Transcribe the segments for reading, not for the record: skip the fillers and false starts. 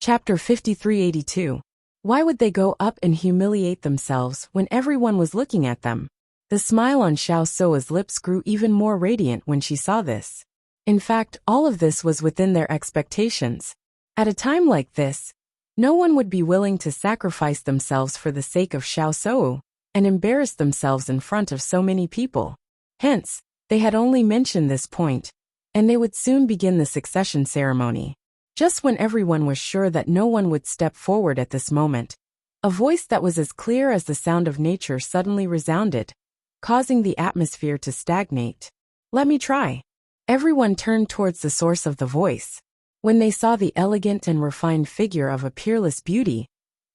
Chapter 5382. Why would they go up and humiliate themselves when everyone was looking at them? The smile on Xiao Soa's lips grew even more radiant when she saw this. In fact, all of this was within their expectations. At a time like this, no one would be willing to sacrifice themselves for the sake of Xiao Soa and embarrass themselves in front of so many people. Hence, they had only mentioned this point, and they would soon begin the succession ceremony. Just when everyone was sure that no one would step forward at this moment, a voice that was as clear as the sound of nature suddenly resounded, causing the atmosphere to stagnate. "Let me try." Everyone turned towards the source of the voice. When they saw the elegant and refined figure of a peerless beauty,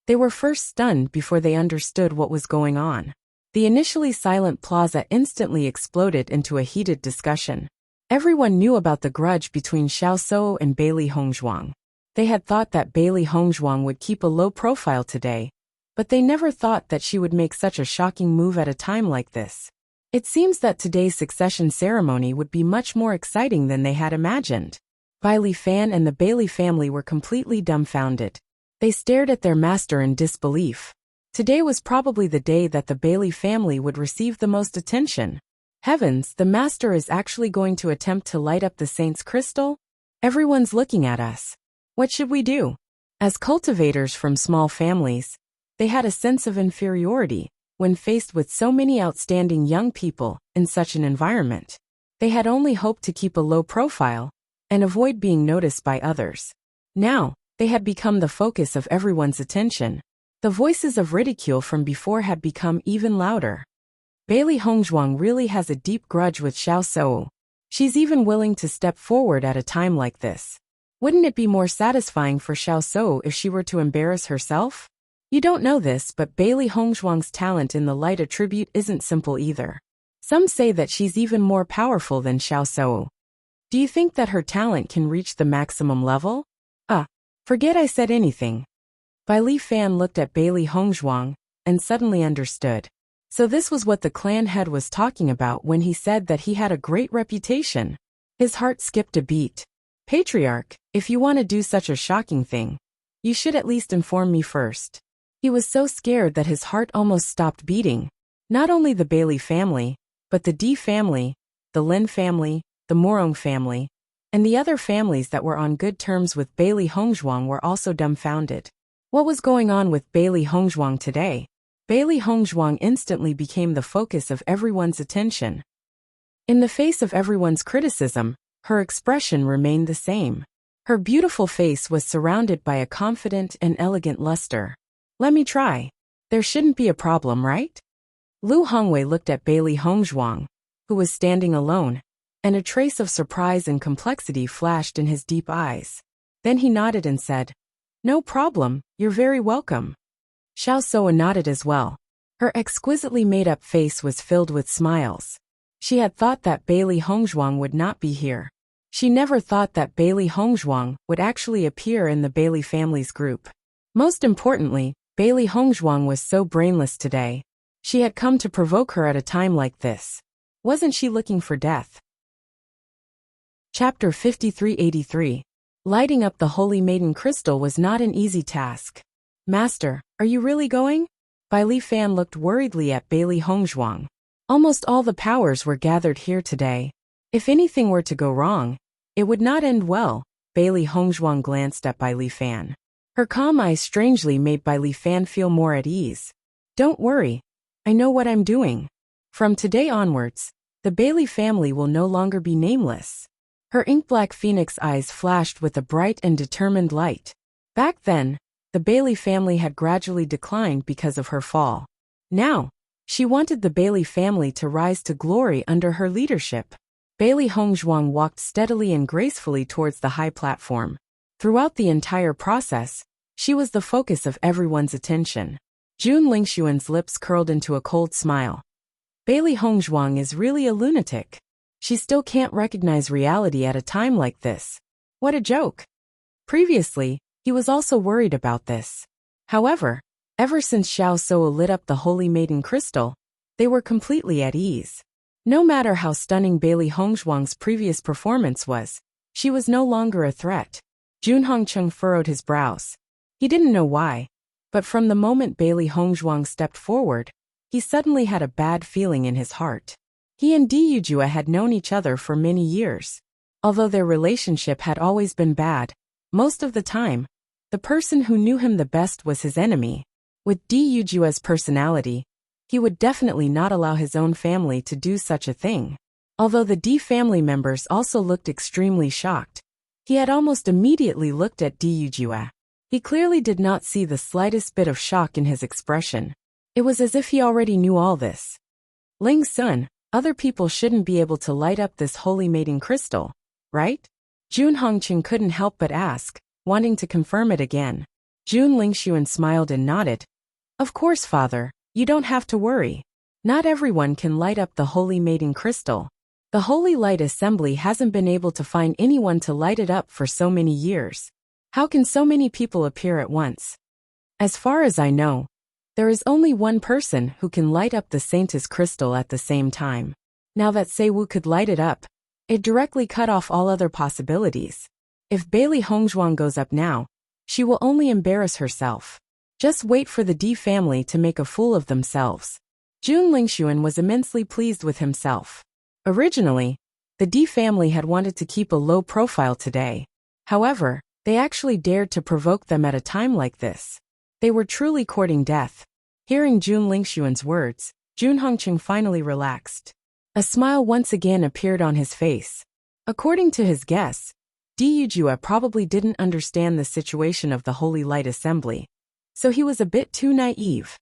they were first stunned before they understood what was going on. The initially silent plaza instantly exploded into a heated discussion. Everyone knew about the grudge between Xiao Soa and Bailey Hongzhuang. They had thought that Bailey Hongzhuang would keep a low profile today, but they never thought that she would make such a shocking move at a time like this. It seems that today's succession ceremony would be much more exciting than they had imagined. Bailey Fan and the Bailey family were completely dumbfounded. They stared at their master in disbelief. Today was probably the day that the Bailey family would receive the most attention. Heavens, the master is actually going to attempt to light up the saint's crystal? Everyone's looking at us. What should we do? As cultivators from small families, they had a sense of inferiority when faced with so many outstanding young people in such an environment. They had only hoped to keep a low profile and avoid being noticed by others. Now, they had become the focus of everyone's attention. The voices of ridicule from before had become even louder. Bailey Hongzhuang really has a deep grudge with Xiao Soa. She's even willing to step forward at a time like this. Wouldn't it be more satisfying for Xiao Soa if she were to embarrass herself? You don't know this, but Bailey Hongzhuang's talent in the light attribute isn't simple either. Some say that she's even more powerful than Xiao Soa. Do you think that her talent can reach the maximum level? Forget I said anything. Bailey Fan looked at Bailey Hongzhuang and suddenly understood. So this was what the clan head was talking about when he said that he had a great reputation. His heart skipped a beat. "Patriarch, if you want to do such a shocking thing, you should at least inform me first." He was so scared that his heart almost stopped beating. Not only the Bailey family, but the Di family, the Lin family, the Morong family, and the other families that were on good terms with Bailey Hongzhuang were also dumbfounded. What was going on with Bailey Hongzhuang today? Bailey Hongzhuang instantly became the focus of everyone's attention. In the face of everyone's criticism, her expression remained the same. Her beautiful face was surrounded by a confident and elegant luster. "Let me try. There shouldn't be a problem, right?" Lu Hongwei looked at Bailey Hongzhuang, who was standing alone, and a trace of surprise and complexity flashed in his deep eyes. Then he nodded and said, "No problem, you're very welcome." Xiao Soa nodded as well. Her exquisitely made-up face was filled with smiles. She had thought that Bailey Hongzhuang would not be here. She never thought that Bailey Hongzhuang would actually appear in the Bailey family's group. Most importantly, Bailey Hongzhuang was so brainless today. She had come to provoke her at a time like this. Wasn't she looking for death? Chapter 5383. Lighting up the Holy Maiden crystal was not an easy task. "Master, are you really going?" Bailey Fan looked worriedly at Bailey Hongzhuang. Almost all the powers were gathered here today. If anything were to go wrong, it would not end well. Bailey Hongzhuang glanced at Bailey Fan. Her calm eyes strangely made Bailey Fan feel more at ease. "Don't worry. I know what I'm doing. From today onwards, the Bailey family will no longer be nameless." Her ink-black phoenix eyes flashed with a bright and determined light. Back then, the Bailey family had gradually declined because of her fall. Now, she wanted the Bailey family to rise to glory under her leadership. Bailey Hongzhuang walked steadily and gracefully towards the high platform. Throughout the entire process, she was the focus of everyone's attention. Jun Lingxuan's lips curled into a cold smile. Bailey Hongzhuang is really a lunatic. She still can't recognize reality at a time like this. What a joke. Previously, he was also worried about this. However, ever since Xiao Soa lit up the Holy Maiden crystal, they were completely at ease. No matter how stunning Bailey Hongzhuang's previous performance was, she was no longer a threat. Jun Hongcheng furrowed his brows. He didn't know why, but from the moment Bailey Hongzhuang stepped forward, he suddenly had a bad feeling in his heart. He and Di Yujue had known each other for many years. Although their relationship had always been bad, most of the time, the person who knew him the best was his enemy. With Di Yujue's personality, he would definitely not allow his own family to do such a thing. Although the Di family members also looked extremely shocked, he had almost immediately looked at Di Yujue. He clearly did not see the slightest bit of shock in his expression. It was as if he already knew all this. Ling Sun, other people shouldn't be able to light up this holy mating crystal, right? Jun Hongqing couldn't help but ask, wanting to confirm it again. Jun Lingshuan smiled and nodded. Of course, father, you don't have to worry. Not everyone can light up the holy mating crystal. The Holy Light Assembly hasn't been able to find anyone to light it up for so many years. How can so many people appear at once? As far as I know, there is only one person who can light up the Saintess crystal at the same time. Now that Seiwu could light it up, it directly cut off all other possibilities. If Bailey Hongzhuang goes up now, she will only embarrass herself. Just wait for the Di family to make a fool of themselves. Jun Lingshuan was immensely pleased with himself. Originally, the Di family had wanted to keep a low profile today. However, they actually dared to provoke them at a time like this. They were truly courting death. Hearing Jun Lingshuan's words, Jun Hongqing finally relaxed. A smile once again appeared on his face. According to his guess, Di Yujue probably didn't understand the situation of the Holy Light Assembly, so he was a bit too naive.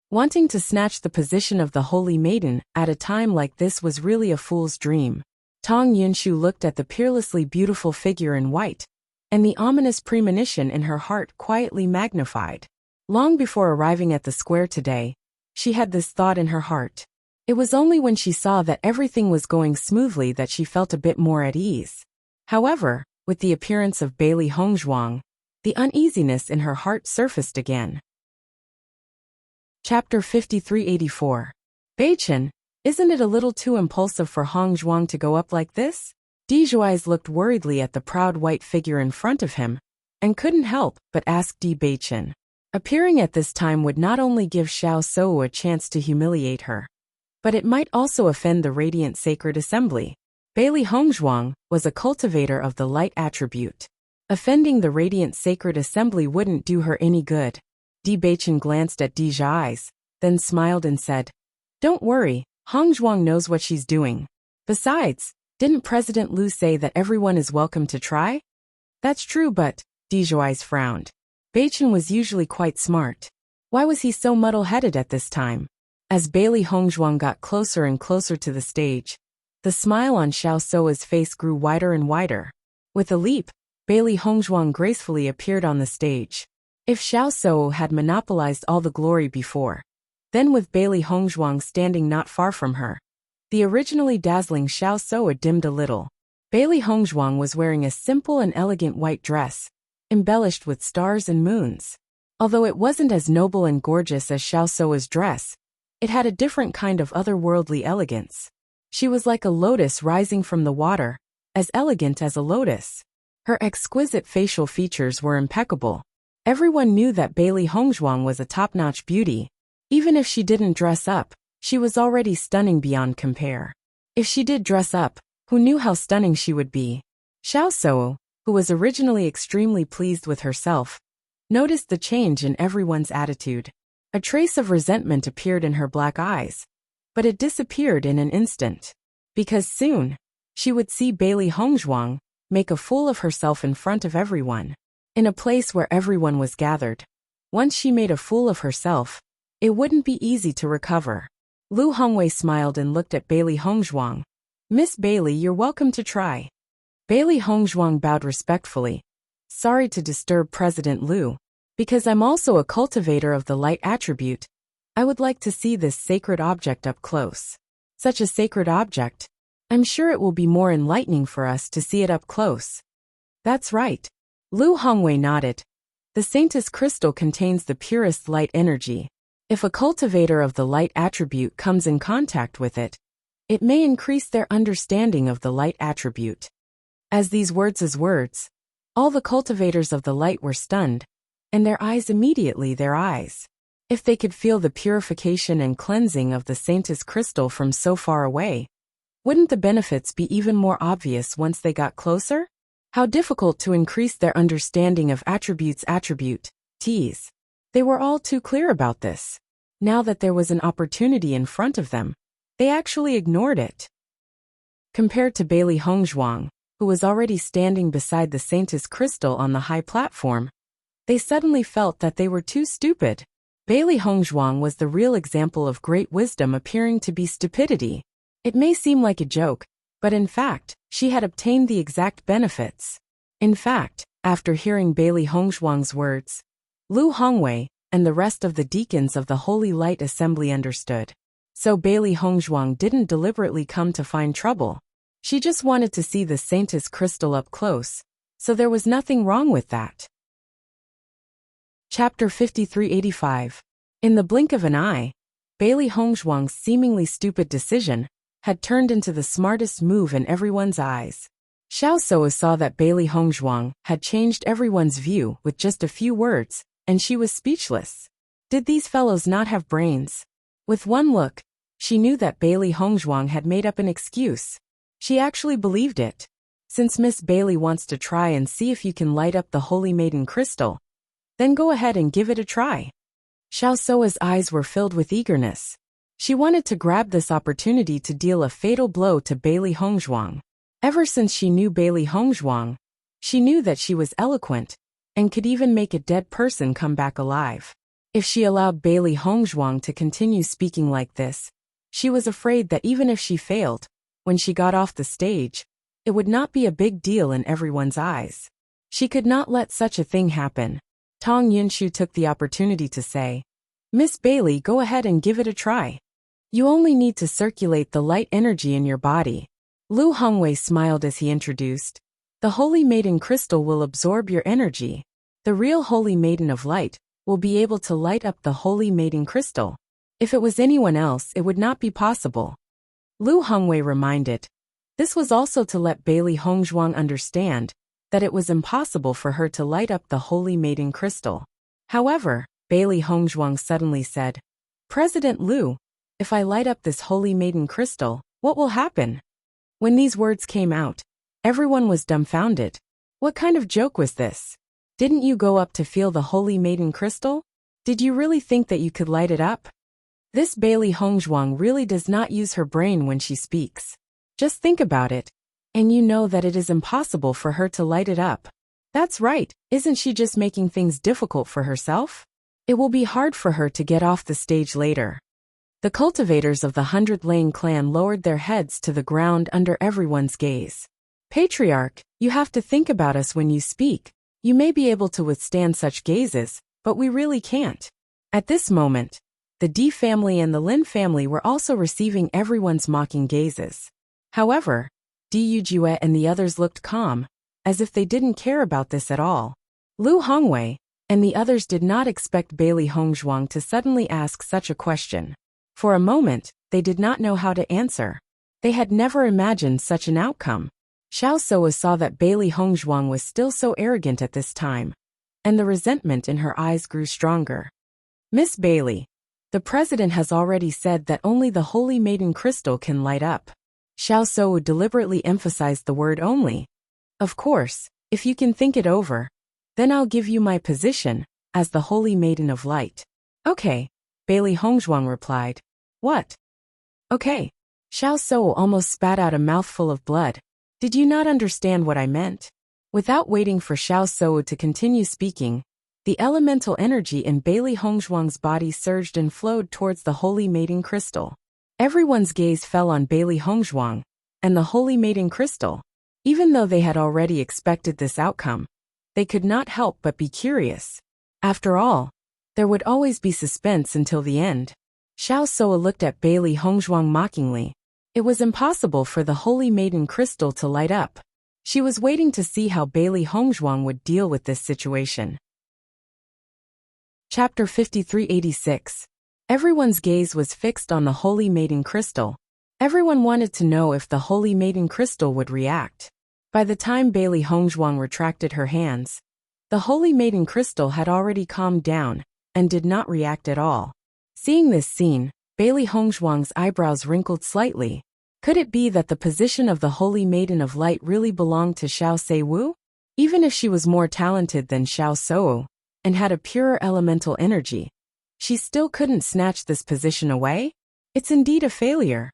Wanting to snatch the position of the Holy Maiden at a time like this was really a fool's dream. Tong Yunshu looked at the peerlessly beautiful figure in white, and the ominous premonition in her heart quietly magnified. Long before arriving at the square today, she had this thought in her heart. It was only when she saw that everything was going smoothly that she felt a bit more at ease. However, with the appearance of Bailey Hongzhuang, the uneasiness in her heart surfaced again. Chapter 5384. Beichen, isn't it a little too impulsive for Hongzhuang to go up like this? Di Zhuai's looked worriedly at the proud white figure in front of him, and couldn't help but ask Di Beichen. Appearing at this time would not only give Xiao Sou a chance to humiliate her, but it might also offend the Radiant Sacred Assembly. Bailey Hongzhuang was a cultivator of the light attribute. Offending the Radiant Sacred Assembly wouldn't do her any good. Di Beichen glanced at Di Zhuai's, then smiled and said, "Don't worry, Hongzhuang knows what she's doing. Besides, didn't President Liu say that everyone is welcome to try?" "That's true, but," Di Zhuai's frowned. Beichen was usually quite smart. Why was he so muddle-headed at this time? As Bailey Hongzhuang got closer and closer to the stage, the smile on Xiao Sou's face grew wider and wider. With a leap, Bailey Hongzhuang gracefully appeared on the stage. If Xiao Sou had monopolized all the glory before, then with Bailey Hongzhuang standing not far from her, the originally dazzling Xiao Sou dimmed a little. Bailey Hongzhuang was wearing a simple and elegant white dress, embellished with stars and moons. Although it wasn't as noble and gorgeous as Xiao Sou's dress, it had a different kind of otherworldly elegance. She was like a lotus rising from the water, as elegant as a lotus. Her exquisite facial features were impeccable. Everyone knew that Bailey Hongzhuang was a top-notch beauty. Even if she didn't dress up, she was already stunning beyond compare. If she did dress up, who knew how stunning she would be? Xiao Sou, who was originally extremely pleased with herself, noticed the change in everyone's attitude. A trace of resentment appeared in her black eyes, but it disappeared in an instant. Because soon, she would see Bailey Hongzhuang make a fool of herself in front of everyone. In a place where everyone was gathered. Once she made a fool of herself, it wouldn't be easy to recover. Lu Hongwei smiled and looked at Bailey Hongzhuang. "Miss Bailey, you're welcome to try." Bailey Hongzhuang bowed respectfully. "Sorry to disturb President Liu. Because I'm also a cultivator of the light attribute, I would like to see this sacred object up close." "Such a sacred object? I'm sure it will be more enlightening for us to see it up close." "That's right." Lu Hongwei nodded. The Saintess crystal contains the purest light energy. If a cultivator of the light attribute comes in contact with it, it may increase their understanding of the light attribute. As these words, all the cultivators of the light were stunned, and their eyes. If they could feel the purification and cleansing of the Saintess crystal from so far away, wouldn't the benefits be even more obvious once they got closer? How difficult to increase their understanding of attributes. They were all too clear about this. Now that there was an opportunity in front of them, they actually ignored it. Compared to Bailey Hongzhuang, who was already standing beside the Saintess crystal on the high platform, they suddenly felt that they were too stupid. Bailey Hongzhuang was the real example of great wisdom appearing to be stupidity. It may seem like a joke, but in fact, she had obtained the exact benefits. In fact, after hearing Bailey Hongzhuang's words, Lu Hongwei and the rest of the deacons of the Holy Light Assembly understood. So Bailey Hongzhuang didn't deliberately come to find trouble. She just wanted to see the Saintess crystal up close, so there was nothing wrong with that. Chapter 5385. In the blink of an eye, Bailey Hongzhuang's seemingly stupid decision had turned into the smartest move in everyone's eyes. Xiao Suo saw that Bailey Hongzhuang had changed everyone's view with just a few words, and she was speechless. Did these fellows not have brains? With one look, she knew that Bailey Hongzhuang had made up an excuse. She actually believed it. Since Miss Bailey wants to try and see if you can light up the Holy Maiden crystal, then go ahead and give it a try. Xiao Suo's eyes were filled with eagerness. She wanted to grab this opportunity to deal a fatal blow to Bailey Hongzhuang. Ever since she knew Bailey Hongzhuang, she knew that she was eloquent and could even make a dead person come back alive. If she allowed Bailey Hongzhuang to continue speaking like this, she was afraid that even if she failed, when she got off the stage, it would not be a big deal in everyone's eyes. She could not let such a thing happen. Tong Yunshu took the opportunity to say, "Miss Bailey, go ahead and give it a try. You only need to circulate the light energy in your body." Lu Hongwei smiled as he introduced, "The Holy Maiden crystal will absorb your energy. The real Holy Maiden of Light will be able to light up the Holy Maiden crystal. If it was anyone else, it would not be possible." Lu Hongwei reminded. This was also to let Bailey Hongzhuang understand that it was impossible for her to light up the Holy Maiden crystal. However, Bailey Hongzhuang suddenly said, "President Lu, if I light up this Holy Maiden crystal, what will happen?" When these words came out, everyone was dumbfounded. What kind of joke was this? Didn't you go up to feel the Holy Maiden crystal? Did you really think that you could light it up? This Bailey Hongzhuang really does not use her brain when she speaks. Just think about it, and you know that it is impossible for her to light it up. That's right, isn't she just making things difficult for herself? It will be hard for her to get off the stage later. The cultivators of the 100 Lane clan lowered their heads to the ground under everyone's gaze. "Patriarch, you have to think about us when you speak. You may be able to withstand such gazes, but we really can't." At this moment, the Di family and the Lin family were also receiving everyone's mocking gazes. However, Di Yujue and the others looked calm, as if they didn't care about this at all. Lu Hongwei and the others did not expect Bailey Hongzhuang to suddenly ask such a question. For a moment, they did not know how to answer. They had never imagined such an outcome. Xiao Suo saw that Bailey Hongzhuang was still so arrogant at this time, and the resentment in her eyes grew stronger. "Miss Bailey, the president has already said that only the Holy Maiden crystal can light up." Xiao Suo deliberately emphasized the word only. "Of course, if you can think it over, then I'll give you my position as the Holy Maiden of Light." "Okay," Bailey Hongzhuang replied. "What?" "Okay." Xiao Suo almost spat out a mouthful of blood. "Did you not understand what I meant?" Without waiting for Xiao Suo to continue speaking, the elemental energy in Bailey Hongzhuang's body surged and flowed towards the Holy Maiden crystal. Everyone's gaze fell on Bailey Hongzhuang and the Holy Maiden crystal. Even though they had already expected this outcome, they could not help but be curious. After all, there would always be suspense until the end. Xiao Suo looked at Bailey Hongzhuang mockingly. It was impossible for the Holy Maiden crystal to light up. She was waiting to see how Bailey Hongzhuang would deal with this situation. Chapter 5386. Everyone's gaze was fixed on the Holy Maiden crystal. Everyone wanted to know if the Holy Maiden crystal would react. By the time Bailey Hongzhuang retracted her hands, The Holy Maiden crystal had already calmed down and did not react at all. Seeing this scene, Bailey Hongzhuang's eyebrows wrinkled slightly. Could it be that the position of the Holy Maiden of Light really belonged to Xiao Seiwu? Even if she was more talented than Xiao Sou and had a purer elemental energy, she still couldn't snatch this position away? It's indeed a failure.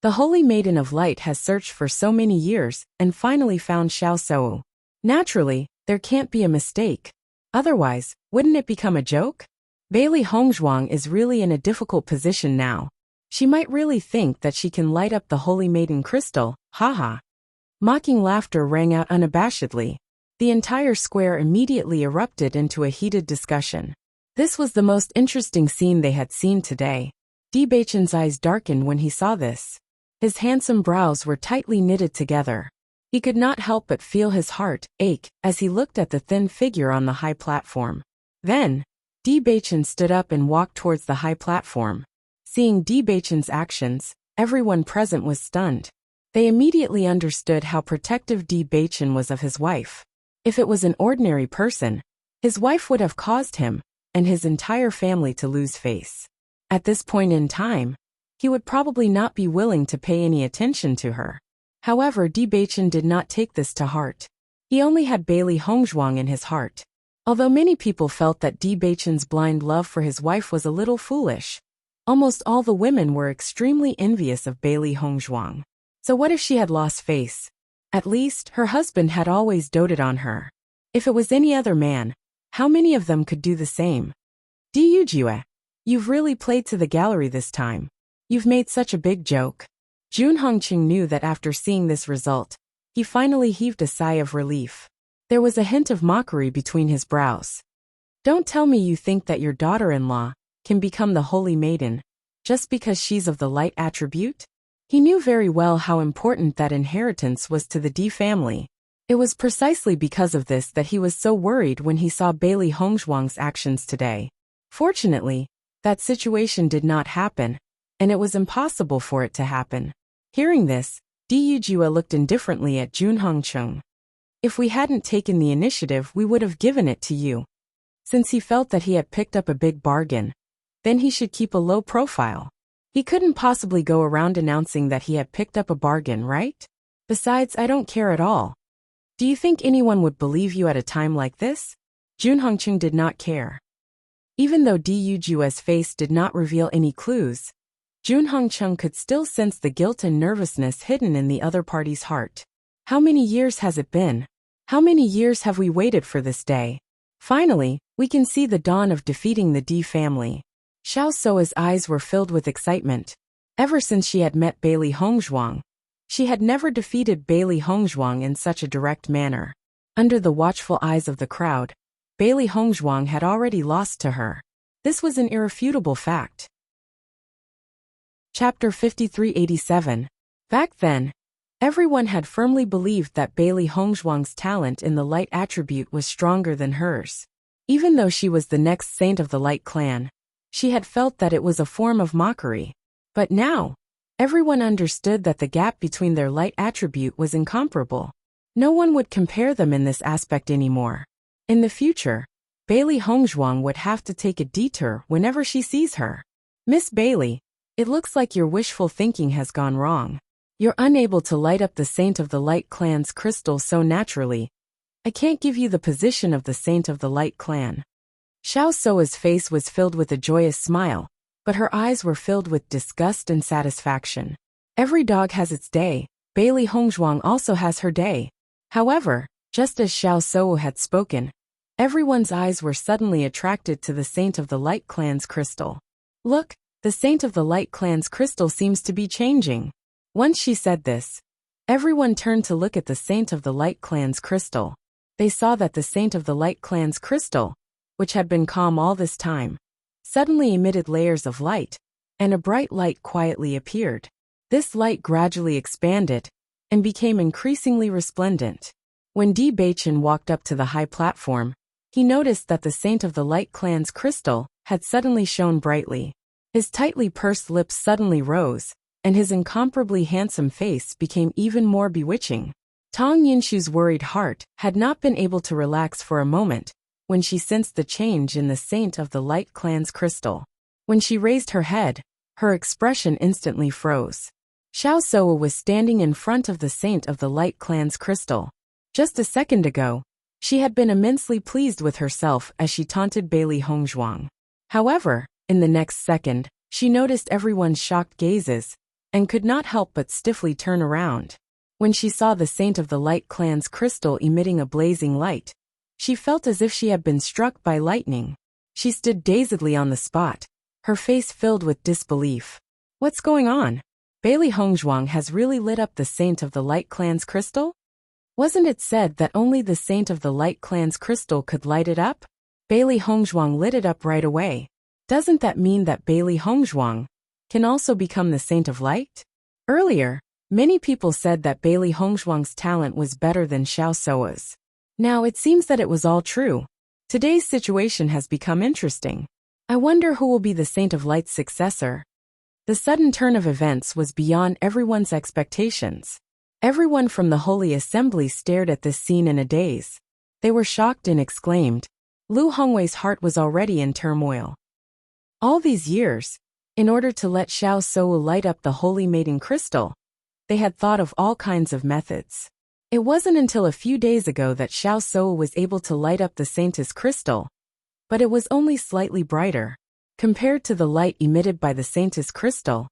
The Holy Maiden of Light has searched for so many years and finally found Xiao Sou. Naturally, there can't be a mistake. Otherwise, wouldn't it become a joke? Bailey Hongzhuang is really in a difficult position now. She might really think that she can light up the Holy Maiden crystal, haha. Mocking laughter rang out unabashedly. The entire square immediately erupted into a heated discussion. This was the most interesting scene they had seen today. Beichen's eyes darkened when he saw this. His handsome brows were tightly knitted together. He could not help but feel his heart ache as he looked at the thin figure on the high platform. Then, Beichen stood up and walked towards the high platform. Seeing Beichen's actions, everyone present was stunned. They immediately understood how protective Beichen was of his wife. If it was an ordinary person, his wife would have caused him and his entire family to lose face. At this point in time, he would probably not be willing to pay any attention to her. However, Beichen did not take this to heart. He only had Bailey Hongzhuang in his heart. Although many people felt that Beichen's blind love for his wife was a little foolish, almost all the women were extremely envious of Bailey Hongzhuang. So what if she had lost face? At least, her husband had always doted on her. If it was any other man, how many of them could do the same? Jue, you've really played to the gallery this time. You've made such a big joke. Jun Hongqing knew that after seeing this result, he finally heaved a sigh of relief. There was a hint of mockery between his brows. Don't tell me you think that your daughter-in-law can become the Holy Maiden just because she's of the light attribute? He knew very well how important that inheritance was to the D family. It was precisely because of this that he was so worried when he saw Bailey Hongzhuang's actions today. Fortunately, that situation did not happen, and it was impossible for it to happen. Hearing this, Jue looked indifferently at Jun Hongqing. If we hadn't taken the initiative, we would have given it to you. Since he felt that he had picked up a big bargain, then he should keep a low profile. He couldn't possibly go around announcing that he had picked up a bargain, right? Besides, I don't care at all. Do you think anyone would believe you at a time like this? Jun Hongqing did not care. Even though Jue's face did not reveal any clues, Jun Hongqing could still sense the guilt and nervousness hidden in the other party's heart. How many years has it been? How many years have we waited for this day? Finally, we can see the dawn of defeating the D family. Xiao Sou's eyes were filled with excitement. Ever since she had met Bailey Hongzhuang, she had never defeated Bailey Hongzhuang in such a direct manner. Under the watchful eyes of the crowd, Bailey Hongzhuang had already lost to her. This was an irrefutable fact. Chapter 5387. Back then, everyone had firmly believed that Bailey Hongzhuang's talent in the light attribute was stronger than hers. Even though she was the next saint of the Light Clan, she had felt that it was a form of mockery. But now, everyone understood that the gap between their light attribute was incomparable. No one would compare them in this aspect anymore. In the future, Bailey Hongzhuang would have to take a detour whenever she sees her. Miss Bailey, it looks like your wishful thinking has gone wrong. You're unable to light up the Saint of the Light Clan's crystal so naturally. I can't give you the position of the Saint of the Light Clan. Xiao Sou's face was filled with a joyous smile, but her eyes were filled with disgust and satisfaction. Every dog has its day. Bailey Hongzhuang also has her day. However, just as Xiao Sou had spoken, everyone's eyes were suddenly attracted to the Saint of the Light Clan's crystal. Look, the Saint of the Light Clan's crystal seems to be changing. Once she said this, everyone turned to look at the Saint of the Light Clan's crystal. They saw that the Saint of the Light Clan's crystal, which had been calm all this time, suddenly emitted layers of light, and a bright light quietly appeared. This light gradually expanded and became increasingly resplendent. When Beichen walked up to the high platform, he noticed that the Saint of the Light Clan's crystal had suddenly shone brightly. His tightly pursed lips suddenly rose, and his incomparably handsome face became even more bewitching. Tang Yinshu's worried heart had not been able to relax for a moment when she sensed the change in the Saint of the Light Clan's crystal. When she raised her head, her expression instantly froze. Xiao Soa was standing in front of the Saint of the Light Clan's crystal. Just a second ago, she had been immensely pleased with herself as she taunted Bailey Hongzhuang. However, in the next second, she noticed everyone's shocked gazes and could not help but stiffly turn around. When she saw the Saint of the Light Clan's crystal emitting a blazing light, she felt as if she had been struck by lightning. She stood dazedly on the spot, her face filled with disbelief. What's going on? Bailey Hongzhuang has really lit up the Saint of the Light Clan's crystal? Wasn't it said that only the Saint of the Light Clan's crystal could light it up? Bailey Hongzhuang lit it up right away. Doesn't that mean that Bailey Hongzhuang can also become the Saint of Light? Earlier, many people said that Bailey Hongzhuang's talent was better than Xiao Soa's. Now it seems that it was all true. Today's situation has become interesting. I wonder who will be the Saint of Light's successor. The sudden turn of events was beyond everyone's expectations. Everyone from the Holy Assembly stared at this scene in a daze. They were shocked and exclaimed. Lu Hongwei's heart was already in turmoil. All these years, in order to let Xiao Soa light up the Holy Maiden crystal, they had thought of all kinds of methods. It wasn't until a few days ago that Xiao Soa was able to light up the Saint's crystal, but it was only slightly brighter. Compared to the light emitted by the Saint's crystal,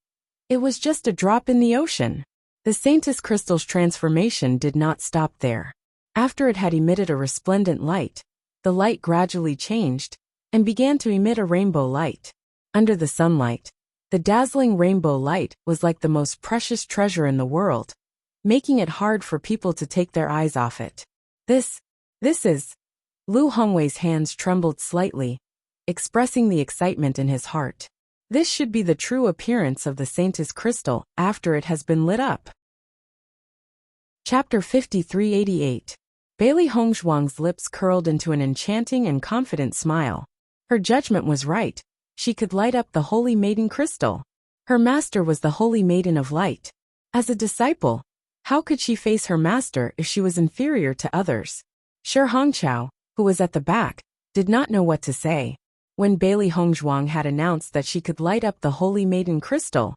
it was just a drop in the ocean. The Saint's crystal's transformation did not stop there. After it had emitted a resplendent light, the light gradually changed and began to emit a rainbow light. Under the sunlight, the dazzling rainbow light was like the most precious treasure in the world, making it hard for people to take their eyes off it. This is... Lu Hongwei's hands trembled slightly, expressing the excitement in his heart. This should be the true appearance of the Saint's crystal after it has been lit up. Chapter 5388. Bailey Hongzhuang's lips curled into an enchanting and confident smile. Her judgment was right. She could light up the Holy Maiden crystal. Her master was the Holy Maiden of Light. As a disciple, how could she face her master if she was inferior to others? Shi Hongqiao, who was at the back, did not know what to say. When Bailey Hongzhuang had announced that she could light up the Holy Maiden crystal,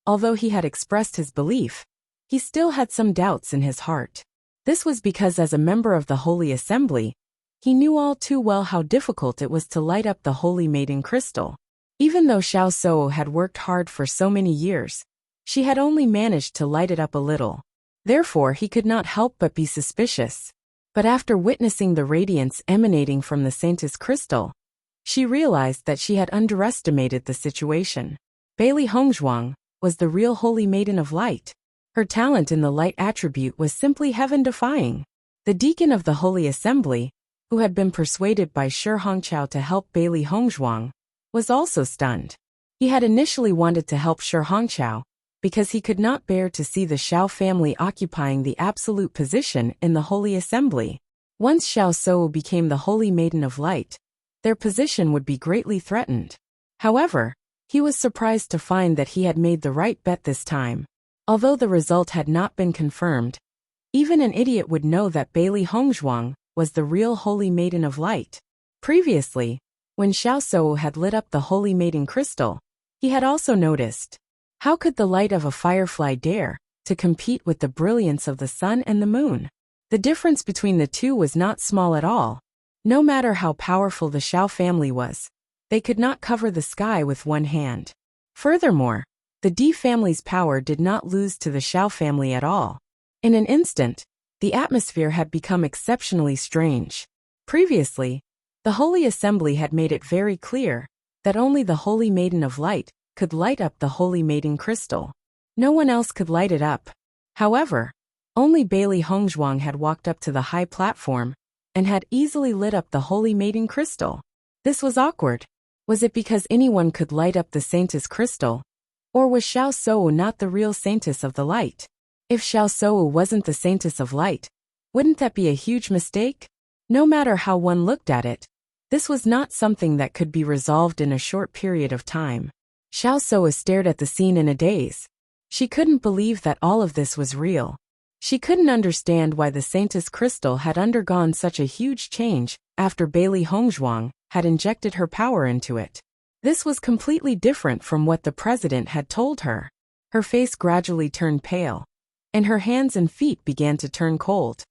although he had expressed his belief, he still had some doubts in his heart. This was because as a member of the Holy Assembly, he knew all too well how difficult it was to light up the Holy Maiden crystal. Even though Xiao Soa had worked hard for so many years, she had only managed to light it up a little. Therefore he could not help but be suspicious. But after witnessing the radiance emanating from the Saint's crystal, she realized that she had underestimated the situation. Bailey Hongzhuang was the real Holy Maiden of Light. Her talent in the light attribute was simply heaven-defying. The deacon of the Holy Assembly, who had been persuaded by Shi Hongqiao to help Bailey Hongzhuang, was also stunned. He had initially wanted to help Shi Hongqiao because he could not bear to see the Xiao family occupying the absolute position in the Holy Assembly. Once Xiao Soa became the Holy Maiden of Light, their position would be greatly threatened. However, he was surprised to find that he had made the right bet this time. Although the result had not been confirmed, even an idiot would know that Bailey Hongzhuang was the real Holy Maiden of Light. Previously, when Xiao Soa had lit up the Holy Maiden crystal, he had also noticed, how could the light of a firefly dare to compete with the brilliance of the sun and the moon? The difference between the two was not small at all. No matter how powerful the Xiao family was, they could not cover the sky with one hand. Furthermore, the Di family's power did not lose to the Xiao family at all. In an instant, the atmosphere had become exceptionally strange. Previously, the Holy Assembly had made it very clear that only the Holy Maiden of Light could light up the Holy Maiden crystal. No one else could light it up. However, only Bailey Hongzhuang had walked up to the high platform and had easily lit up the Holy Maiden crystal. This was awkward. Was it because anyone could light up the Saint's crystal? Or was Xiao Soa not the real Saintess of the Light? If Xiao Soa wasn't the Saintess of Light, wouldn't that be a huge mistake? No matter how one looked at it, this was not something that could be resolved in a short period of time. Xiao Soa stared at the scene in a daze. She couldn't believe that all of this was real. She couldn't understand why the Saintess crystal had undergone such a huge change after Bailey Hongzhuang had injected her power into it. This was completely different from what the president had told her. Her face gradually turned pale, and her hands and feet began to turn cold.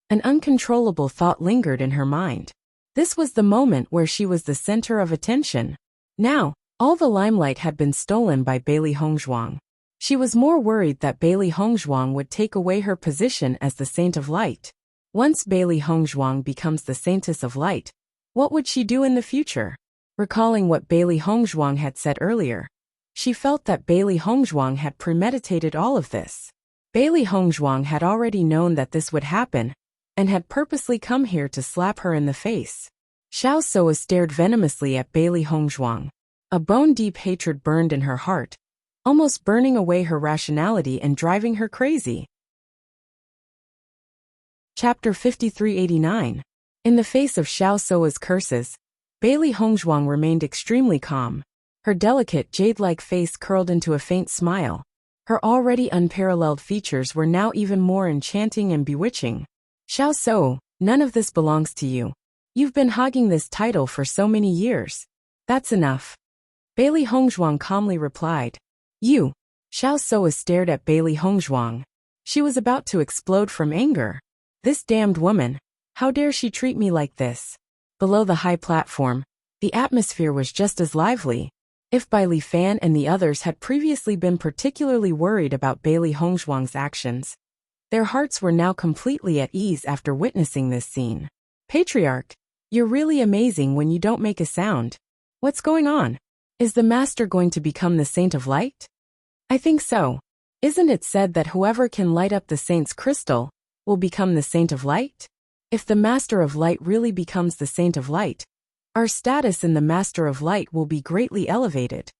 An uncontrollable thought lingered in her mind. This was the moment where she was the center of attention. Now, all the limelight had been stolen by Bailey Hongzhuang. She was more worried that Bailey Hongzhuang would take away her position as the Saint of Light. Once Bailey Hongzhuang becomes the Saintess of Light, what would she do in the future? Recalling what Bailey Hongzhuang had said earlier, she felt that Bailey Hongzhuang had premeditated all of this. Bailey Hongzhuang had already known that this would happen, and had purposely come here to slap her in the face. Xiao Soa stared venomously at Bailey Hongzhuang. A bone-deep hatred burned in her heart, almost burning away her rationality and driving her crazy. Chapter 5389. In the face of Xiao Soa's curses, Bailey Hongzhuang remained extremely calm. Her delicate jade-like face curled into a faint smile. Her already unparalleled features were now even more enchanting and bewitching. Xiao Soa, none of this belongs to you. You've been hogging this title for so many years. That's enough. Bailey Hongzhuang calmly replied. You. Xiao Soa stared at Bailey Hongzhuang. She was about to explode from anger. This damned woman. How dare she treat me like this? Below the high platform, the atmosphere was just as lively. If Bai Li Fan and the others had previously been particularly worried about Bailey Hongzhuang's actions, their hearts were now completely at ease after witnessing this scene. Patriarch, you're really amazing when you don't make a sound. What's going on? Is the master going to become the Saint of Light? I think so. Isn't it said that whoever can light up the Saint's crystal will become the Saint of Light? If the Master of Light really becomes the Saint of Light, our status in the Master of Light will be greatly elevated.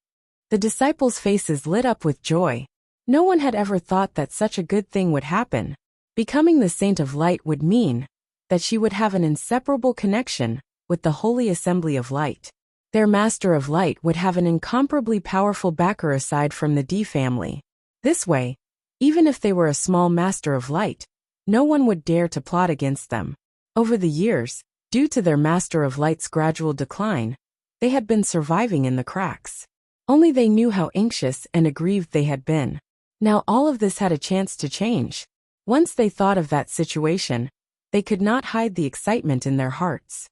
The disciples' faces lit up with joy. No one had ever thought that such a good thing would happen. Becoming the Saint of Light would mean that she would have an inseparable connection with the Holy Assembly of Light. Their Master of Light would have an incomparably powerful backer aside from the D family. This way, even if they were a small Master of Light, no one would dare to plot against them. Over the years, due to their Master of Light's gradual decline, they had been surviving in the cracks. Only they knew how anxious and aggrieved they had been. Now all of this had a chance to change. Once they thought of that situation, they could not hide the excitement in their hearts.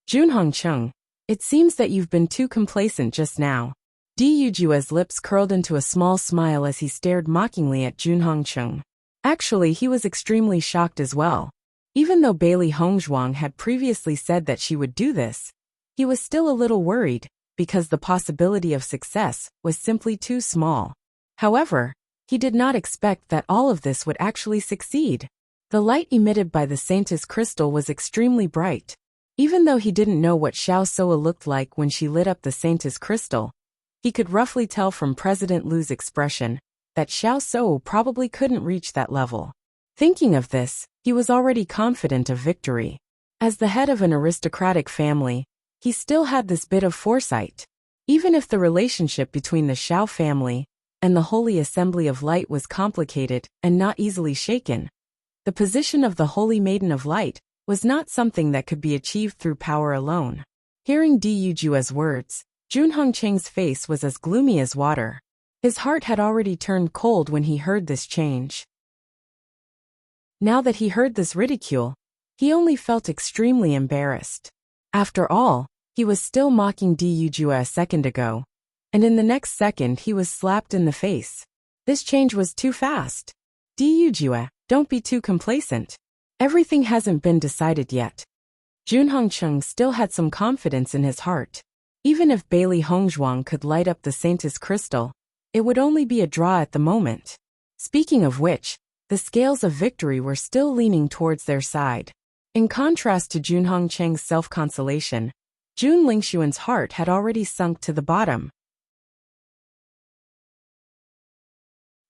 Junhong Cheng, it seems that you've been too complacent just now. Di Yujua's lips curled into a small smile as he stared mockingly at Junhong Cheng. Actually, he was extremely shocked as well. Even though Bailey Hongzhuang had previously said that she would do this, he was still a little worried, because the possibility of success was simply too small. However, he did not expect that all of this would actually succeed. The light emitted by the Saintess crystal was extremely bright. Even though he didn't know what Xiao Soa looked like when she lit up the Saintess crystal, he could roughly tell from President Lu's expression that Xiao Soa probably couldn't reach that level. Thinking of this, he was already confident of victory. As the head of an aristocratic family, he still had this bit of foresight. Even if the relationship between the Xiao family and the Holy Assembly of Light was complicated and not easily shaken, the position of the Holy Maiden of Light was not something that could be achieved through power alone. Hearing Di Yujua's words, Junhong Cheng's face was as gloomy as water. His heart had already turned cold when he heard this change. Now that he heard this ridicule, he only felt extremely embarrassed. After all, he was still mocking Di Yujua a second ago, and in the next second he was slapped in the face. This change was too fast. Di Yujua, don't be too complacent. Everything hasn't been decided yet. Junhong Cheng still had some confidence in his heart. Even if Bailey Hongzhuang could light up the Saintess crystal, it would only be a draw at the moment. Speaking of which, the scales of victory were still leaning towards their side. In contrast to Junhong Cheng's self-consolation, Jun Lingxuan's heart had already sunk to the bottom.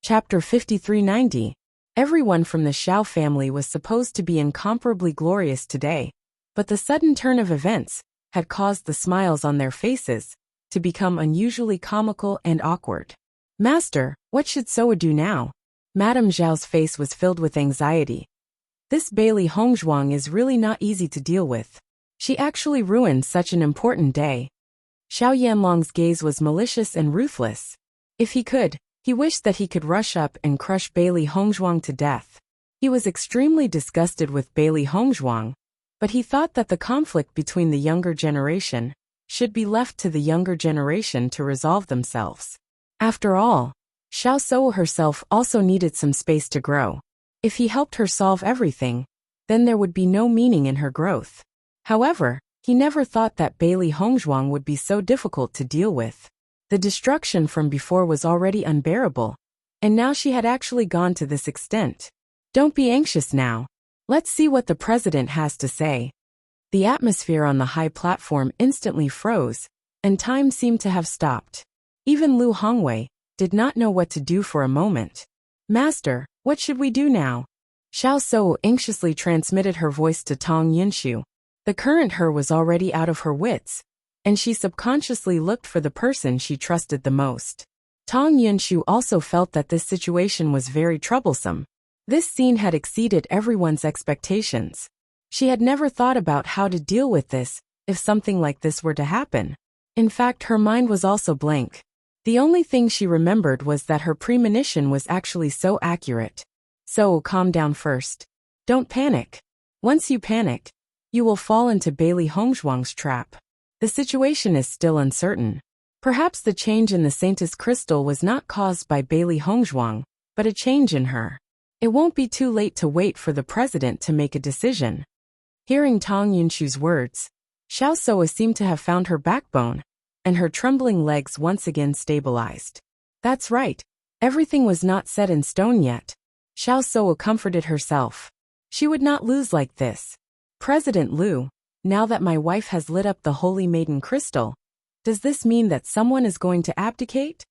Chapter 5390. Everyone from the Xiao family was supposed to be incomparably glorious today, but the sudden turn of events had caused the smiles on their faces to become unusually comical and awkward. Master, what should Soa do now? Madame Zhao's face was filled with anxiety. This Bailey Hongzhuang is really not easy to deal with. She actually ruined such an important day. Xiao Yanlong's gaze was malicious and ruthless. If he could, he wished that he could rush up and crush Bailey Hongzhuang to death. He was extremely disgusted with Bailey Hongzhuang, but he thought that the conflict between the younger generation should be left to the younger generation to resolve themselves. After all, Xiao Souwu herself also needed some space to grow. If he helped her solve everything, then there would be no meaning in her growth. However, he never thought that Bailey Hongzhuang would be so difficult to deal with. The destruction from before was already unbearable, and now she had actually gone to this extent. Don't be anxious now. Let's see what the president has to say. The atmosphere on the high platform instantly froze, and time seemed to have stopped. Even Lu Hongwei did not know what to do for a moment. Master, what should we do now? Xiao Souwu anxiously transmitted her voice to Tong Yunshu. The current her was already out of her wits, and she subconsciously looked for the person she trusted the most. Tong Yunshu also felt that this situation was very troublesome. This scene had exceeded everyone's expectations. She had never thought about how to deal with this if something like this were to happen. In fact, her mind was also blank. The only thing she remembered was that her premonition was actually so accurate. So, calm down first. Don't panic. Once you panic, you will fall into Bailey Hongzhuang's trap. The situation is still uncertain. Perhaps the change in the Saintess crystal was not caused by Bailey Hongzhuang, but a change in her. It won't be too late to wait for the president to make a decision. Hearing Tong Yunshu's words, Xiao Souwu seemed to have found her backbone, and her trembling legs once again stabilized. That's right. Everything was not set in stone yet. Xiao Souwu comforted herself. She would not lose like this. President Lu, now that my wife has lit up the Holy Maiden crystal, does this mean that someone is going to abdicate?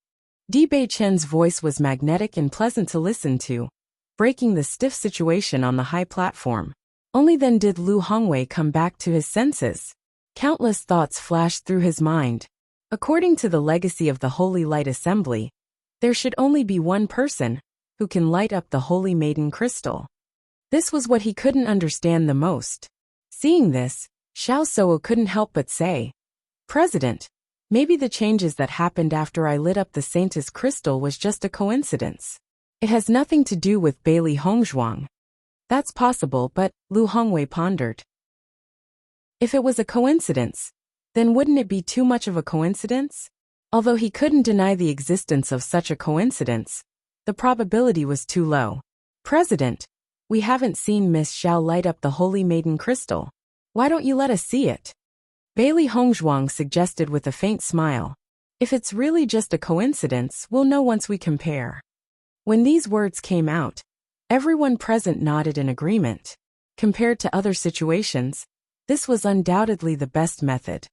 Di Beichen's voice was magnetic and pleasant to listen to, breaking the stiff situation on the high platform. Only then did Lu Hongwei come back to his senses. Countless thoughts flashed through his mind. According to the legacy of the Holy Light Assembly, there should only be one person who can light up the Holy Maiden crystal. This was what he couldn't understand the most. Seeing this, Xiao Souwu couldn't help but say, President, maybe the changes that happened after I lit up the Saintess crystal was just a coincidence. It has nothing to do with Bailey Hongzhuang. That's possible, but, Lu Hongwei pondered. If it was a coincidence, then wouldn't it be too much of a coincidence? Although he couldn't deny the existence of such a coincidence, the probability was too low. President, we haven't seen Miss Xiao light up the Holy Maiden crystal. Why don't you let us see it? Bailey Hongzhuang suggested with a faint smile. If it's really just a coincidence, we'll know once we compare. When these words came out, everyone present nodded in agreement. Compared to other situations, this was undoubtedly the best method.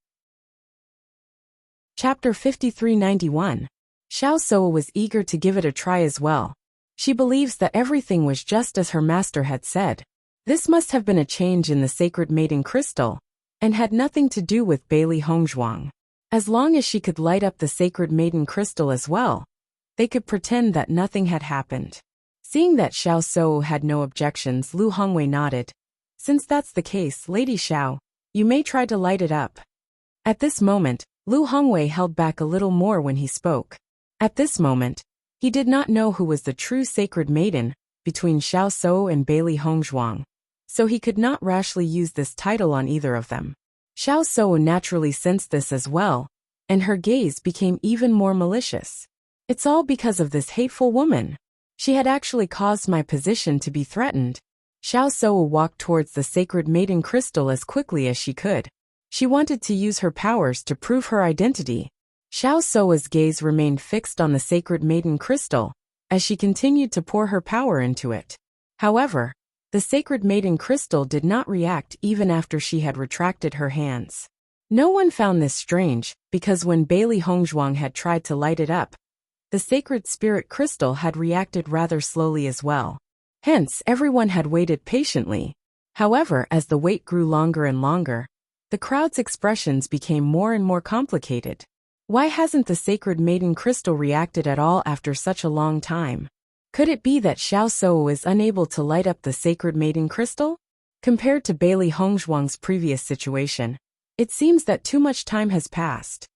Chapter 5391. Xiao Souwu was eager to give it a try as well. She believes that everything was just as her master had said. This must have been a change in the Sacred Maiden crystal, and had nothing to do with Bailey Hongzhuang. As long as she could light up the Sacred Maiden crystal as well, they could pretend that nothing had happened. Seeing that Xiao Souwu had no objections, Lu Hongwei nodded. Since that's the case, Lady Xiao, you may try to light it up. At this moment, Lu Hongwei held back a little more when he spoke. At this moment, he did not know who was the true Sacred Maiden between Xiao Souwu and Bailey Hongzhuang, so he could not rashly use this title on either of them. Xiao Souwu naturally sensed this as well, and her gaze became even more malicious. It's all because of this hateful woman. She had actually caused my position to be threatened. Xiao Souwu walked towards the Sacred Maiden crystal as quickly as she could. She wanted to use her powers to prove her identity. Xiao Souwu's gaze remained fixed on the Sacred Maiden crystal, as she continued to pour her power into it. However, the Sacred Maiden crystal did not react even after she had retracted her hands. No one found this strange, because when Bailey Hongzhuang had tried to light it up, the Sacred Spirit crystal had reacted rather slowly as well. Hence, everyone had waited patiently. However, as the wait grew longer and longer, the crowd's expressions became more and more complicated. Why hasn't the Sacred Maiden crystal reacted at all after such a long time? Could it be that Xiao Souwu is unable to light up the sacred maiden crystal? Compared to Bailey Hongzhuang's previous situation, it seems that too much time has passed.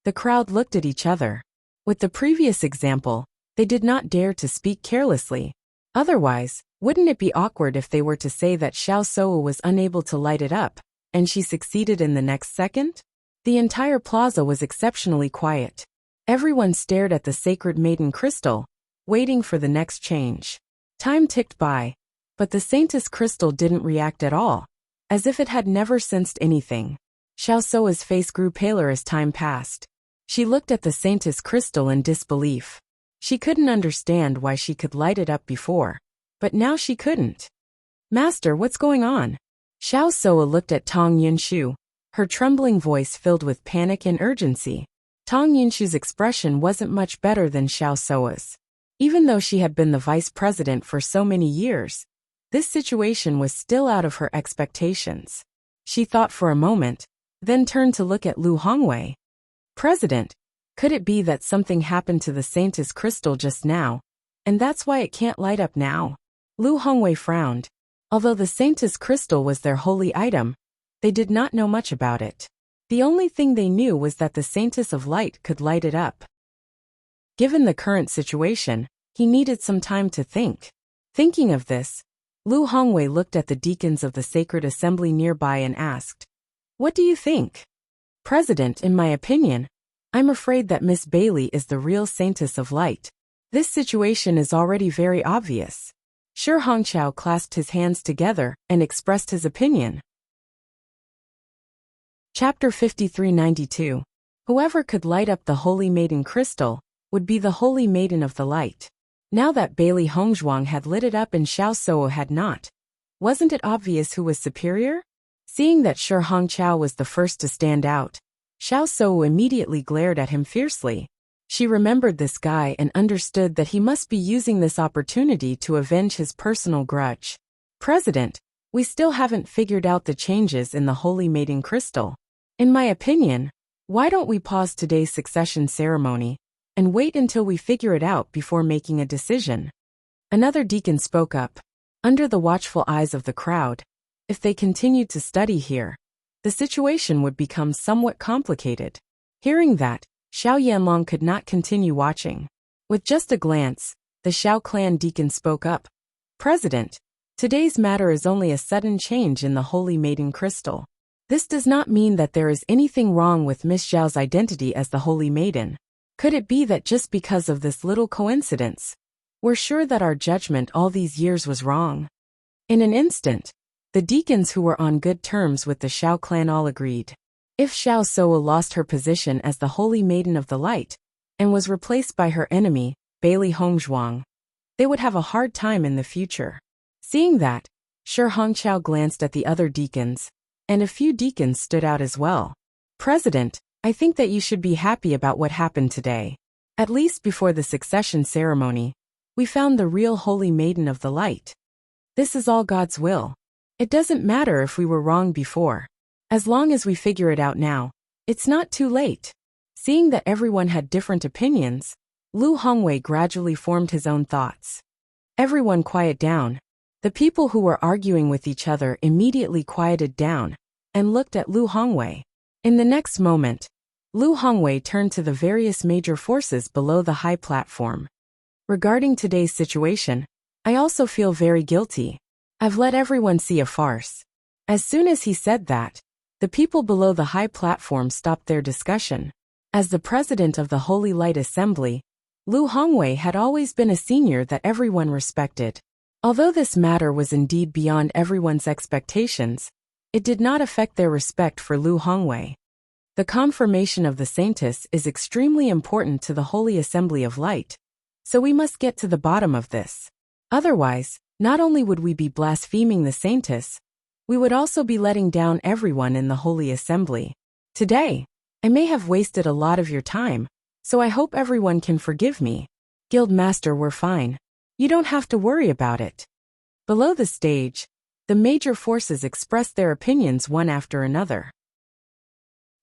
The crowd looked at each other. With the previous example, they did not dare to speak carelessly. Otherwise, wouldn't it be awkward if they were to say that Xiao Souwu was unable to light it up, and she succeeded in the next second? The entire plaza was exceptionally quiet. Everyone stared at the sacred maiden crystal, waiting for the next change. Time ticked by, but the Saintess crystal didn't react at all, as if it had never sensed anything. Xiao Souwu's face grew paler as time passed. She looked at the Saintess crystal in disbelief. She couldn't understand why she could light it up before, but now she couldn't. Master, what's going on? Xiao Souwu looked at Tong Yunshu, her trembling voice filled with panic and urgency. Tong Yunshu's expression wasn't much better than Xiao Souwu's. Even though she had been the vice president for so many years, this situation was still out of her expectations. She thought for a moment, then turned to look at Lu Hongwei. President, could it be that something happened to the Saintess crystal just now, and that's why it can't light up now? Lu Hongwei frowned. Although the Saintess crystal was their holy item, they did not know much about it. The only thing they knew was that the Saintess of Light could light it up. Given the current situation, he needed some time to think. Thinking of this, Lu Hongwei looked at the deacons of the sacred assembly nearby and asked, "What do you think?" President, in my opinion, I'm afraid that Miss Bailey is the real Saintess of Light. This situation is already very obvious. Shi Hongqiao clasped his hands together and expressed his opinion. Chapter 5392. Whoever could light up the Holy Maiden crystal would be the Holy Maiden of the Light. Now that Bailey Hongzhuang had lit it up and Xiao Souwu had not, wasn't it obvious who was superior? Seeing that Shi Hongqiao was the first to stand out, Xiao Souwu immediately glared at him fiercely. She remembered this guy and understood that he must be using this opportunity to avenge his personal grudge. President, we still haven't figured out the changes in the Holy Maiden crystal. In my opinion, why don't we pause today's succession ceremony and wait until we figure it out before making a decision? Another deacon spoke up. Under the watchful eyes of the crowd, if they continued to study here, the situation would become somewhat complicated. Hearing that, Xiao Yanlong could not continue watching. With just a glance, the Xiao clan deacon spoke up. President, today's matter is only a sudden change in the Holy Maiden crystal. This does not mean that there is anything wrong with Miss Zhao's identity as the Holy Maiden. Could it be that just because of this little coincidence, we're sure that our judgment all these years was wrong? In an instant, the deacons who were on good terms with the Xiao clan all agreed. If Xiao Souwu lost her position as the Holy Maiden of the Light and was replaced by her enemy, Bailey Hongzhuang, they would have a hard time in the future. Seeing that, Shi Hongqiao glanced at the other deacons, and a few deacons stood out as well. President, I think that you should be happy about what happened today. At least before the succession ceremony, we found the real Holy Maiden of the Light. This is all God's will. It doesn't matter if we were wrong before. As long as we figure it out now, it's not too late. Seeing that everyone had different opinions, Lu Hongwei gradually formed his own thoughts. Everyone quiet down. The people who were arguing with each other immediately quieted down and looked at Lu Hongwei. In the next moment, Lu Hongwei turned to the various major forces below the high platform. Regarding today's situation, I also feel very guilty. I've let everyone see a farce. As soon as he said that, the people below the high platform stopped their discussion. As the president of the Holy Light Assembly, Lu Hongwei had always been a senior that everyone respected. Although this matter was indeed beyond everyone's expectations, it did not affect their respect for Lu Hongwei. The confirmation of the Saintess is extremely important to the Holy Assembly of Light, so we must get to the bottom of this. Otherwise, not only would we be blaspheming the Saintess, we would also be letting down everyone in the Holy Assembly. Today, I may have wasted a lot of your time, so I hope everyone can forgive me. Guildmaster, we're fine. You don't have to worry about it. Below the stage, the major forces expressed their opinions one after another.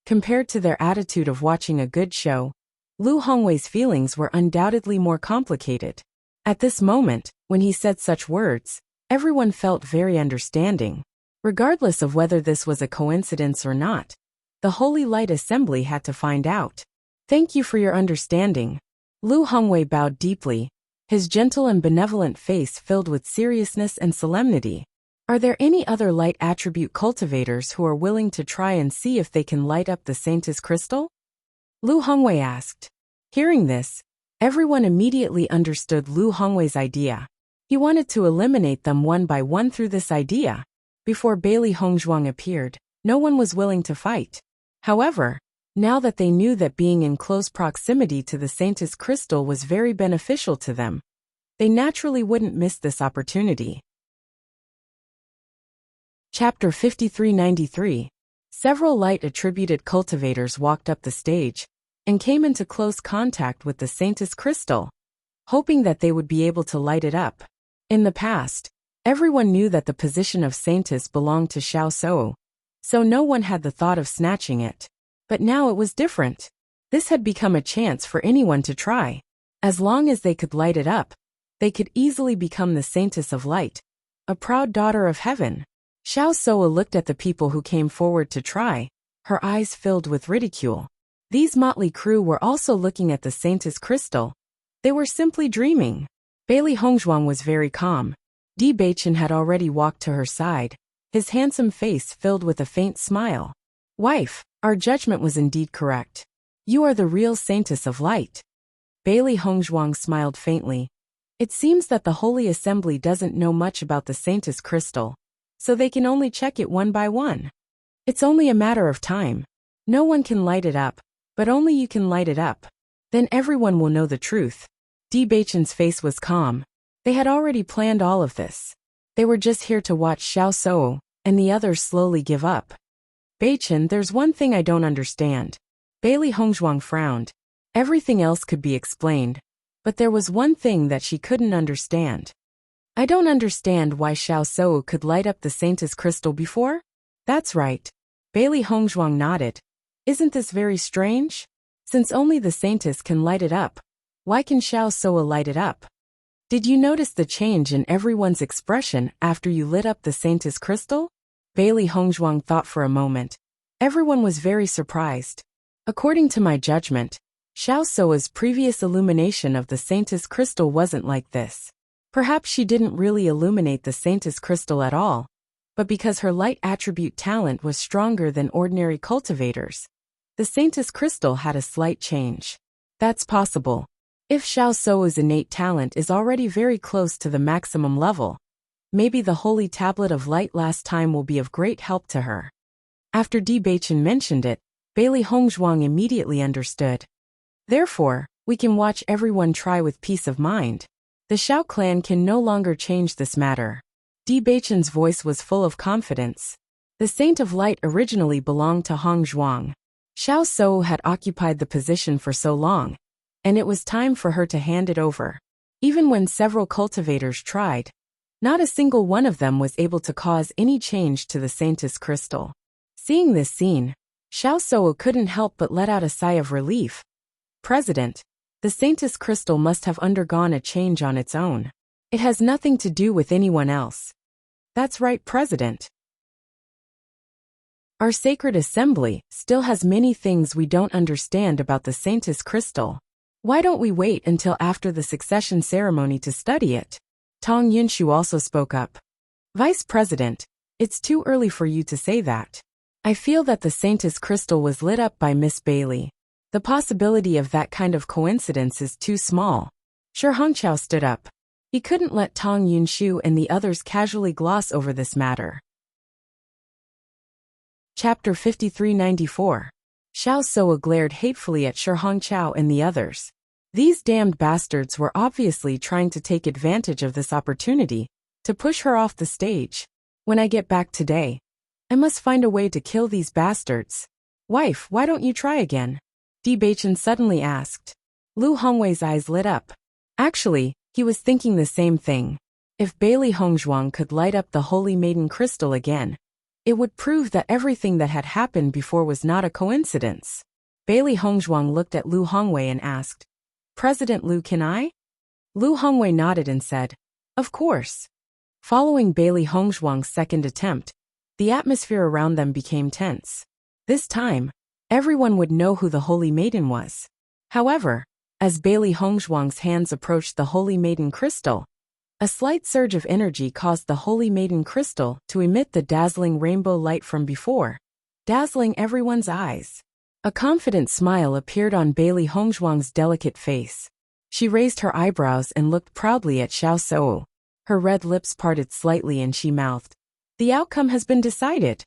Compared to their attitude of watching a good show, Lu Hongwei's feelings were undoubtedly more complicated. At this moment, when he said such words, everyone felt very understanding. Regardless of whether this was a coincidence or not, the Holy Light Assembly had to find out. Thank you for your understanding. Lu Hongwei bowed deeply, his gentle and benevolent face filled with seriousness and solemnity. Are there any other light attribute cultivators who are willing to try and see if they can light up the Saintess crystal? Lu Hongwei asked. Hearing this, everyone immediately understood Lu Hongwei's idea. He wanted to eliminate them one by one through this idea. Before Bailey Hongzhuang appeared, no one was willing to fight. However, now that they knew that being in close proximity to the Saintess crystal was very beneficial to them, they naturally wouldn't miss this opportunity. Chapter 5393. Several light-attributed cultivators walked up the stage and came into close contact with the Saintess crystal, hoping that they would be able to light it up. In the past, everyone knew that the position of Saintess belonged to Xiao Shou, so no one had the thought of snatching it. But now it was different. This had become a chance for anyone to try. As long as they could light it up, they could easily become the Saintess of Light, a proud daughter of heaven. Xiao Shou looked at the people who came forward to try, her eyes filled with ridicule. These motley crew were also looking at the Saintess crystal. They were simply dreaming. Bailey Hongzhuang was very calm. Bewitching had already walked to her side, his handsome face filled with a faint smile. Wife, our judgment was indeed correct. You are the real Saintess of Light. Bailey Hongzhuang smiled faintly. It seems that the Holy Assembly doesn't know much about the Saintess crystal, so they can only check it one by one. It's only a matter of time. No one can light it up, but only you can light it up. Then everyone will know the truth. Bewitching's face was calm. They had already planned all of this. They were just here to watch Xiao Shou and the others slowly give up. Bewitching, there's one thing I don't understand. Bailey Hongzhuang frowned. Everything else could be explained, but there was one thing that she couldn't understand. I don't understand why Xiao Shou could light up the Saintess crystal before? That's right. Bailey Hongzhuang nodded. Isn't this very strange? Since only the Saintess can light it up, why can Xiao Shou light it up? Did you notice the change in everyone's expression after you lit up the Saintess crystal? Bailey Hongzhuang thought for a moment. Everyone was very surprised. According to my judgment, Xiao Shou's previous illumination of the Saintess crystal wasn't like this. Perhaps she didn't really illuminate the Saintess crystal at all, but because her light attribute talent was stronger than ordinary cultivators, the Saintess crystal had a slight change. That's possible. If Xiao Shou's innate talent is already very close to the maximum level, maybe the Holy Tablet of Light last time will be of great help to her. After Bewitching mentioned it, Bailey Hongzhuang immediately understood. Therefore, we can watch everyone try with peace of mind. The Xiao clan can no longer change this matter. Bewitching's voice was full of confidence. The Saint of Light originally belonged to Hongzhuang. Xiao Shou had occupied the position for so long, and it was time for her to hand it over. Even when several cultivators tried, not a single one of them was able to cause any change to the Saintess crystal. Seeing this scene, Xiao Shou couldn't help but let out a sigh of relief. President, the Saintess crystal must have undergone a change on its own. It has nothing to do with anyone else. That's right, President. Our sacred assembly still has many things we don't understand about the Saintess crystal. Why don't we wait until after the succession ceremony to study it? Tong Yunshu also spoke up. Vice President, it's too early for you to say that. I feel that the Saintess crystal was lit up by Miss Bailey. The possibility of that kind of coincidence is too small. Shi Hongqiao stood up. He couldn't let Tong Yunshu and the others casually gloss over this matter. Chapter 5394. Xiao Shou glared hatefully at Shi Hongqiao and the others. These damned bastards were obviously trying to take advantage of this opportunity to push her off the stage. When I get back today, I must find a way to kill these bastards. Wife, why don't you try again? Bewitching suddenly asked. Lu Hongwei's eyes lit up. Actually, he was thinking the same thing. If Bailey Hongzhuang could light up the Holy Maiden crystal again, it would prove that everything that had happened before was not a coincidence. Bailey Hongzhuang looked at Lu Hongwei and asked, President Lu, can I? Lu Hongwei nodded and said, "Of course." Following Bailey Hongzhuang's second attempt, the atmosphere around them became tense. This time, everyone would know who the Holy Maiden was. However, as Bailey Hongzhuang's hands approached the Holy Maiden crystal, a slight surge of energy caused the Holy Maiden crystal to emit the dazzling rainbow light from before, dazzling everyone's eyes. A confident smile appeared on Bailey Hongzhuang's delicate face. She raised her eyebrows and looked proudly at Xiao Sou. Her red lips parted slightly and she mouthed, "The outcome has been decided."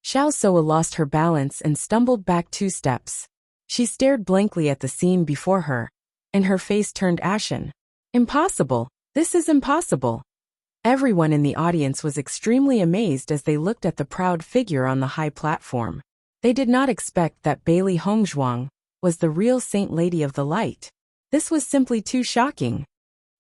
Xiao Sou lost her balance and stumbled back 2 steps. She stared blankly at the scene before her, and her face turned ashen. "Impossible! This is impossible!" Everyone in the audience was extremely amazed as they looked at the proud figure on the high platform. They did not expect that Bailey Hongzhuang was the real Saint Lady of the Light. This was simply too shocking.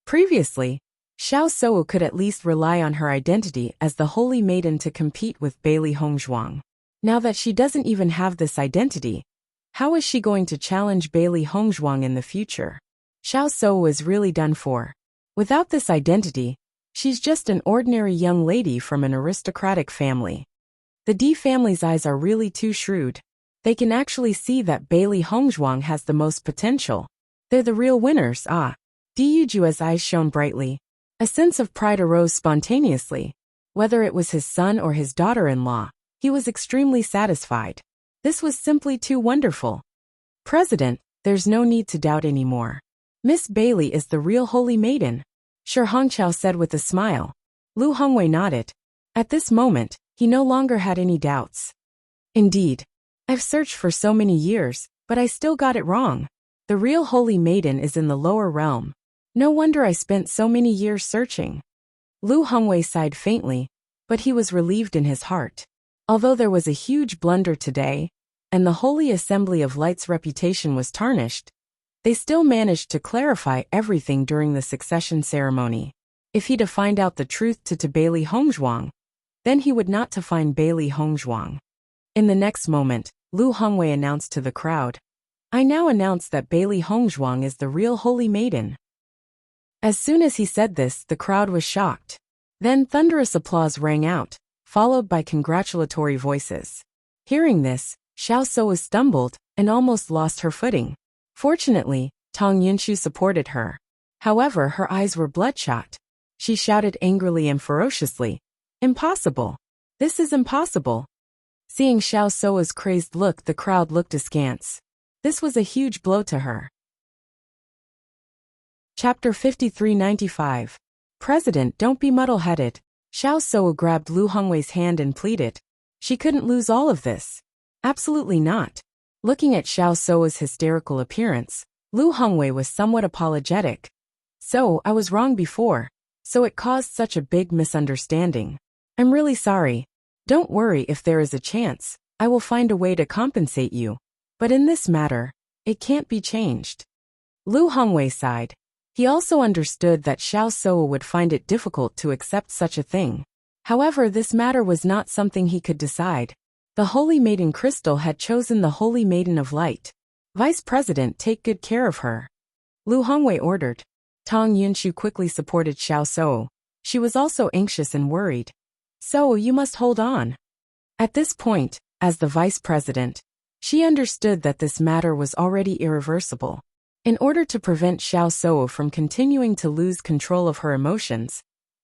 Previously, Xiao Sou could at least rely on her identity as the Holy Maiden to compete with Bailey Hongzhuang. Now that she doesn't even have this identity, how is she going to challenge Bailey Hongzhuang in the future? Xiao Sou is really done for. Without this identity, she's just an ordinary young lady from an aristocratic family. The D family's eyes are really too shrewd. They can actually see that Bailey Hongzhuang has the most potential. They're the real winners, ah. Du Yuju's eyes shone brightly. A sense of pride arose spontaneously. Whether it was his son or his daughter-in-law, he was extremely satisfied. This was simply too wonderful. "President, there's no need to doubt anymore. Miss Bailey is the real Holy Maiden," Shi Hongqiao said with a smile. Lu Hongwei nodded. At this moment, he no longer had any doubts. "Indeed. I've searched for so many years, but I still got it wrong. The real Holy Maiden is in the lower realm. No wonder I spent so many years searching." Lu Hongwei sighed faintly, but he was relieved in his heart. Although there was a huge blunder today, and the Holy Assembly of Light's reputation was tarnished, they still managed to clarify everything during the succession ceremony. If he to find out the truth to Bailey Hongzhuang, then he would not to find Bailey Hongzhuang. In the next moment, Lu Hongwei announced to the crowd, "I now announce that Bailey Hongzhuang is the real Holy Maiden." As soon as he said this, the crowd was shocked. Then thunderous applause rang out, followed by congratulatory voices. Hearing this, Xiao Sou stumbled and almost lost her footing. Fortunately, Tang Yunshu supported her. However, her eyes were bloodshot. She shouted angrily and ferociously, "Impossible! This is impossible!" Seeing Xiao Sou's crazed look, the crowd looked askance. This was a huge blow to her. Chapter 5395. "President, don't be muddle-headed." Xiao Sou grabbed Lu Hongwei's hand and pleaded. She couldn't lose all of this. Absolutely not. Looking at Xiao Sou's hysterical appearance, Lu Hongwei was somewhat apologetic. "So, I was wrong before. So it caused such a big misunderstanding. I'm really sorry. Don't worry, if there is a chance, I will find a way to compensate you. But in this matter, it can't be changed." Lu Hongwei sighed. He also understood that Xiao Sou would find it difficult to accept such a thing. However, this matter was not something he could decide. The Holy Maiden Crystal had chosen the Holy Maiden of Light. "Vice President, take good care of her," Lu Hongwei ordered. Tang Yunshu quickly supported Xiao Sou. She was also anxious and worried. "So, you must hold on." At this point, as the vice president, she understood that this matter was already irreversible. In order to prevent Xiao Sou from continuing to lose control of her emotions,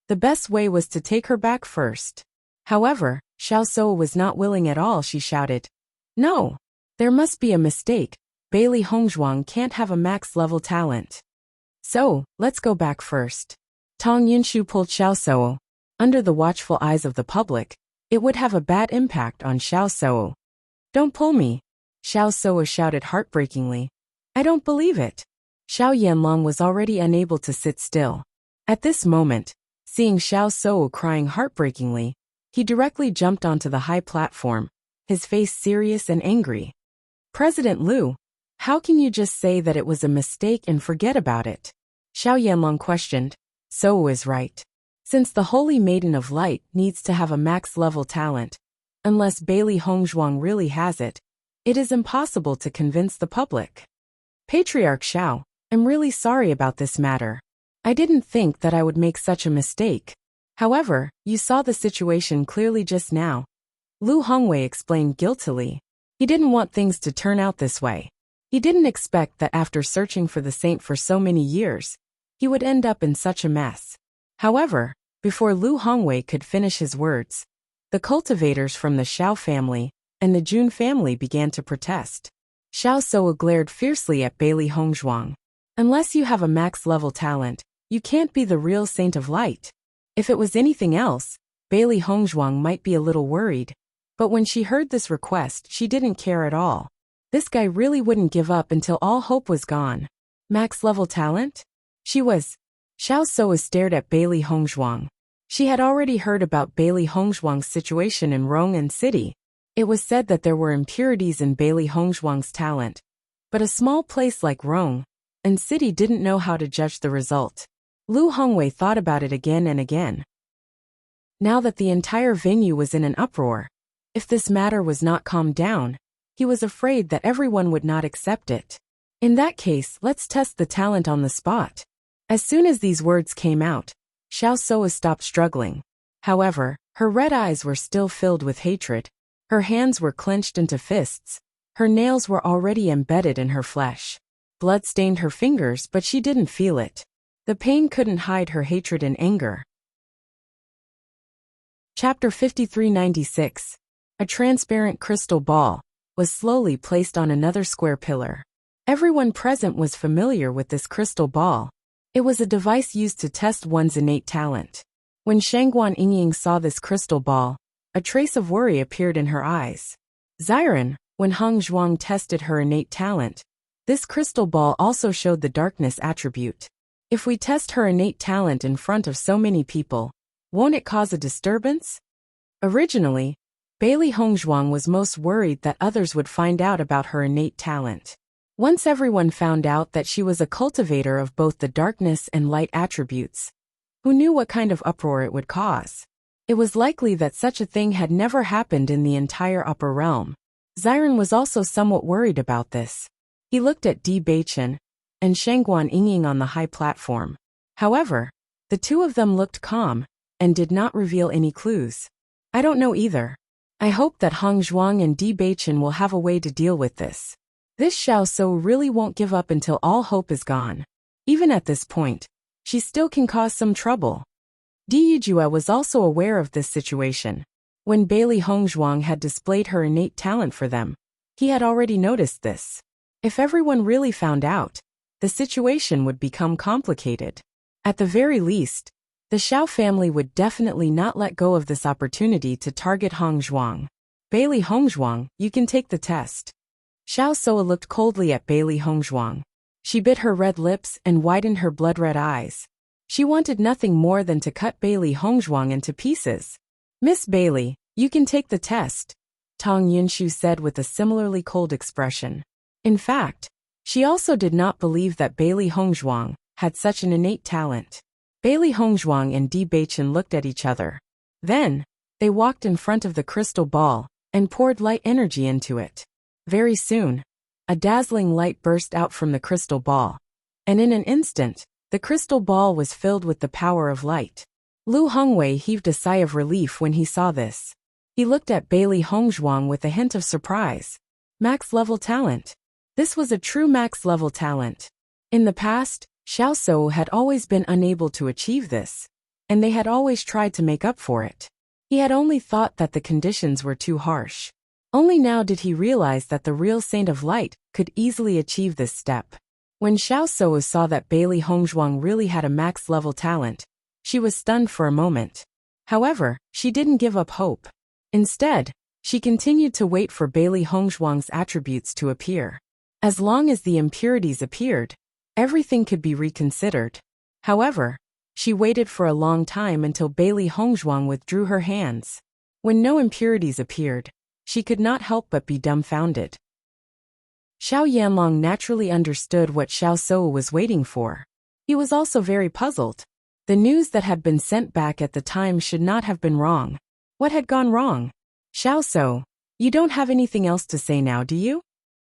the best way was to take her back first. However, Xiao Sou was not willing at all. She shouted, "No! There must be a mistake. Bailey Hongzhuang can't have a max-level talent. So, let's go back first." Tang Yunshu pulled Xiao Sou. Under the watchful eyes of the public, it would have a bad impact on Xiao Sou. "Don't pull me," Xiao Sou shouted heartbreakingly. "I don't believe it." Xiao Yanlong was already unable to sit still. At this moment, seeing Xiao Sou crying heartbreakingly, he directly jumped onto the high platform, his face serious and angry. "President Lu, how can you just say that it was a mistake and forget about it?" Xiao Yanlong questioned. Sou is right. Since the Holy Maiden of Light needs to have a max-level talent, unless Bailey Hongzhuang really has it, it is impossible to convince the public. "Patriarch Xiao, I'm really sorry about this matter. I didn't think that I would make such a mistake. However, you saw the situation clearly just now. Lu Hongwei explained guiltily. He didn't want things to turn out this way. He didn't expect that after searching for the saint for so many years, he would end up in such a mess. However, before Lu Hongwei could finish his words, the cultivators from the Xiao family and the Jun family began to protest. Xiao Soa glared fiercely at Bailey Hongzhuang. Unless you have a max-level talent, you can't be the real Saint of Light. If it was anything else, Bailey Hongzhuang might be a little worried. But when she heard this request, she didn't care at all. This guy really wouldn't give up until all hope was gone. Max-level talent? Xiao Soa stared at Bailey Hongzhuang. She had already heard about Bailey Hongzhuang's situation in Rong'an City. It was said that there were impurities in Bailey Hongzhuang's talent. But a small place like Rong'an City didn't know how to judge the result. Lu Hongwei thought about it again and again. Now that the entire venue was in an uproar, if this matter was not calmed down, he was afraid that everyone would not accept it. In that case, let's test the talent on the spot. As soon as these words came out, Xiao Soa stopped struggling. However, her red eyes were still filled with hatred. Her hands were clenched into fists. Her nails were already embedded in her flesh. Blood stained her fingers, but she didn't feel it. The pain couldn't hide her hatred and anger. Chapter 5396. A transparent crystal ball was slowly placed on another square pillar. Everyone present was familiar with this crystal ball. It was a device used to test one's innate talent. When Shangguan Yingying saw this crystal ball, a trace of worry appeared in her eyes. Xiren, when Hong Zhuang tested her innate talent, this crystal ball also showed the darkness attribute. If we test her innate talent in front of so many people, won't it cause a disturbance? Originally, Bailey Hongzhuang was most worried that others would find out about her innate talent. Once everyone found out that she was a cultivator of both the darkness and light attributes, who knew what kind of uproar it would cause? It was likely that such a thing had never happened in the entire upper realm. Xiren was also somewhat worried about this. He looked at Bewitching and Shangguan Yingying on the high platform. However, the two of them looked calm and did not reveal any clues. I don't know either. I hope that Hong Zhuang and Bewitching will have a way to deal with this. This Xiao Soa really won't give up until all hope is gone. Even at this point, she still can cause some trouble. Di Yijue was also aware of this situation. When Bailey Hongzhuang had displayed her innate talent for them, he had already noticed this. If everyone really found out, the situation would become complicated. At the very least, the Xiao family would definitely not let go of this opportunity to target Hong Zhuang. Bailey Hongzhuang, you can take the test. Xiao Soa looked coldly at Bailey Hongzhuang. She bit her red lips and widened her blood-red eyes. She wanted nothing more than to cut Bailey Hongzhuang into pieces. Miss Bailey, you can take the test, Tong Yunshu said with a similarly cold expression. In fact, she also did not believe that Bailey Hongzhuang had such an innate talent. Bailey Hongzhuang and Bewitching looked at each other. Then, they walked in front of the crystal ball and poured light energy into it. Very soon, a dazzling light burst out from the crystal ball. And in an instant, the crystal ball was filled with the power of light. Lu Hongwei heaved a sigh of relief when he saw this. He looked at Bailey Hongzhuang with a hint of surprise. Max-level talent. This was a true max-level talent. In the past, Xiao Soa had always been unable to achieve this, and they had always tried to make up for it. He had only thought that the conditions were too harsh. Only now did he realize that the real Saint of Light could easily achieve this step. When Xiao Soa saw that Bailey Hongzhuang really had a max-level talent, she was stunned for a moment. However, she didn't give up hope. Instead, she continued to wait for Bailey Hongzhuang's attributes to appear. As long as the impurities appeared, everything could be reconsidered. However, she waited for a long time until Bailey Hongzhuang withdrew her hands. When no impurities appeared, she could not help but be dumbfounded. Xiao Yanlong naturally understood what Xiao Soa was waiting for. He was also very puzzled. The news that had been sent back at the time should not have been wrong. What had gone wrong? Xiao Soa, you don't have anything else to say now, do you?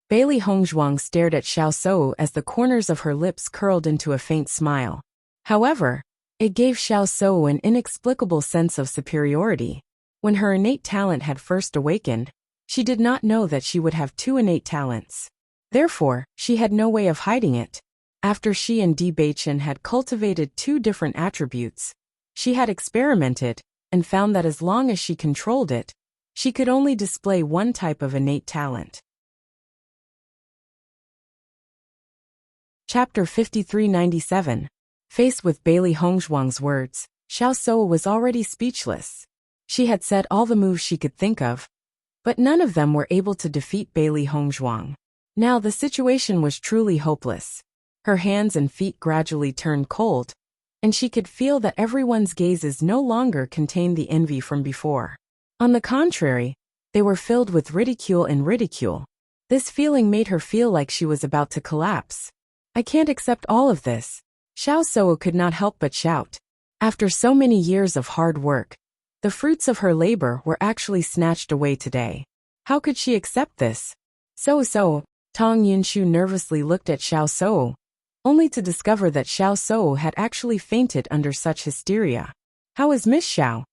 Bailey Hongzhuang stared at Xiao Soa as the corners of her lips curled into a faint smile. However, it gave Xiao Sou an inexplicable sense of superiority. When her innate talent had first awakened, she did not know that she would have two innate talents. Therefore, she had no way of hiding it. After she and Bewitching had cultivated two different attributes, she had experimented and found that as long as she controlled it, she could only display one type of innate talent. Chapter 5397. Faced with Bailey Hongzhuang's words, Xiao Sou was already speechless. She had said all the moves she could think of, but none of them were able to defeat Bailey Hongzhuang. Now the situation was truly hopeless. Her hands and feet gradually turned cold, and she could feel that everyone's gazes no longer contained the envy from before. On the contrary, they were filled with ridicule and ridicule. This feeling made her feel like she was about to collapse. I can't accept all of this. Xiao Sou could not help but shout. After so many years of hard work, the fruits of her labor were actually snatched away today. How could she accept this? So, Tong Yunshu nervously looked at Xiao Sou, only to discover that Xiao Sou had actually fainted under such hysteria. How is Miss Xiao?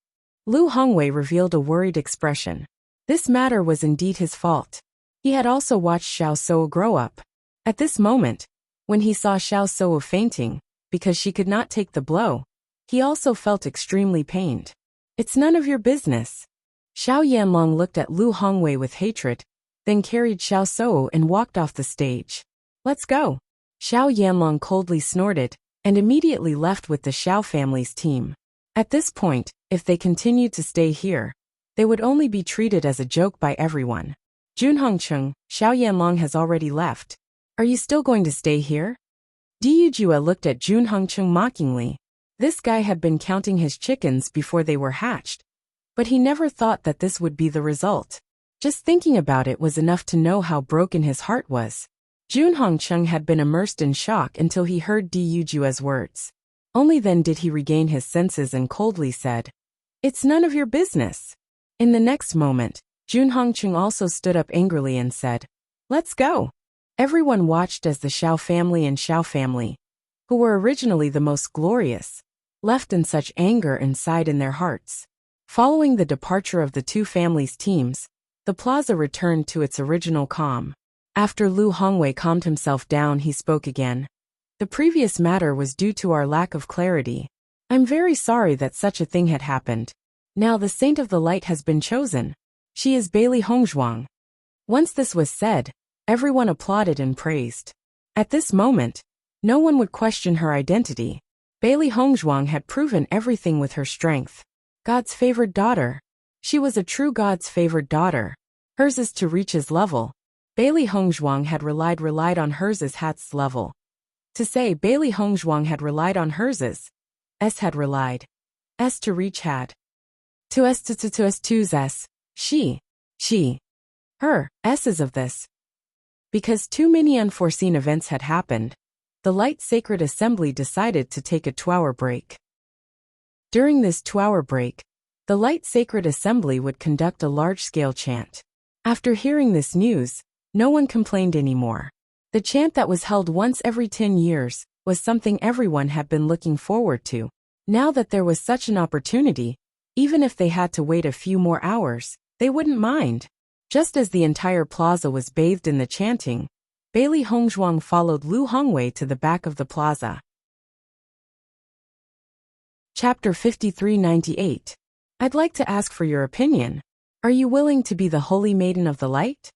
Lu Hongwei revealed a worried expression. This matter was indeed his fault. He had also watched Xiao Sou grow up. At this moment, when he saw Xiao Sou fainting, because she could not take the blow, he also felt extremely pained. It's none of your business. Xiao Yanlong looked at Lu Hongwei with hatred, then carried Xiao Sou and walked off the stage. Let's go. Xiao Yanlong coldly snorted, and immediately left with the Xiao family's team. At this point, if they continued to stay here, they would only be treated as a joke by everyone. Junhongcheng, Xiao Yanlong has already left. Are you still going to stay here? Diyujua looked at Junhongcheng mockingly. This guy had been counting his chickens before they were hatched, but he never thought that this would be the result. Just thinking about it was enough to know how broken his heart was. Junhongcheng had been immersed in shock until he heard Diyujua's words. Only then did he regain his senses and coldly said, "It's none of your business." In the next moment, Junhongcheng also stood up angrily and said, "Let's go." Everyone watched as the Xiao family, who were originally the most glorious, left in such anger and sighed in their hearts. Following the departure of the two families' teams, the plaza returned to its original calm. After Lu Hongwei calmed himself down, he spoke again. The previous matter was due to our lack of clarity. I'm very sorry that such a thing had happened. Now the Saint of the Light has been chosen. She is Bailey Hongzhuang. Once this was said, everyone applauded and praised. At this moment, no one would question her identity. Bailey Hongzhuang had proven everything with her strength. God's favored daughter. She was a true God's favored daughter. Hers is to reach his level. Bailey Hongzhuang had relied on hers as Hat's level. To say Bailey Hongzhuang had relied on hers as S had relied. S to reach had. To S to S to's S. She, her, S's of this. Because too many unforeseen events had happened, the Light Sacred Assembly decided to take a 2-hour break. During this 2-hour break, the Light Sacred Assembly would conduct a large-scale chant. After hearing this news, no one complained anymore. The chant that was held once every 10 years was something everyone had been looking forward to. Now that there was such an opportunity, even if they had to wait a few more hours, they wouldn't mind. Just as the entire plaza was bathed in the chanting, Bailey Hongzhuang followed Lu Hongwei to the back of the plaza. Chapter 5398. I'd like to ask for your opinion. Are you willing to be the Holy Maiden of the Light?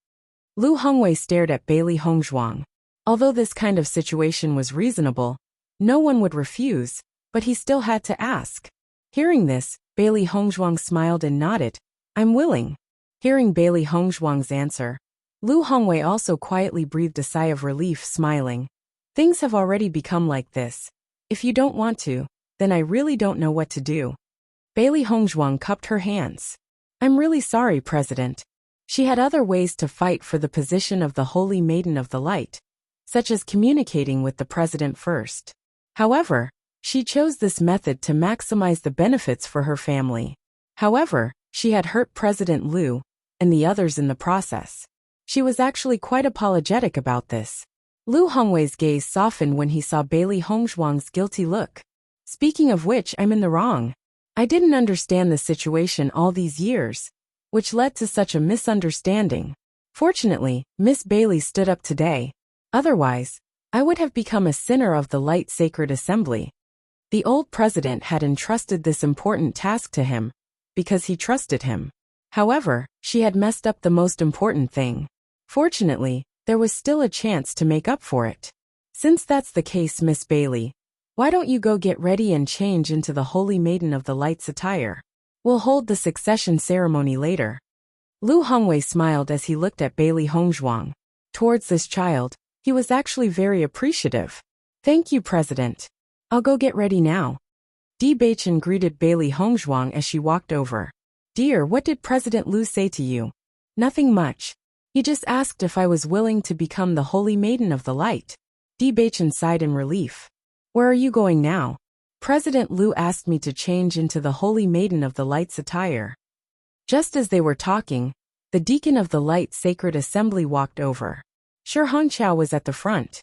Lu Hongwei stared at Bailey Hongzhuang. Although this kind of situation was reasonable, no one would refuse, but he still had to ask. Hearing this, Bailey Hongzhuang smiled and nodded. I'm willing. Hearing Bailey Hongzhuang's answer, Lu Hongwei also quietly breathed a sigh of relief, smiling. Things have already become like this. If you don't want to, then I really don't know what to do. Bailey Hongzhuang cupped her hands. I'm really sorry, President. She had other ways to fight for the position of the Holy Maiden of the Light, such as communicating with the President first. However, she chose this method to maximize the benefits for her family. However, she had hurt President Liu and the others in the process. She was actually quite apologetic about this. Lu Hongwei's gaze softened when he saw Bailey Hongzhuang's guilty look. Speaking of which, I'm in the wrong. I didn't understand the situation all these years, which led to such a misunderstanding. Fortunately, Miss Bailey stood up today. Otherwise, I would have become a sinner of the Light Sacred Assembly. The old president had entrusted this important task to him, because he trusted him. However, she had messed up the most important thing. Fortunately, there was still a chance to make up for it. Since that's the case, Miss Bailey, why don't you go get ready and change into the Holy Maiden of the Light's attire? We'll hold the succession ceremony later. Lu Hongwei smiled as he looked at Bailey Hongzhuang. Towards this child, he was actually very appreciative. Thank you, President. I'll go get ready now. Bewitching greeted Bailey Hongzhuang as she walked over. Dear, what did President Lu say to you? Nothing much. He just asked if I was willing to become the Holy Maiden of the Light. Bewitching sighed in relief. Where are you going now? President Lu asked me to change into the Holy Maiden of the Light's attire. Just as they were talking, the deacon of the Light Sacred Assembly walked over. Shi Hongqiao was at the front.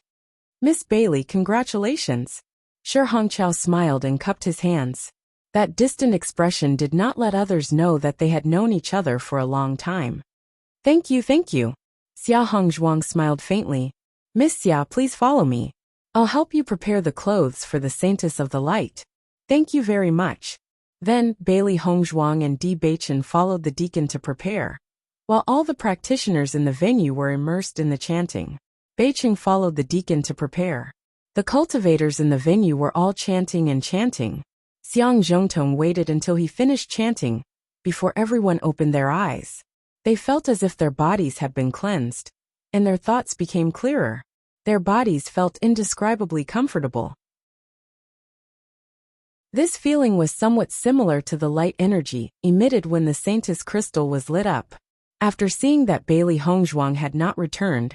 Miss Bailey, congratulations. Shi Hongqiao smiled and cupped his hands. That distant expression did not let others know that they had known each other for a long time. Thank you, thank you. Xia Hongzhuang smiled faintly. Miss Xia, please follow me. I'll help you prepare the clothes for the Saintess of the Light. Thank you very much. Then, Bailey Hongzhuang and Bewitching followed the deacon to prepare. While all the practitioners in the venue were immersed in the chanting, Bewitching followed the deacon to prepare. The cultivators in the venue were all chanting and chanting. Xiang Zhongtong waited until he finished chanting, before everyone opened their eyes. They felt as if their bodies had been cleansed, and their thoughts became clearer. Their bodies felt indescribably comfortable. This feeling was somewhat similar to the light energy emitted when the Saintess crystal was lit up. After seeing that Bailey Hongzhuang had not returned,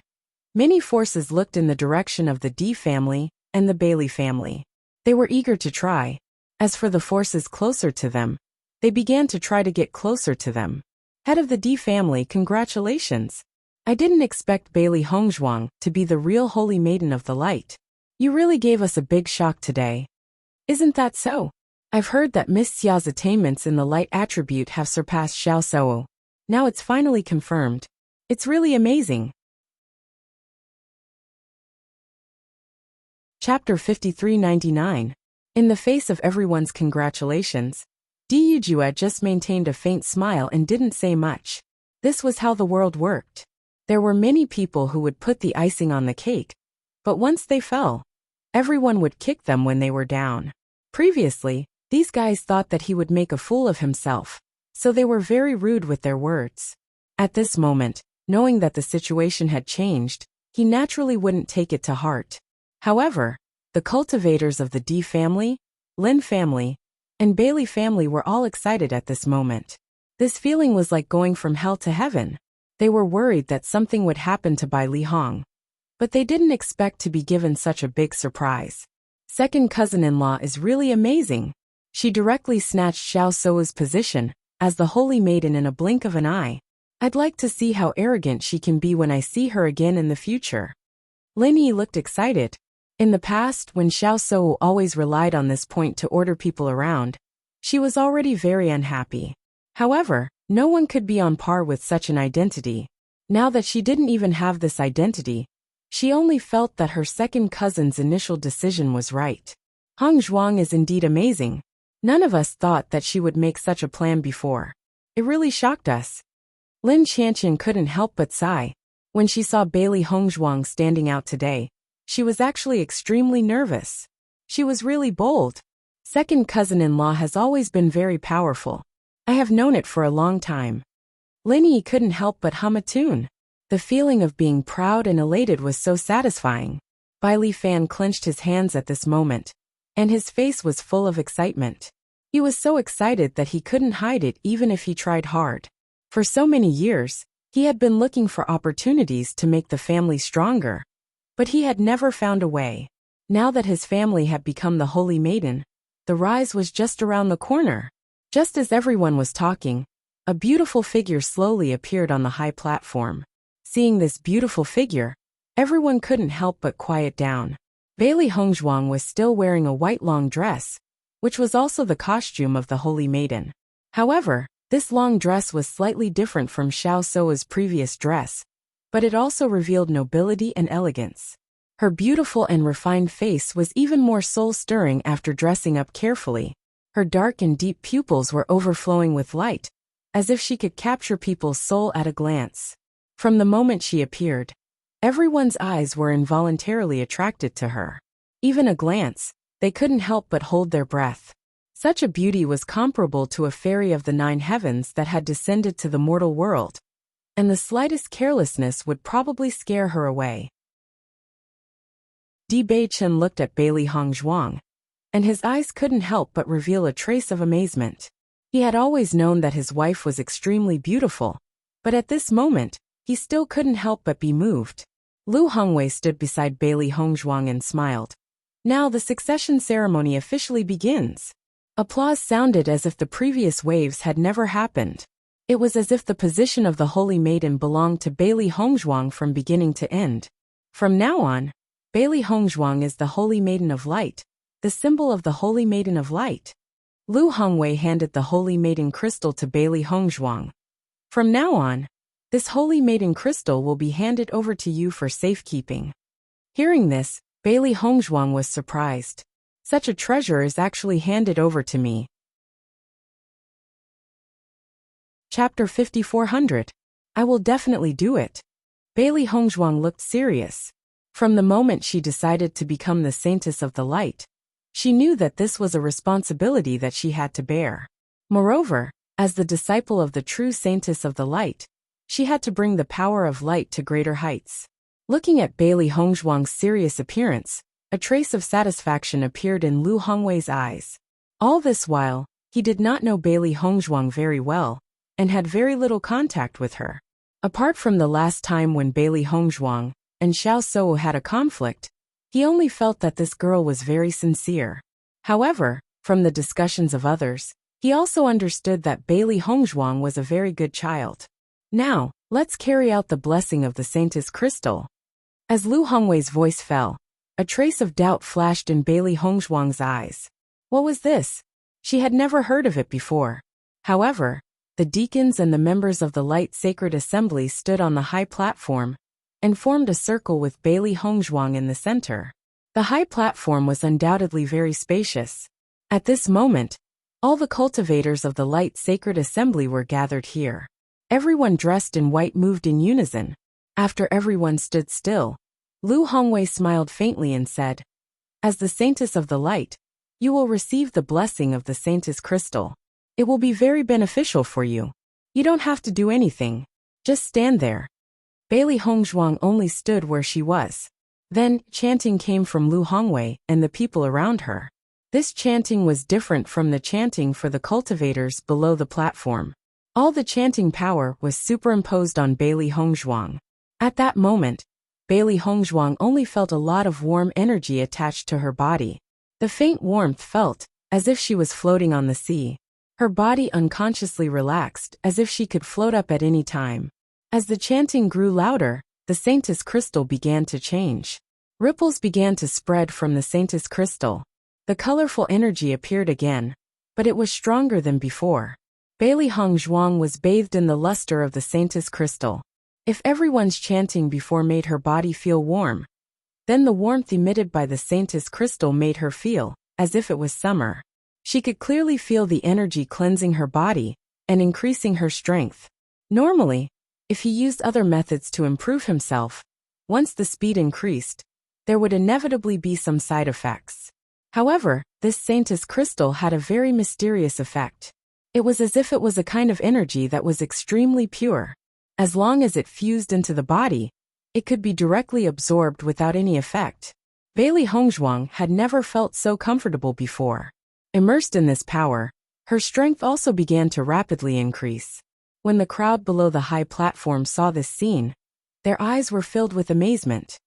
many forces looked in the direction of the D family and the Bailey family. They were eager to try. As for the forces closer to them, they began to try to get closer to them. Head of the D family, congratulations. I didn't expect Bailey Hongzhuang to be the real Holy Maiden of the Light. You really gave us a big shock today. Isn't that so? I've heard that Miss Xia's attainments in the light attribute have surpassed Xiao Shou. Now it's finally confirmed. It's really amazing. Chapter 5399. In the face of everyone's congratulations, Di Yujue just maintained a faint smile and didn't say much. This was how the world worked. There were many people who would put the icing on the cake, but once they fell, everyone would kick them when they were down. Previously, these guys thought that he would make a fool of himself, so they were very rude with their words. At this moment, knowing that the situation had changed, he naturally wouldn't take it to heart. However, the cultivators of the D family, Lin family, and Bailey family were all excited at this moment. This feeling was like going from hell to heaven. They were worried that something would happen to Bai Li Hong, but they didn't expect to be given such a big surprise. Second cousin-in-law is really amazing. She directly snatched Xiao Shou's position as the Holy Maiden in a blink of an eye. I'd like to see how arrogant she can be when I see her again in the future. Lin Yi looked excited. In the past, when Xiao Shou always relied on this point to order people around, she was already very unhappy. However, no one could be on par with such an identity. Now that she didn't even have this identity, she only felt that her second cousin's initial decision was right. Hong Zhuang is indeed amazing. None of us thought that she would make such a plan before. It really shocked us. Lin Qianqian couldn't help but sigh. When she saw Bailey Hongzhuang standing out today, she was actually extremely nervous. She was really bold. Second cousin-in-law has always been very powerful. I have known it for a long time. Lin Yi couldn't help but hum a tune. The feeling of being proud and elated was so satisfying. Bai Li Fan clenched his hands at this moment, and his face was full of excitement. He was so excited that he couldn't hide it even if he tried hard. For so many years, he had been looking for opportunities to make the family stronger, but he had never found a way. Now that his family had become the Holy Maiden, the rise was just around the corner. Just as everyone was talking, a beautiful figure slowly appeared on the high platform. Seeing this beautiful figure, everyone couldn't help but quiet down. Bailey Hongzhuang was still wearing a white long dress, which was also the costume of the Holy Maiden. However, this long dress was slightly different from Xiao Sou's previous dress, but it also revealed nobility and elegance. Her beautiful and refined face was even more soul-stirring after dressing up carefully. Her dark and deep pupils were overflowing with light, as if she could capture people's soul at a glance. From the moment she appeared, everyone's eyes were involuntarily attracted to her. Even a glance, they couldn't help but hold their breath. Such a beauty was comparable to a fairy of the 9 heavens that had descended to the mortal world, and the slightest carelessness would probably scare her away. Bewitching looked at Bailey Hongzhuang, and his eyes couldn't help but reveal a trace of amazement. He had always known that his wife was extremely beautiful, but at this moment, he still couldn't help but be moved. Lu Hongwei stood beside Bailey Hongzhuang and smiled. Now the succession ceremony officially begins. Applause sounded as if the previous waves had never happened. It was as if the position of the Holy Maiden belonged to Bailey Hongzhuang from beginning to end. From now on, Bailey Hongzhuang is the Holy Maiden of Light, the symbol of the Holy Maiden of Light. Lu Hongwei handed the Holy Maiden crystal to Bailey Hongzhuang. From now on, this Holy Maiden crystal will be handed over to you for safekeeping. Hearing this, Bailey Hongzhuang was surprised. Such a treasure is actually handed over to me. Chapter 5400. I will definitely do it. Bailey Hongzhuang looked serious. From the moment she decided to become the Saintess of the Light, she knew that this was a responsibility that she had to bear. Moreover, as the disciple of the true Saintess of the Light, she had to bring the power of light to greater heights. Looking at Bailey Hongzhuang's serious appearance, a trace of satisfaction appeared in Lu Hongwei's eyes. All this while, he did not know Bailey Hongzhuang very well, and had very little contact with her. Apart from the last time when Bailey Hongzhuang and Xiao Sou had a conflict, he only felt that this girl was very sincere. However, from the discussions of others, he also understood that Bailey Hongzhuang was a very good child. Now, let's carry out the blessing of the Saintess Crystal. As Lu Hongwei's voice fell, a trace of doubt flashed in Bailey Hongzhuang's eyes. What was this? She had never heard of it before. However, the deacons and the members of the Light Sacred Assembly stood on the high platform and formed a circle with Bailey Hongzhuang in the center. The high platform was undoubtedly very spacious. At this moment, all the cultivators of the Light Sacred Assembly were gathered here. Everyone dressed in white moved in unison. After everyone stood still, Lu Hongwei smiled faintly and said, "As the Saintess of the Light, you will receive the blessing of the Saintess Crystal. It will be very beneficial for you. You don't have to do anything. Just stand there." Bailey Hongzhuang only stood where she was. Then, chanting came from Lu Hongwei and the people around her. This chanting was different from the chanting for the cultivators below the platform. All the chanting power was superimposed on Bailey Hongzhuang. At that moment, Bailey Hongzhuang only felt a lot of warm energy attached to her body. The faint warmth felt as if she was floating on the sea. Her body unconsciously relaxed as if she could float up at any time. As the chanting grew louder, the Saintess Crystal began to change. Ripples began to spread from the Saintess Crystal. The colorful energy appeared again, but it was stronger than before. Bailey Hongzhuang was bathed in the luster of the Saintess Crystal. If everyone's chanting before made her body feel warm, then the warmth emitted by the Saintess Crystal made her feel as if it was summer. She could clearly feel the energy cleansing her body and increasing her strength. Normally, if he used other methods to improve himself, once the speed increased, there would inevitably be some side effects. However, this Saintess Crystal had a very mysterious effect. It was as if it was a kind of energy that was extremely pure. As long as it fused into the body, it could be directly absorbed without any effect. Bailey Hongzhuang had never felt so comfortable before. Immersed in this power, her strength also began to rapidly increase. When the crowd below the high platform saw this scene, their eyes were filled with amazement.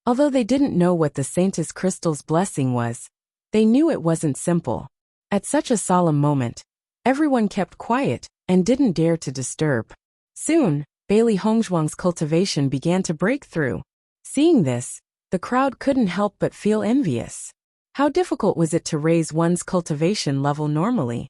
Although they didn't know what the Saintess Crystal's blessing was, they knew it wasn't simple. At such a solemn moment, everyone kept quiet and didn't dare to disturb. Soon, Bailey Hongzhuang's cultivation began to break through. Seeing this, the crowd couldn't help but feel envious. How difficult was it to raise one's cultivation level normally?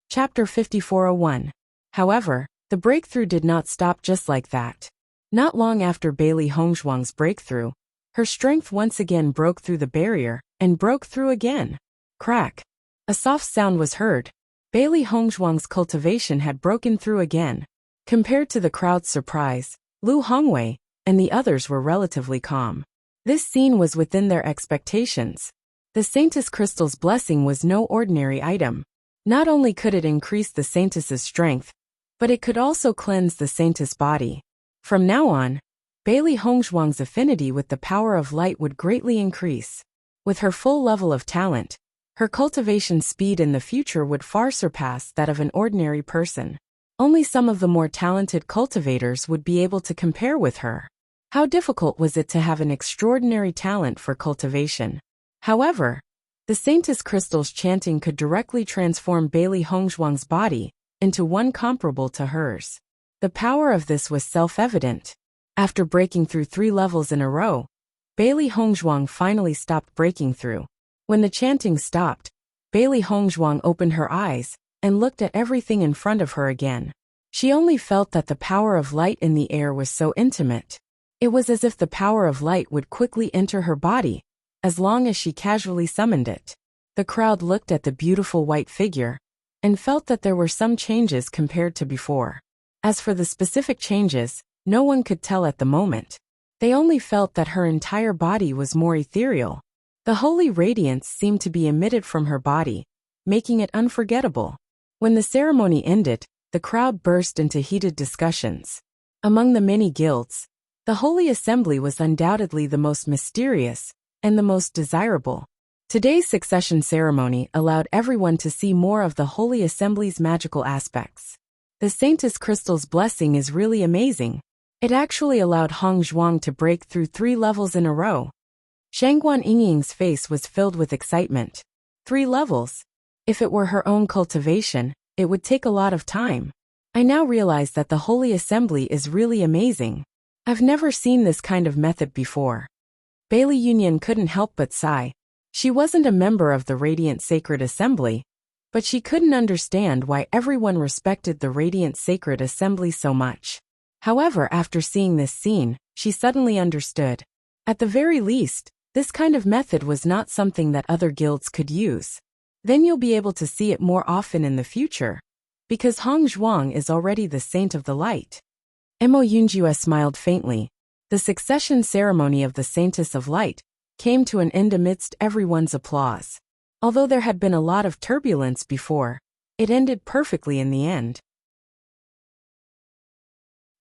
Chapter 5401. However, the breakthrough did not stop just like that. Not long after Bailey Hongzhuang's breakthrough, her strength once again broke through the barrier, and broke through again. Crack. A soft sound was heard. Bailey Hongzhuang's cultivation had broken through again. Compared to the crowd's surprise, Lu Hongwei and the others were relatively calm. This scene was within their expectations. The Saintess Crystal's blessing was no ordinary item. Not only could it increase the Saintess's strength, but it could also cleanse the Saintess' body. From now on, Bailey Hongzhuang's affinity with the power of light would greatly increase. With her full level of talent, her cultivation speed in the future would far surpass that of an ordinary person. Only some of the more talented cultivators would be able to compare with her. How difficult was it to have an extraordinary talent for cultivation? However, the Saintess Crystal's chanting could directly transform Bailey Hongzhuang's body into one comparable to hers. The power of this was self-evident. After breaking through 3 levels in a row, Bailey Hongzhuang finally stopped breaking through. When the chanting stopped, Bailey Hongzhuang opened her eyes and looked at everything in front of her again. She only felt that the power of light in the air was so intimate. It was as if the power of light would quickly enter her body, as long as she casually summoned it. The crowd looked at the beautiful white figure and felt that there were some changes compared to before. As for the specific changes, no one could tell at the moment. They only felt that her entire body was more ethereal. The holy radiance seemed to be emitted from her body, making it unforgettable. When the ceremony ended, the crowd burst into heated discussions. Among the many guilds, the Holy Assembly was undoubtedly the most mysterious and the most desirable. Today's succession ceremony allowed everyone to see more of the Holy Assembly's magical aspects. The Saintess Crystal's blessing is really amazing. It actually allowed Hongzhuang to break through 3 levels in a row. Shangguan Yingying's face was filled with excitement. 3 levels? If it were her own cultivation, it would take a lot of time. I now realize that the Holy Assembly is really amazing. I've never seen this kind of method before. Bailey Union couldn't help but sigh. She wasn't a member of the Radiant Sacred Assembly, but she couldn't understand why everyone respected the Radiant Sacred Assembly so much. However, after seeing this scene, she suddenly understood. At the very least, this kind of method was not something that other guilds could use. Then you'll be able to see it more often in the future, because Hongzhuang is already the Saint of the Light. Mo Yunjue smiled faintly. The succession ceremony of the Saintess of Light came to an end amidst everyone's applause. Although there had been a lot of turbulence before, it ended perfectly in the end.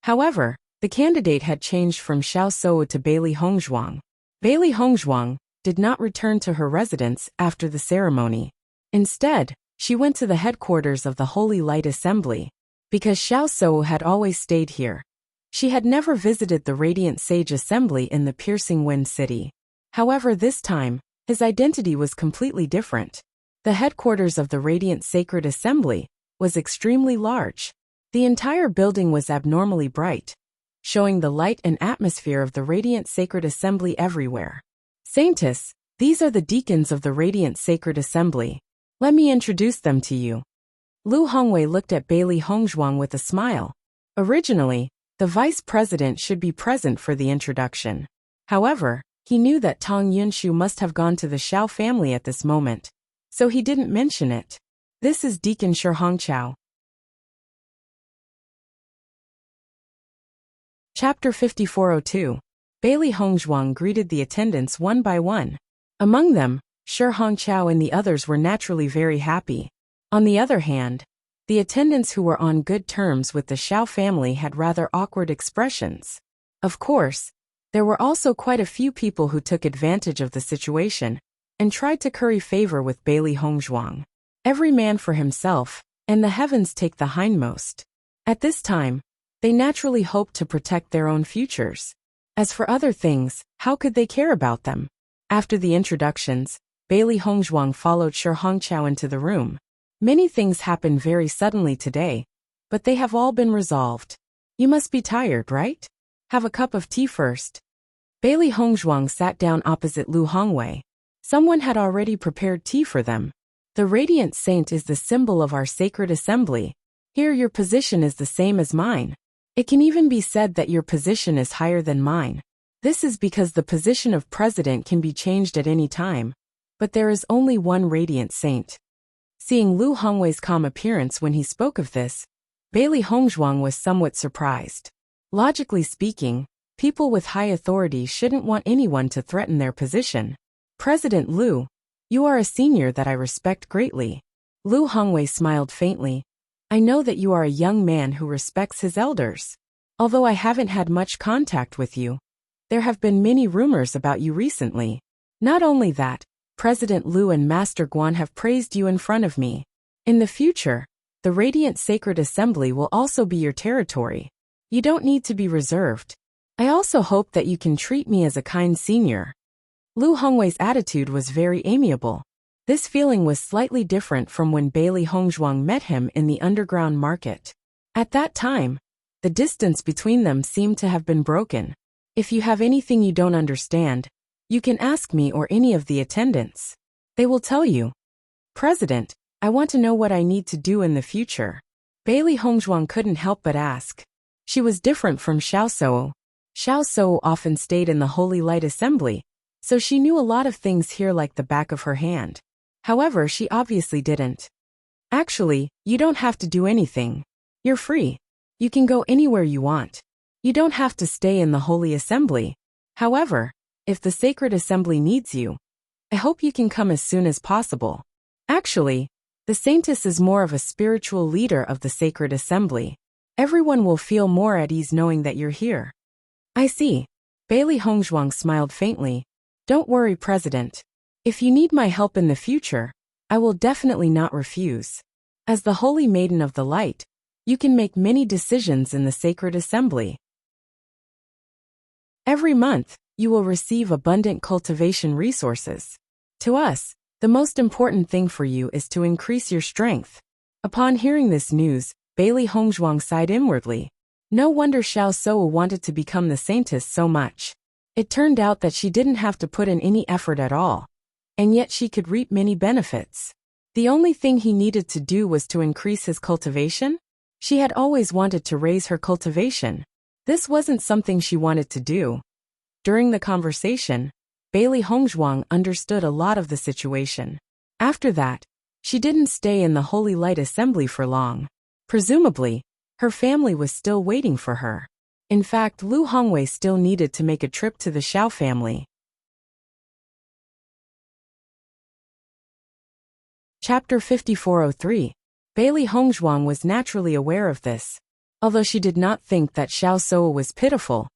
However, the candidate had changed from Xiao Sou to Bailey Hongzhuang. Bailey Hongzhuang did not return to her residence after the ceremony. Instead, she went to the headquarters of the Holy Light Assembly. Because Xiao Sou had always stayed here, she had never visited the Radiant Sage Assembly in the Piercing Wind City. However, this time, his identity was completely different. The headquarters of the Radiant Sacred Assembly was extremely large. The entire building was abnormally bright, showing the light and atmosphere of the Radiant Sacred Assembly everywhere. Saintess, these are the deacons of the Radiant Sacred Assembly. Let me introduce them to you. Lu Hongwei looked at Bailey Hongzhuang with a smile. Originally, the vice president should be present for the introduction. However, he knew that Tang Yunshu must have gone to the Xiao family at this moment, so he didn't mention it. This is Deacon Shi Hongqiao. Chapter 5402. Bailey Hongzhuang greeted the attendants one by one. Among them, Shi Hongqiao and the others were naturally very happy. On the other hand, the attendants who were on good terms with the Xiao family had rather awkward expressions. Of course, there were also quite a few people who took advantage of the situation and tried to curry favor with Bailey Hongzhuang. Every man for himself, and the heavens take the hindmost. At this time, they naturally hoped to protect their own futures. As for other things, how could they care about them? After the introductions, Bailey Hongzhuang followed Shi Hongqiao into the room. Many things happened very suddenly today, but they have all been resolved. You must be tired, right? Have a cup of tea first. Bailey Hongzhuang sat down opposite Lu Hongwei. Someone had already prepared tea for them. The radiant saint is the symbol of our sacred assembly. Here your position is the same as mine. It can even be said that your position is higher than mine. This is because the position of president can be changed at any time. But there is only one radiant saint. Seeing Lu Hongwei's calm appearance when he spoke of this, Bailey Hongzhuang was somewhat surprised. Logically speaking, people with high authority shouldn't want anyone to threaten their position. President Lu, you are a senior that I respect greatly. Lu Hongwei smiled faintly. I know that you are a young man who respects his elders. Although I haven't had much contact with you, there have been many rumors about you recently. Not only that, President Lu and Master Guan have praised you in front of me. In the future, the Radiant Sacred Assembly will also be your territory. You don't need to be reserved. I also hope that you can treat me as a kind senior. Lu Hongwei's attitude was very amiable. This feeling was slightly different from when Bailey Hongzhuang met him in the underground market. At that time, the distance between them seemed to have been broken. If you have anything you don't understand, you can ask me or any of the attendants. They will tell you. President, I want to know what I need to do in the future. Bailey Hongzhuang couldn't help but ask. She was different from Xiao Shou. Xiao Shou often stayed in the Holy Light Assembly, so she knew a lot of things here like the back of her hand. However, she obviously didn't. Actually, you don't have to do anything. You're free. You can go anywhere you want. You don't have to stay in the Holy Assembly. However, if the Sacred Assembly needs you, I hope you can come as soon as possible. Actually, the Saintess is more of a spiritual leader of the Sacred Assembly. Everyone will feel more at ease knowing that you're here. I see. Bailey Hongzhuang smiled faintly. Don't worry, President. If you need my help in the future, I will definitely not refuse. As the Holy Maiden of the Light, you can make many decisions in the Sacred Assembly. Every month, you will receive abundant cultivation resources. To us, the most important thing for you is to increase your strength. Upon hearing this news, Bailey Hongzhuang sighed inwardly. No wonder Xiao Shou wanted to become the Saintess so much. It turned out that she didn't have to put in any effort at all. And yet she could reap many benefits. The only thing he needed to do was to increase his cultivation. She had always wanted to raise her cultivation. This wasn't something she wanted to do. During the conversation, Bailey Hongzhuang understood a lot of the situation. After that, she didn't stay in the Holy Light Assembly for long. Presumably, her family was still waiting for her. In fact, Lu Hongwei still needed to make a trip to the Xiao family. Chapter 5403. Bailey Hongzhuang was naturally aware of this. Although she did not think that Xiao Shou was pitiful,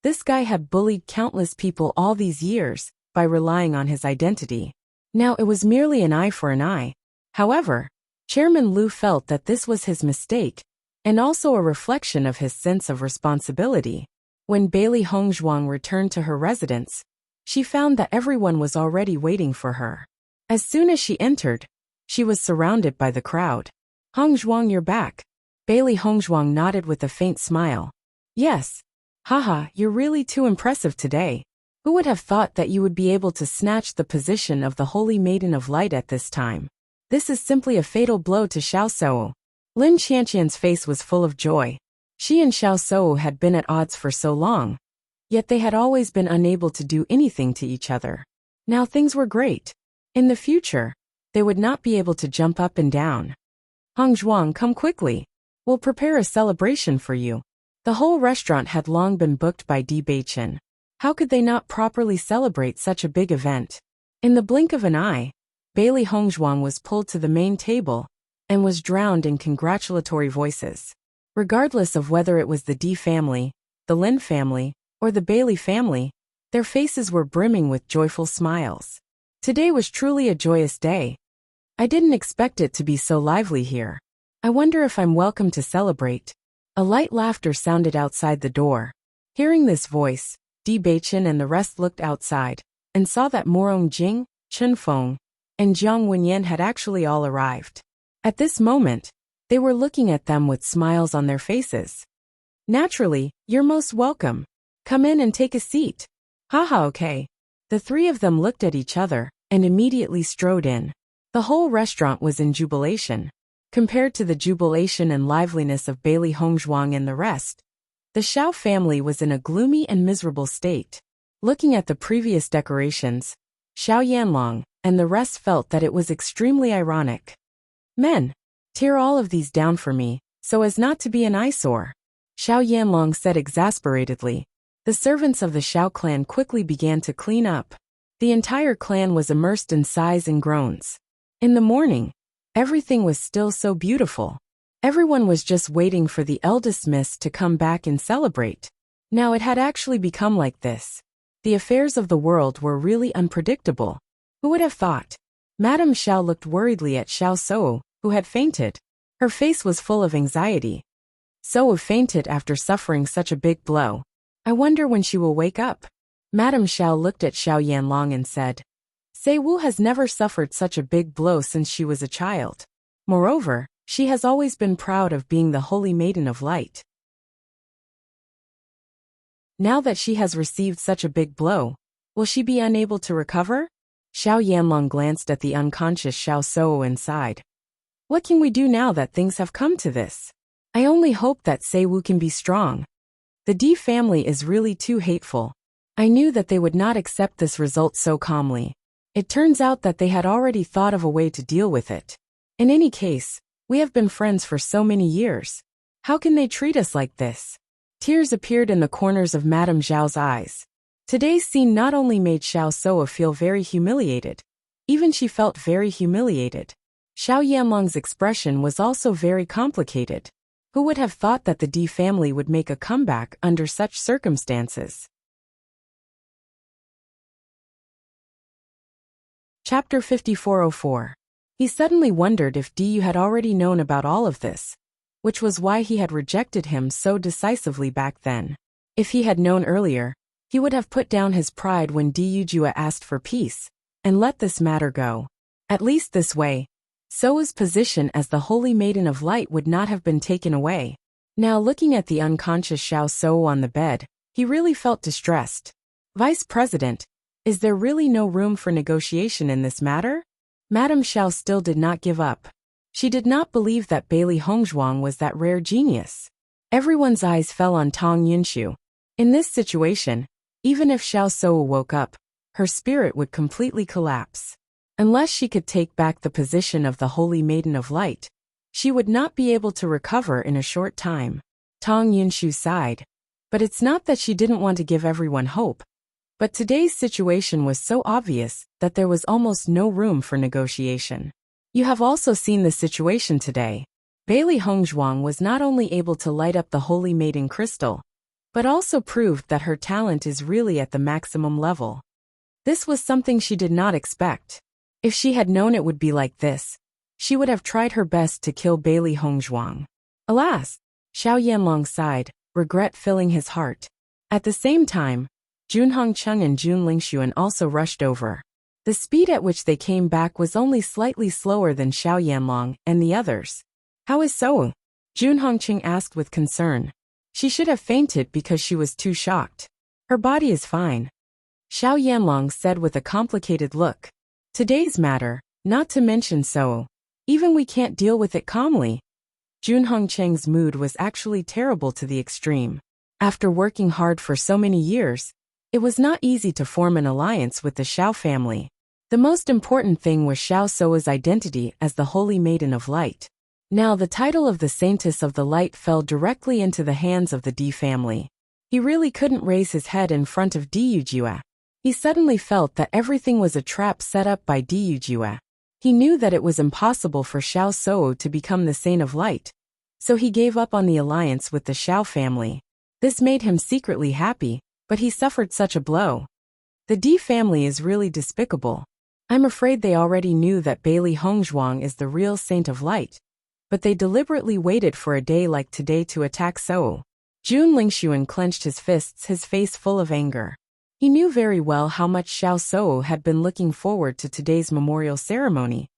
this guy had bullied countless people all these years by relying on his identity. Now it was merely an eye for an eye. However, Chairman Lu felt that this was his mistake, and also a reflection of his sense of responsibility. When Bailey Hongzhuang returned to her residence, she found that everyone was already waiting for her. As soon as she entered, she was surrounded by the crowd. Hongzhuang, you're back. Bailey Hongzhuang nodded with a faint smile. Yes. Haha, you're really too impressive today. Who would have thought that you would be able to snatch the position of the Holy Maiden of Light at this time? This is simply a fatal blow to Xiao Shou. Lin Qianqian's face was full of joy. She and Xiao Shou had been at odds for so long, yet they had always been unable to do anything to each other. Now things were great. In the future, they would not be able to jump up and down. Hongzhuang, come quickly. We'll prepare a celebration for you. The whole restaurant had long been booked by Bewitching. How could they not properly celebrate such a big event? In the blink of an eye, Bailey Hongzhuang was pulled to the main table and was drowned in congratulatory voices. Regardless of whether it was the D family, the Lin family, or the Bailey family, their faces were brimming with joyful smiles. Today was truly a joyous day. I didn't expect it to be so lively here. I wonder if I'm welcome to celebrate. A light laughter sounded outside the door. Hearing this voice, Di Beichen and the rest looked outside and saw that Morong Jing, Chen Feng, and Jiang Wenyan had actually all arrived. At this moment, they were looking at them with smiles on their faces. Naturally, you're most welcome. Come in and take a seat. Haha, okay. The three of them looked at each other and immediately strode in. The whole restaurant was in jubilation. Compared to the jubilation and liveliness of Bailey Hongzhuang and the rest, the Xiao family was in a gloomy and miserable state. Looking at the previous decorations, Xiao Yanlong and the rest felt that it was extremely ironic. Men, tear all of these down for me, so as not to be an eyesore, Xiao Yanlong said exasperatedly. The servants of the Xiao clan quickly began to clean up. The entire clan was immersed in sighs and groans. In the morning, everything was still so beautiful. Everyone was just waiting for the eldest miss to come back and celebrate. Now it had actually become like this. The affairs of the world were really unpredictable. Who would have thought? Madame Xiao looked worriedly at Xiao Sou, who had fainted. Her face was full of anxiety. Sou fainted after suffering such a big blow. I wonder when she will wake up. Madame Xiao looked at Xiao Yanlong and said, Sei Wu has never suffered such a big blow since she was a child. Moreover, she has always been proud of being the Holy Maiden of Light. Now that she has received such a big blow, will she be unable to recover? Xiao Yanlong glanced at the unconscious Xiao Sou and sighed. What can we do now that things have come to this? I only hope that Sei Wu can be strong. The Di family is really too hateful. I knew that they would not accept this result so calmly. It turns out that they had already thought of a way to deal with it. In any case, we have been friends for so many years. How can they treat us like this? Tears appeared in the corners of Madame Zhao's eyes. Today's scene not only made Xiao Sou feel very humiliated, even she felt very humiliated. Xiao Yanlong's expression was also very complicated. Who would have thought that the Di family would make a comeback under such circumstances? Chapter 5404. He suddenly wondered if Di Yu had already known about all of this, which was why he had rejected him so decisively back then. If he had known earlier, he would have put down his pride when Di Yujia asked for peace, and let this matter go. At least this way, Sou's position as the Holy Maiden of Light would not have been taken away. Now looking at the unconscious Xiao Sou on the bed, he really felt distressed. Vice President, is there really no room for negotiation in this matter? Madame Xiao still did not give up. She did not believe that Bailey Hongzhuang was that rare genius. Everyone's eyes fell on Tong Yunshu. In this situation, even if Xiao Sou woke up, her spirit would completely collapse. Unless she could take back the position of the Holy Maiden of Light, she would not be able to recover in a short time. Tong Yunshu sighed. But it's not that she didn't want to give everyone hope. But today's situation was so obvious that there was almost no room for negotiation. You have also seen the situation today. Bailey Hongzhuang was not only able to light up the Holy Maiden crystal, but also proved that her talent is really at the maximum level. This was something she did not expect. If she had known it would be like this, she would have tried her best to kill Bailey Hongzhuang. Alas, Xiao Yanlong sighed, regret filling his heart. At the same time, Jun Hongcheng and Jun Lingxuan also rushed over. The speed at which they came back was only slightly slower than Xiao Yanlong and the others. How is Sou? Jun Hongcheng asked with concern. She should have fainted because she was too shocked. Her body is fine, Xiao Yanlong said with a complicated look. Today's matter, not to mention Sou. Even we can't deal with it calmly. Jun Hongcheng's mood was actually terrible to the extreme. After working hard for so many years, it was not easy to form an alliance with the Xiao family. The most important thing was Xiao Sou's identity as the Holy Maiden of Light. Now the title of the Saintess of the Light fell directly into the hands of the Di family. He really couldn't raise his head in front of Di Yujia. He suddenly felt that everything was a trap set up by Di Yujia. He knew that it was impossible for Xiao Sou to become the Saint of Light, so he gave up on the alliance with the Xiao family. This made him secretly happy, but he suffered such a blow. The Di family is really despicable. I'm afraid they already knew that Bailey Hongzhuang is the real Saint of Light, but they deliberately waited for a day like today to attack Sou. Jun Lingxuan clenched his fists, his face full of anger. He knew very well how much Xiao Sou had been looking forward to today's memorial ceremony,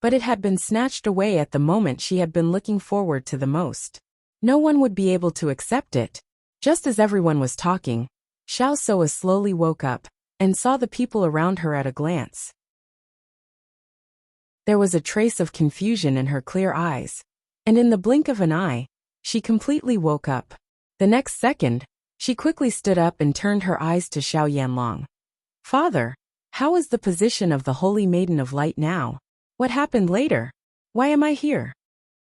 but it had been snatched away at the moment she had been looking forward to the most. No one would be able to accept it. Just as everyone was talking, Xiao Soa slowly woke up and saw the people around her at a glance. There was a trace of confusion in her clear eyes, and in the blink of an eye, she completely woke up. The next second, she quickly stood up and turned her eyes to Xiao Yanlong. "Father, how is the position of the Holy Maiden of Light now? What happened later? Why am I here?"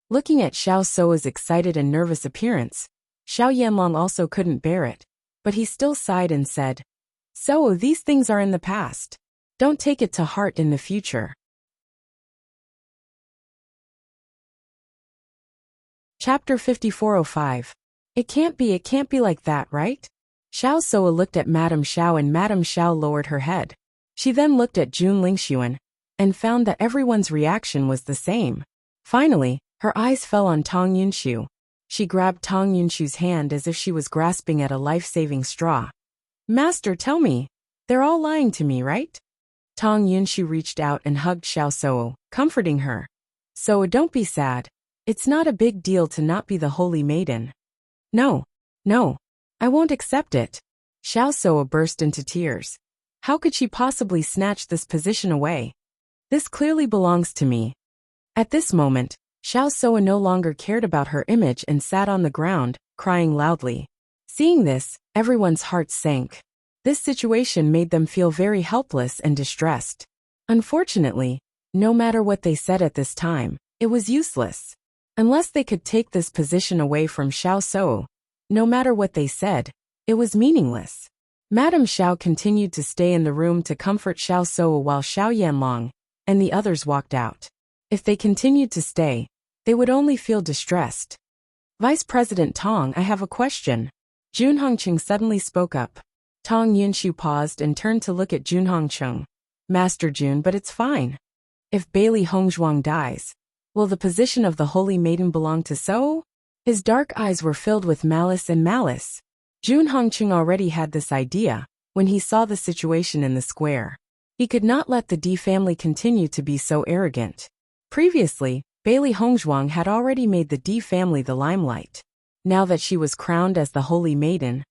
Looking at Xiao Soa's excited and nervous appearance, Xiao Yanlong also couldn't bear it, but he still sighed and said, "So these things are in the past. Don't take it to heart in the future." Chapter 5405. It can't be like that, right? Xiao Soa looked at Madame Xiao and Madame Xiao lowered her head. She then looked at Jun Lingxuan and found that everyone's reaction was the same. Finally, her eyes fell on Tong Yunshu. She grabbed Tong Yunshu's hand as if she was grasping at a life-saving straw. "Master, tell me. They're all lying to me, right?" Tong Yunshu reached out and hugged Xiao Soa, comforting her. "So don't be sad. It's not a big deal to not be the Holy Maiden." No, I won't accept it." Xiao Soa burst into tears. How could she possibly snatch this position away? This clearly belongs to me. At this moment, Xiao Soa no longer cared about her image and sat on the ground, crying loudly. Seeing this, everyone's hearts sank. This situation made them feel very helpless and distressed. Unfortunately, no matter what they said at this time, it was useless. Unless they could take this position away from Xiao Soa, no matter what they said, it was meaningless. Madame Xiao continued to stay in the room to comfort Xiao Soa while Xiao Yanlong and the others walked out. If they continued to stay, they would only feel distressed. "Vice President Tong, I have a question." Jun Hongqing suddenly spoke up. Tong Yunshu paused and turned to look at Jun Hongqing. "Master Jun, but it's fine. If Bailey Hongzhuang dies, will the position of the Holy Maiden belong to So?" His dark eyes were filled with malice. Jun Hongqing already had this idea when he saw the situation in the square. He could not let the Di family continue to be so arrogant. Previously, Bailey Hongzhuang had already made the Di family the limelight. Now that she was crowned as the Holy Maiden,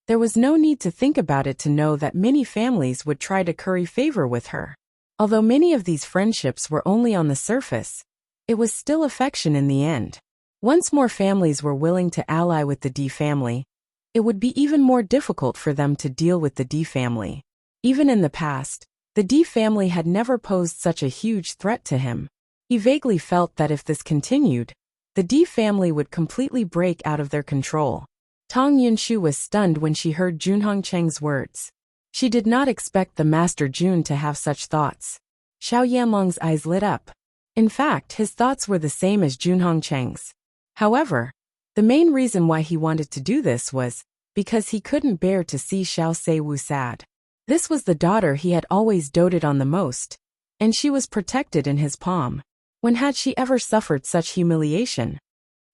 there was no need to think about it to know that many families would try to curry favor with her. Although many of these friendships were only on the surface, it was still affection in the end. Once more families were willing to ally with the Di family, it would be even more difficult for them to deal with the Di family. Even in the past, the Di family had never posed such a huge threat to him. He vaguely felt that if this continued, the Di family would completely break out of their control. Tong Yunshu was stunned when she heard Jun Hongqing's words. She did not expect the Master Jun to have such thoughts. Xiao Yanlong's eyes lit up. In fact, his thoughts were the same as Jun Hongqing's. However, the main reason why he wanted to do this was because he couldn't bear to see Xiao Seiwu sad. This was the daughter he had always doted on the most, and she was protected in his palm. When had she ever suffered such humiliation?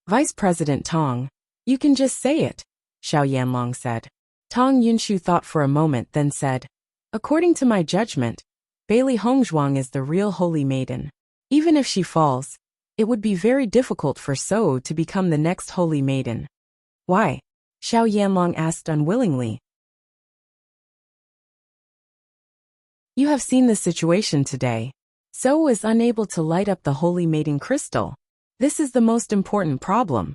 "Vice President Tong, you can just say it," Xiao Yanlong said. Tong Yunshu thought for a moment then said, "According to my judgment, Bailey Hongzhuang is the real Holy Maiden. Even if she falls, it would be very difficult for So to become the next Holy Maiden." "Why?" Xiao Yanlong asked unwillingly. "You have seen the situation today. So is unable to light up the Holy Maiden crystal. This is the most important problem."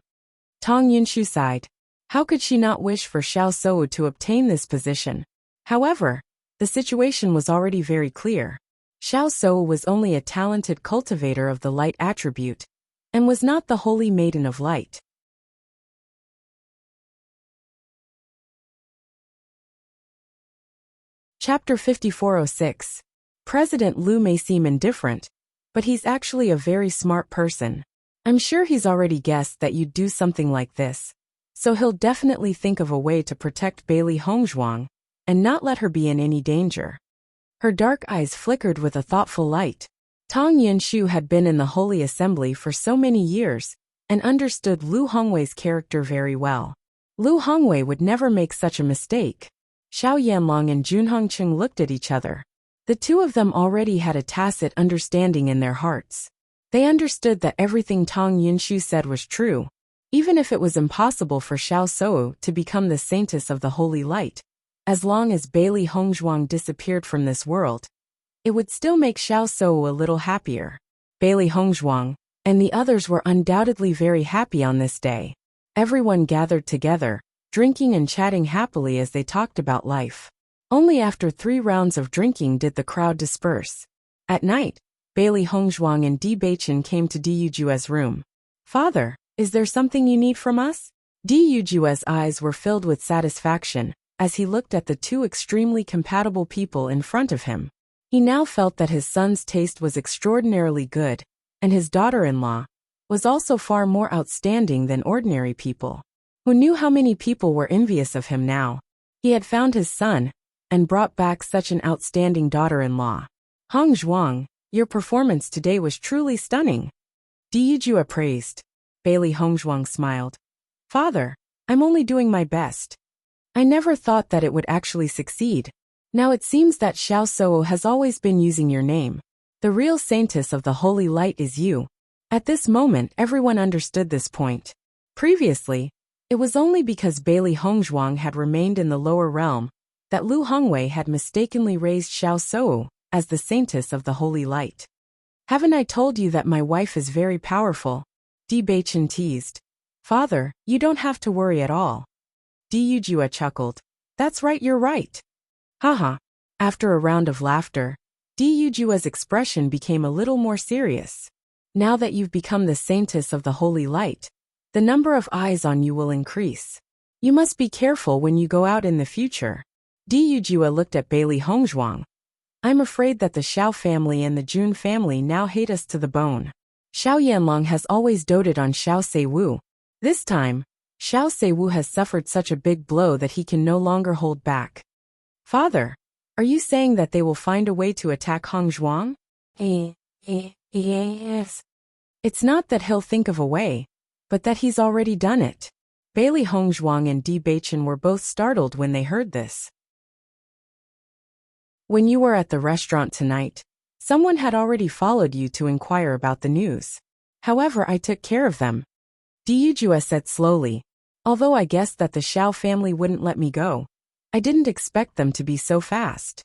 Tong Yunshu sighed. How could she not wish for Xiao Soa to obtain this position? However, the situation was already very clear. Xiao Soa was only a talented cultivator of the light attribute, and was not the Holy Maiden of Light. Chapter 5406. President Liu may seem indifferent, but he's actually a very smart person. I'm sure he's already guessed that you'd do something like this, so he'll definitely think of a way to protect Bailey Hongzhuang and not let her be in any danger. Her dark eyes flickered with a thoughtful light. Tong Yunshu had been in the Holy Assembly for so many years and understood Lu Hongwei's character very well. Lu Hongwei would never make such a mistake. Xiao Yanlong and Jun Hongqing looked at each other. The two of them already had a tacit understanding in their hearts. They understood that everything Tong Yunshu said was true. Even if it was impossible for Xiao Soa to become the saintess of the Holy Light, As long as Bailey Hongzhuang disappeared from this world, it would still make Xiao Sou a little happier. Bailey Hongzhuang and the others were undoubtedly very happy on this day. Everyone gathered together, drinking and chatting happily as they talked about life. Only after 3 rounds of drinking did the crowd disperse. At night, Bailey Hongzhuang and Bewitching came to Dujue's room. "Father, is there something you need from us?" Dujue's eyes were filled with satisfaction as he looked at the 2 extremely compatible people in front of him. He now felt that his son's taste was extraordinarily good, and his daughter-in-law was also far more outstanding than ordinary people. Who knew how many people were envious of him now? He had found his son and brought back such an outstanding daughter-in-law. "Hongzhuang, your performance today was truly stunning," Diyujue praised. Bailey Hongzhuang smiled. "Father, I'm only doing my best. I never thought that it would actually succeed. Now it seems that Xiao Sou has always been using your name. The real saintess of the holy light is you." At this moment everyone understood this point. Previously, it was only because Bailey Hongzhuang had remained in the lower realm that Lu Hongwei had mistakenly raised Xiao Sou as the saintess of the holy light. "Haven't I told you that my wife is very powerful?" Bewitching teased. "Father, you don't have to worry at all." Diyujue chuckled. "That's right, you're right." Haha. After a round of laughter, Dijue's expression became a little more serious. "Now that you've become the saintess of the holy light, the number of eyes on you will increase. You must be careful when you go out in the future." Diyujue looked at Bailey Hongzhuang. "I'm afraid that the Xiao family and the Jun family now hate us to the bone. Xiao Yanlong has always doted on Xiao Seiwu. This time, Xiao Seiwu has suffered such a big blow that he can no longer hold back." "Father, are you saying that they will find a way to attack Hongzhuang?" Yes. "It's not that he'll think of a way, but that he's already done it." Bailey Hongzhuang and Bewitching were both startled when they heard this. "When you were at the restaurant tonight, someone had already followed you to inquire about the news. However, I took care of them," Diyujue said slowly. "Although I guessed that the Xiao family wouldn't let me go, I didn't expect them to be so fast."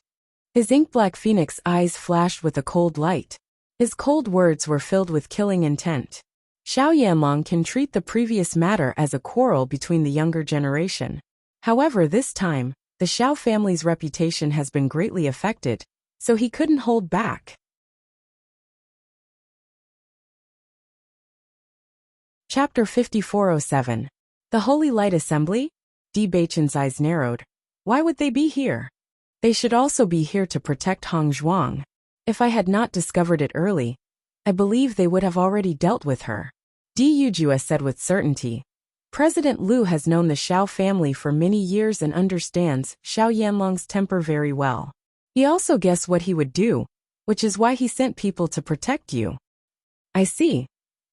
His ink-black phoenix eyes flashed with a cold light. His cold words were filled with killing intent. Xiao Yanlong can treat the previous matter as a quarrel between the younger generation. However, this time, the Xiao family's reputation has been greatly affected, so he couldn't hold back. Chapter 5407. The Holy Light Assembly? Bewitching's eyes narrowed. Why would they be here? They should also be here to protect Hongzhuang. If I had not discovered it early, I believe they would have already dealt with her. Diyujue said with certainty. President Lu has known the Xiao family for many years and understands Xiao Yanlong's temper very well. He also guessed what he would do, which is why he sent people to protect you. I see.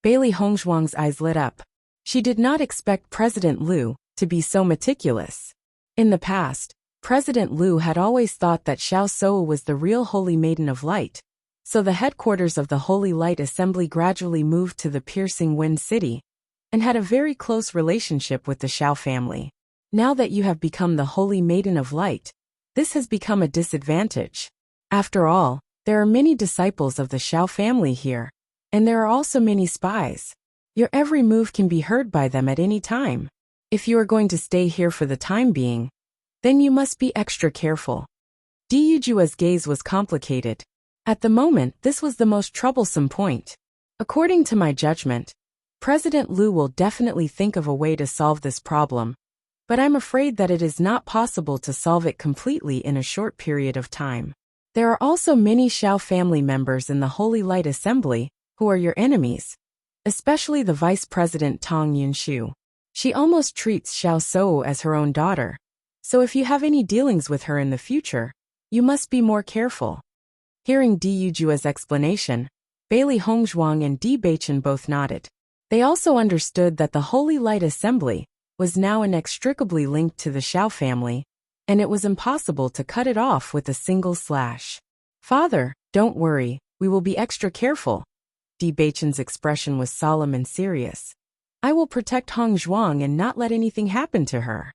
Bailey Hongzhuang's eyes lit up. She did not expect President Lu to be so meticulous. In the past, President Lu had always thought that Xiao Sou was the real Holy Maiden of Light, so the headquarters of the Holy Light Assembly gradually moved to the Piercing Wind City, and had a very close relationship with the Xiao family. Now that you have become the Holy Maiden of Light, this has become a disadvantage. After all, there are many disciples of the Xiao family here, and there are also many spies. Your every move can be heard by them at any time. If you are going to stay here for the time being, then you must be extra careful. Dijue's gaze was complicated. At the moment, this was the most troublesome point. According to my judgment, President Lu will definitely think of a way to solve this problem, but I'm afraid that it is not possible to solve it completely in a short period of time. There are also many Xiao family members in the Holy Light Assembly who are your enemies, especially the Vice President Tong Yunshu. She almost treats Xiao Sou as her own daughter, so if you have any dealings with her in the future, you must be more careful. Hearing Dijue's explanation, Bailey Hongzhuang and Bewitching both nodded. They also understood that the Holy Light Assembly was now inextricably linked to the Xiao family, and it was impossible to cut it off with a single slash. Father, don't worry, we will be extra careful. Bewitching's expression was solemn and serious. I will protect Hongzhuang and not let anything happen to her.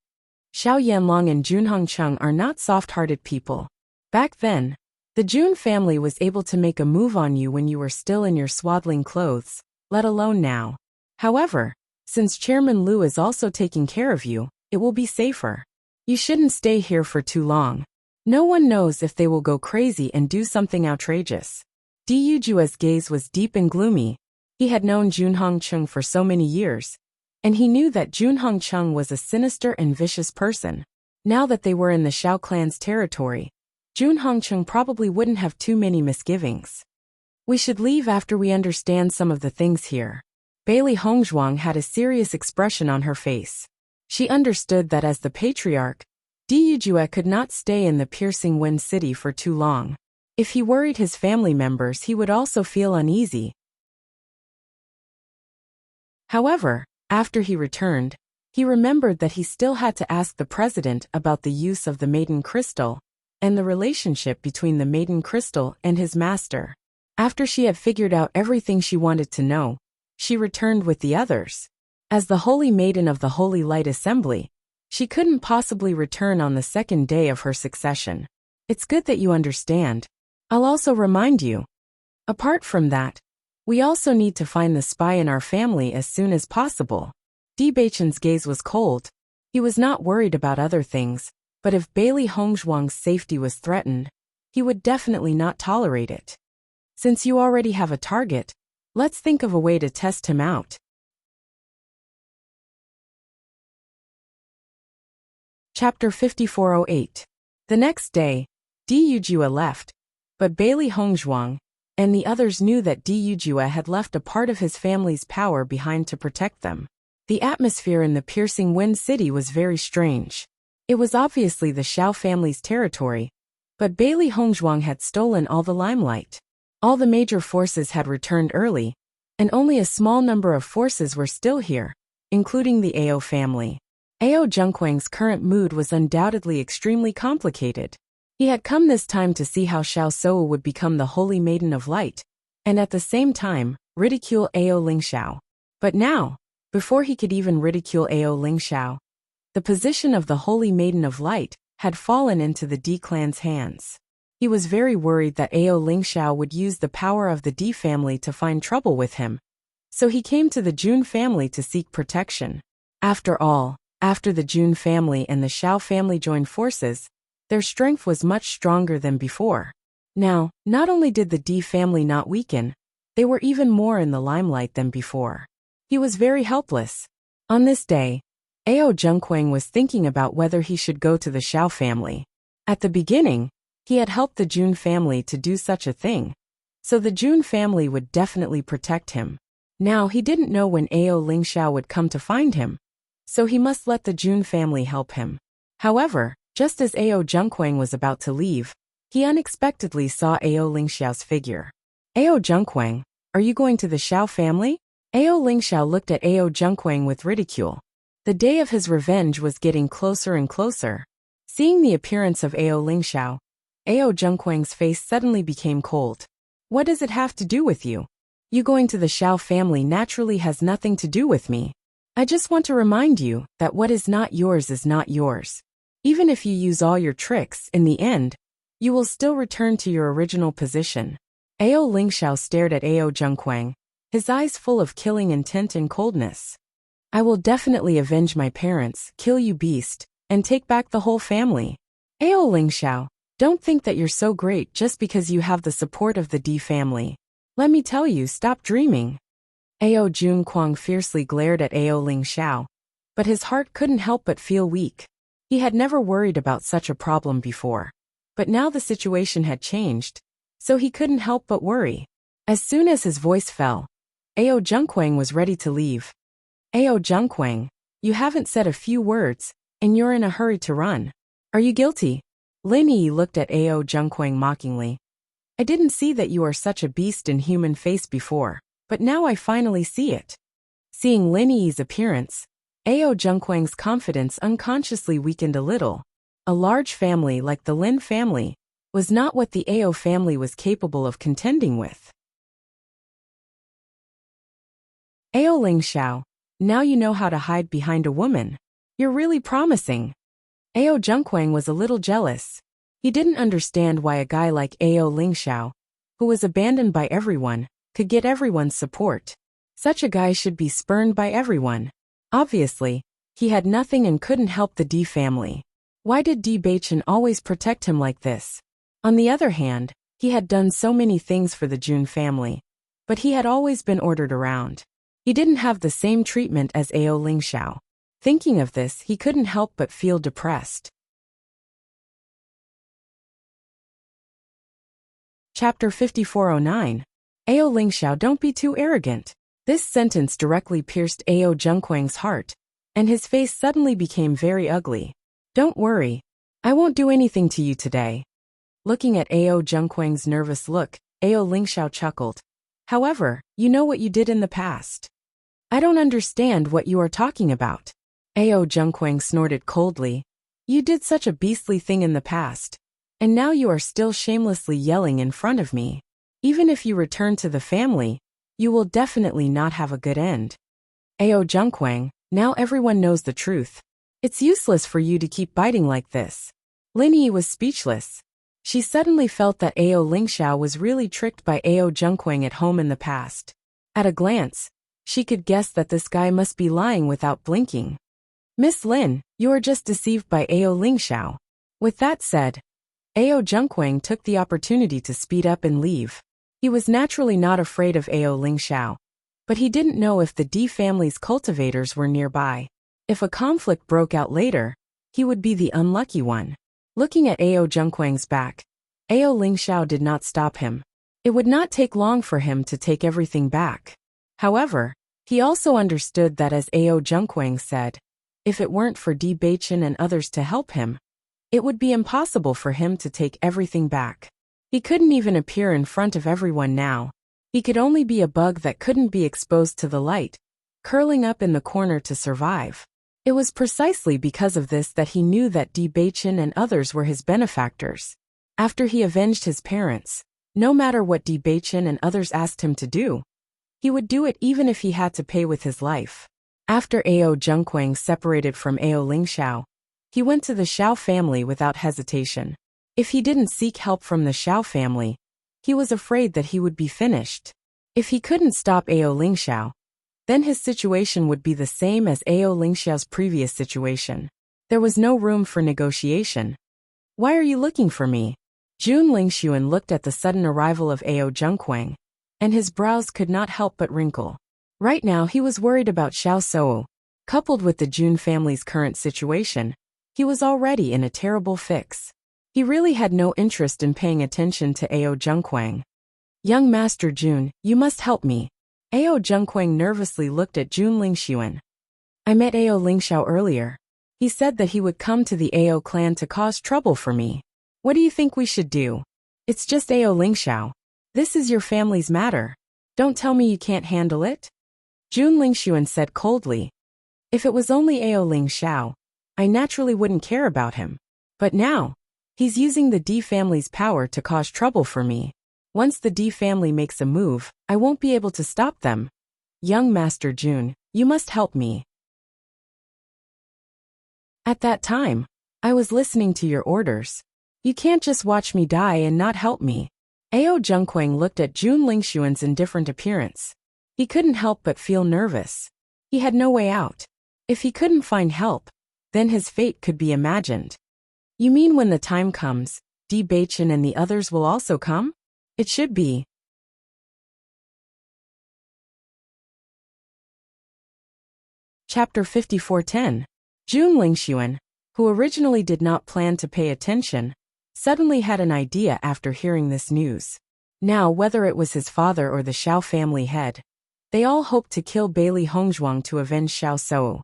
Xiao Yanlong and Jun Hongcheng are not soft-hearted people. Back then, the Jun family was able to make a move on you when you were still in your swaddling clothes, let alone now. However, since Chairman Liu is also taking care of you, it will be safer. You shouldn't stay here for too long. No one knows if they will go crazy and do something outrageous. Di Yujua's gaze was deep and gloomy. He had known Jun Hongcheng for so many years, and he knew that Jun Hongcheng was a sinister and vicious person. Now that they were in the Xiao clan's territory, Jun Hongcheng probably wouldn't have too many misgivings. We should leave after we understand some of the things here. Bailey Hongzhuang had a serious expression on her face. She understood that as the patriarch, Di Yujue could not stay in the piercing wind city for too long. If he worried his family members, he would also feel uneasy. However, after he returned, he remembered that he still had to ask the president about the use of the Maiden Crystal and the relationship between the Maiden Crystal and his master. After she had figured out everything she wanted to know, she returned with the others. As the Holy Maiden of the Holy Light Assembly, she couldn't possibly return on the second day of her succession. It's good that you understand. I'll also remind you. Apart from that, we also need to find the spy in our family as soon as possible. Di Beichen's gaze was cold. He was not worried about other things, but if Bailey Hongzhuang's safety was threatened, he would definitely not tolerate it. Since you already have a target, let's think of a way to test him out. Chapter 5408. The next day, Di Yujue left, but Bailey Hongzhuang and the others knew that Di Yujue had left a part of his family's power behind to protect them. The atmosphere in the piercing wind city was very strange. It was obviously the Xiao family's territory, but Bailey Hongzhuang had stolen all the limelight. All the major forces had returned early, and only a small number of forces were still here, including the Ao family. Ao Zhengquang's current mood was undoubtedly extremely complicated. He had come this time to see how Xiao Sowu would become the Holy Maiden of Light, and at the same time, ridicule Ao Lingxiao. But now, before he could even ridicule Ao Lingxiao, the position of the Holy Maiden of Light had fallen into the Di clan's hands. He was very worried that Ao Lingxiao would use the power of the Di family to find trouble with him, so he came to the Jun family to seek protection. After all, after the Jun family and the Xiao family joined forces, their strength was much stronger than before. Now, not only did the Di family not weaken, they were even more in the limelight than before. He was very helpless. On this day, Ao Zhengquang was thinking about whether he should go to the Xiao family. At the beginning, he had helped the Jun family to do such a thing, so the Jun family would definitely protect him. Now he didn't know when Ao Lingxiao would come to find him, so he must let the Jun family help him. However, just as Ao Zhengquang was about to leave, he unexpectedly saw Ao Lingxiao's figure. Ao Zhengquang, are you going to the Xiao family? Ao Lingxiao looked at Ao Zhengquang with ridicule. The day of his revenge was getting closer and closer. Seeing the appearance of Ao Lingxiao, Ao Zhengquang's face suddenly became cold. What does it have to do with you? You going to the Xiao family naturally has nothing to do with me. I just want to remind you that what is not yours is not yours. Even if you use all your tricks, in the end, you will still return to your original position. Ao Lingxiao stared at Ao Zhengquang, his eyes full of killing intent and coldness. I will definitely avenge my parents, kill you beast, and take back the whole family. Ao Lingxiao, don't think that you're so great just because you have the support of the Di family. Let me tell you, stop dreaming. Ao Zhengquang fiercely glared at Ao Lingxiao, but his heart couldn't help but feel weak. He had never worried about such a problem before, but now the situation had changed, so he couldn't help but worry. As soon as his voice fell, Ao Zhengquang was ready to leave. Ao Zhengquang, you haven't said a few words, and you're in a hurry to run. Are you guilty? Lin Yi looked at Ao Zhengquang mockingly. I didn't see that you are such a beast in human face before, but now I finally see it. Seeing Lin Yi's appearance, Ao Zhengquang's confidence unconsciously weakened a little. A large family like the Lin family was not what the Ao family was capable of contending with. Ao Lingxiao, now you know how to hide behind a woman. You're really promising. Ao Zhengquang was a little jealous. He didn't understand why a guy like Ao Lingxiao, who was abandoned by everyone, could get everyone's support. Such a guy should be spurned by everyone. Obviously, he had nothing and couldn't help the D family. Why did Bewitching always protect him like this? On the other hand, he had done so many things for the Jun family, but he had always been ordered around. He didn't have the same treatment as Ao Lingxiao. Thinking of this, he couldn't help but feel depressed. Chapter 5409. Ao Lingxiao, don't be too arrogant. This sentence directly pierced Ao Zhengquang's heart, and his face suddenly became very ugly. Don't worry. I won't do anything to you today. Looking at Ao Zhengquang's nervous look, Ao Lingxiao chuckled. However, you know what you did in the past. I don't understand what you are talking about. Ao Zhengquang snorted coldly. You did such a beastly thing in the past, and now you are still shamelessly yelling in front of me. Even if you return to the family, you will definitely not have a good end. Ao Zhengquang, now everyone knows the truth. It's useless for you to keep biting like this. Lin Yi was speechless. She suddenly felt that Ao Lingxiao was really tricked by Ao Zhengquang at home in the past. At a glance, she could guess that this guy must be lying without blinking. Miss Lin, you are just deceived by Ao Lingxiao. With that said, Ao Zhengquang took the opportunity to speed up and leave. He was naturally not afraid of Ao Lingxiao, but he didn't know if the D family's cultivators were nearby. If a conflict broke out later, he would be the unlucky one. Looking at Ao Zhengquang's back, Ao Lingxiao did not stop him. It would not take long for him to take everything back. However, he also understood that, as Ao Zhengquang said, if it weren't for Bewitching and others to help him, it would be impossible for him to take everything back. He couldn't even appear in front of everyone now. He could only be a bug that couldn't be exposed to the light, curling up in the corner to survive. It was precisely because of this that he knew that Bewitching and others were his benefactors. After he avenged his parents, no matter what Bewitching and others asked him to do, he would do it even if he had to pay with his life. After Ao Zhengquang separated from Ao Lingxiao, he went to the Xiao family without hesitation. If he didn't seek help from the Xiao family, he was afraid that he would be finished. If he couldn't stop Ao Lingxiao, then his situation would be the same as Ao Lingxiao's previous situation. There was no room for negotiation. Why are you looking for me? Jun Lingxuan looked at the sudden arrival of Ao Zhengquang, and his brows could not help but wrinkle. Right now he was worried about Xiao Sou. Coupled with the Jun family's current situation, he was already in a terrible fix. He really had no interest in paying attention to Ao Zhengquang. Young Master Jun, you must help me. Ao Zhengquang nervously looked at Jun Lingxuan. I met Ao Lingxiao earlier. He said that he would come to the Ao clan to cause trouble for me. What do you think we should do? It's just Ao Lingxiao. This is your family's matter. Don't tell me you can't handle it. Jun Lingxuan said coldly. If it was only Ao Lingxiao, I naturally wouldn't care about him. But now, he's using the D family's power to cause trouble for me. Once the D family makes a move, I won't be able to stop them. Young Master Jun, you must help me. At that time, I was listening to your orders. You can't just watch me die and not help me. Ao Zhengquang looked at Jun Lingxuan's indifferent appearance. He couldn't help but feel nervous. He had no way out. If he couldn't find help, then his fate could be imagined. You mean when the time comes, Bewitching and the others will also come? It should be. Chapter 5410. Jun Lingxuan, who originally did not plan to pay attention, suddenly had an idea after hearing this news. Now, whether it was his father or the Xiao family head, they all hoped to kill Bailey Hongzhuang to avenge Xiao Sou.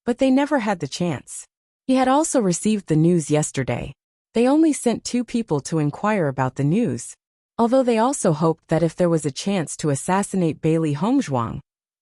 But they never had the chance. He had also received the news yesterday. They only sent 2 people to inquire about the news. Although they also hoped that if there was a chance to assassinate Bailey Hongzhuang,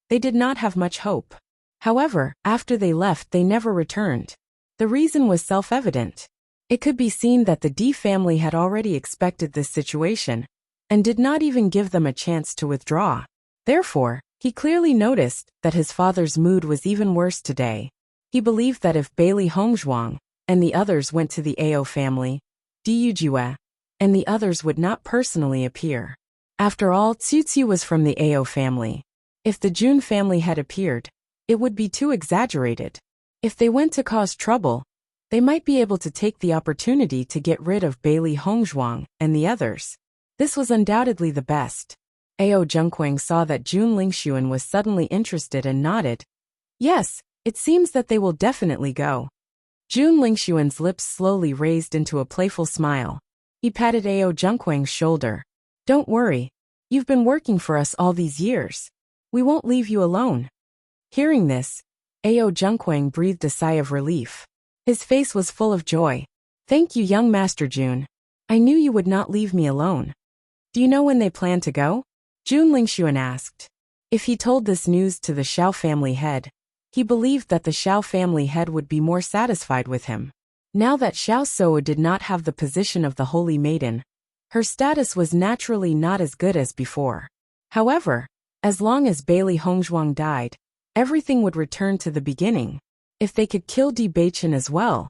they did not have much hope. However, after they left, they never returned. The reason was self-evident. It could be seen that the D family had already expected this situation, and did not even give them a chance to withdraw. Therefore, he clearly noticed that his father's mood was even worse today. He believed that if Bailey Hongzhuang, and the others went to the Ao family, Dujue, and the others would not personally appear. After all, Tsutsu was from the Ao family. If the Jun family had appeared, it would be too exaggerated. If they went to cause trouble, they might be able to take the opportunity to get rid of Bailey Hongzhuang and the others. This was undoubtedly the best. Ao Zhengquang saw that Jun Lingshuan was suddenly interested and nodded. Yes, it seems that they will definitely go. Jun Lingshuan's lips slowly raised into a playful smile. He patted Ao Zhengquang's shoulder. Don't worry. You've been working for us all these years. We won't leave you alone. Hearing this, Ao Zhengquang breathed a sigh of relief. His face was full of joy. Thank you, young Master Jun. I knew you would not leave me alone. Do you know when they plan to go? Jun Lingshuan asked. If he told this news to the Xiao family head, he believed that the Xiao family head would be more satisfied with him. Now that Xiao Shou did not have the position of the Holy Maiden, her status was naturally not as good as before. However, as long as Bailey Hongzhuang died, everything would return to the beginning. If they could kill Bewitching as well,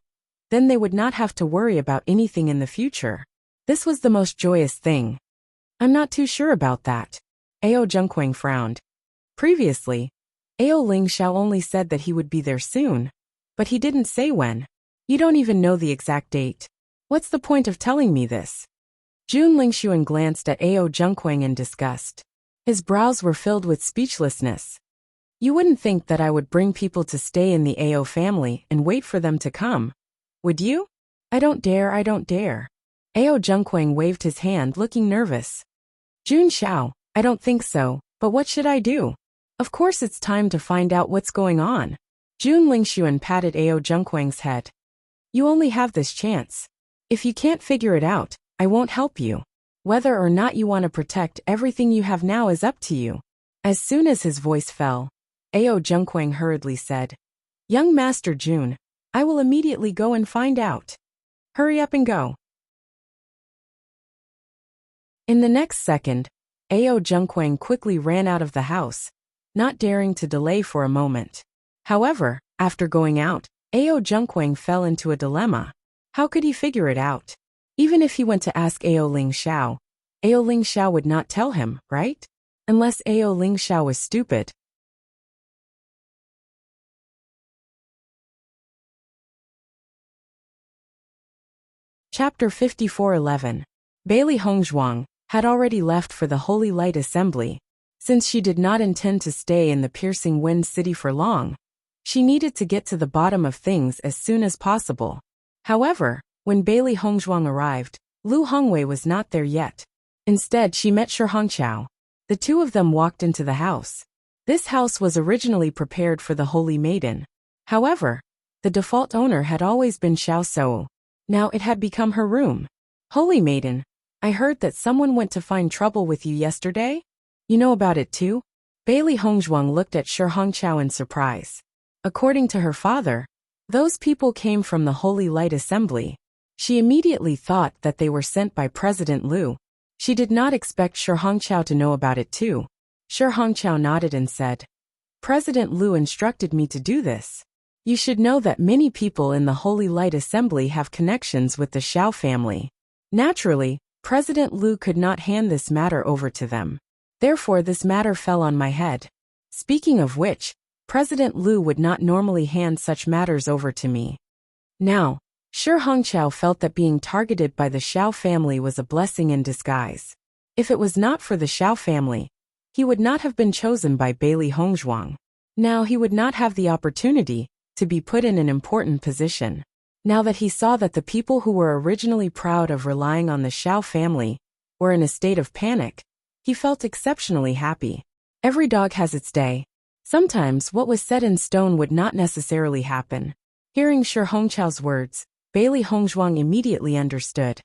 then they would not have to worry about anything in the future. This was the most joyous thing. I'm not too sure about that. Ao Zhengquang frowned. Previously, Ao Lingxiao only said that he would be there soon, but he didn't say when. You don't even know the exact date. What's the point of telling me this? Jun Lingshuan glanced at Ao Zhengquang in disgust. His brows were filled with speechlessness. You wouldn't think that I would bring people to stay in the Ao family and wait for them to come, would you? I don't dare. Ao Zhengquang waved his hand, looking nervous. Jun Xiao, I don't think so, but what should I do? Of course it's time to find out what's going on. Jun Lingshuan patted Ao Zhengquang's head. You only have this chance. If you can't figure it out, I won't help you. Whether or not you want to protect everything you have now is up to you. As soon as his voice fell, Ao Zhengquang hurriedly said, Young Master Jun, I will immediately go and find out. Hurry up and go. In the next second, Ao Zhengquang quickly ran out of the house, not daring to delay for a moment. However, after going out, Ao Zhengquang fell into a dilemma. How could he figure it out? Even if he went to ask Ao Lingxiao, Ao Lingxiao would not tell him, right? Unless Ao Lingxiao was stupid. Chapter 54:11. Bailey Hongzhuang had already left for the Holy Light Assembly. Since she did not intend to stay in the Piercing Wind City for long, she needed to get to the bottom of things as soon as possible. However, when Bailey Hongzhuang arrived, Lu Hongwei was not there yet. Instead, she met Shi Hongqiao. The two of them walked into the house. This house was originally prepared for the Holy Maiden. However, the default owner had always been Xiao Shou. Now it had become her room. Holy Maiden, I heard that someone went to find trouble with you yesterday? You know about it too? Bailey Hongzhuang looked at Shi Hongqiao in surprise. According to her father, those people came from the Holy Light Assembly. She immediately thought that they were sent by President Lu. She did not expect Shi Hongqiao to know about it too. Shi Hongqiao nodded and said, President Lu instructed me to do this. You should know that many people in the Holy Light Assembly have connections with the Xiao family. Naturally, President Lu could not hand this matter over to them. Therefore, this matter fell on my head. Speaking of which, President Lu would not normally hand such matters over to me. Now, Shi Hongqiao felt that being targeted by the Xiao family was a blessing in disguise. If it was not for the Xiao family, he would not have been chosen by Bailey Hongzhuang. Now he would not have the opportunity to be put in an important position. Now that he saw that the people who were originally proud of relying on the Xiao family were in a state of panic, he felt exceptionally happy. Every dog has its day. Sometimes what was set in stone would not necessarily happen. Hearing Shi Hongqiao's words, Bailey Hongzhuang immediately understood.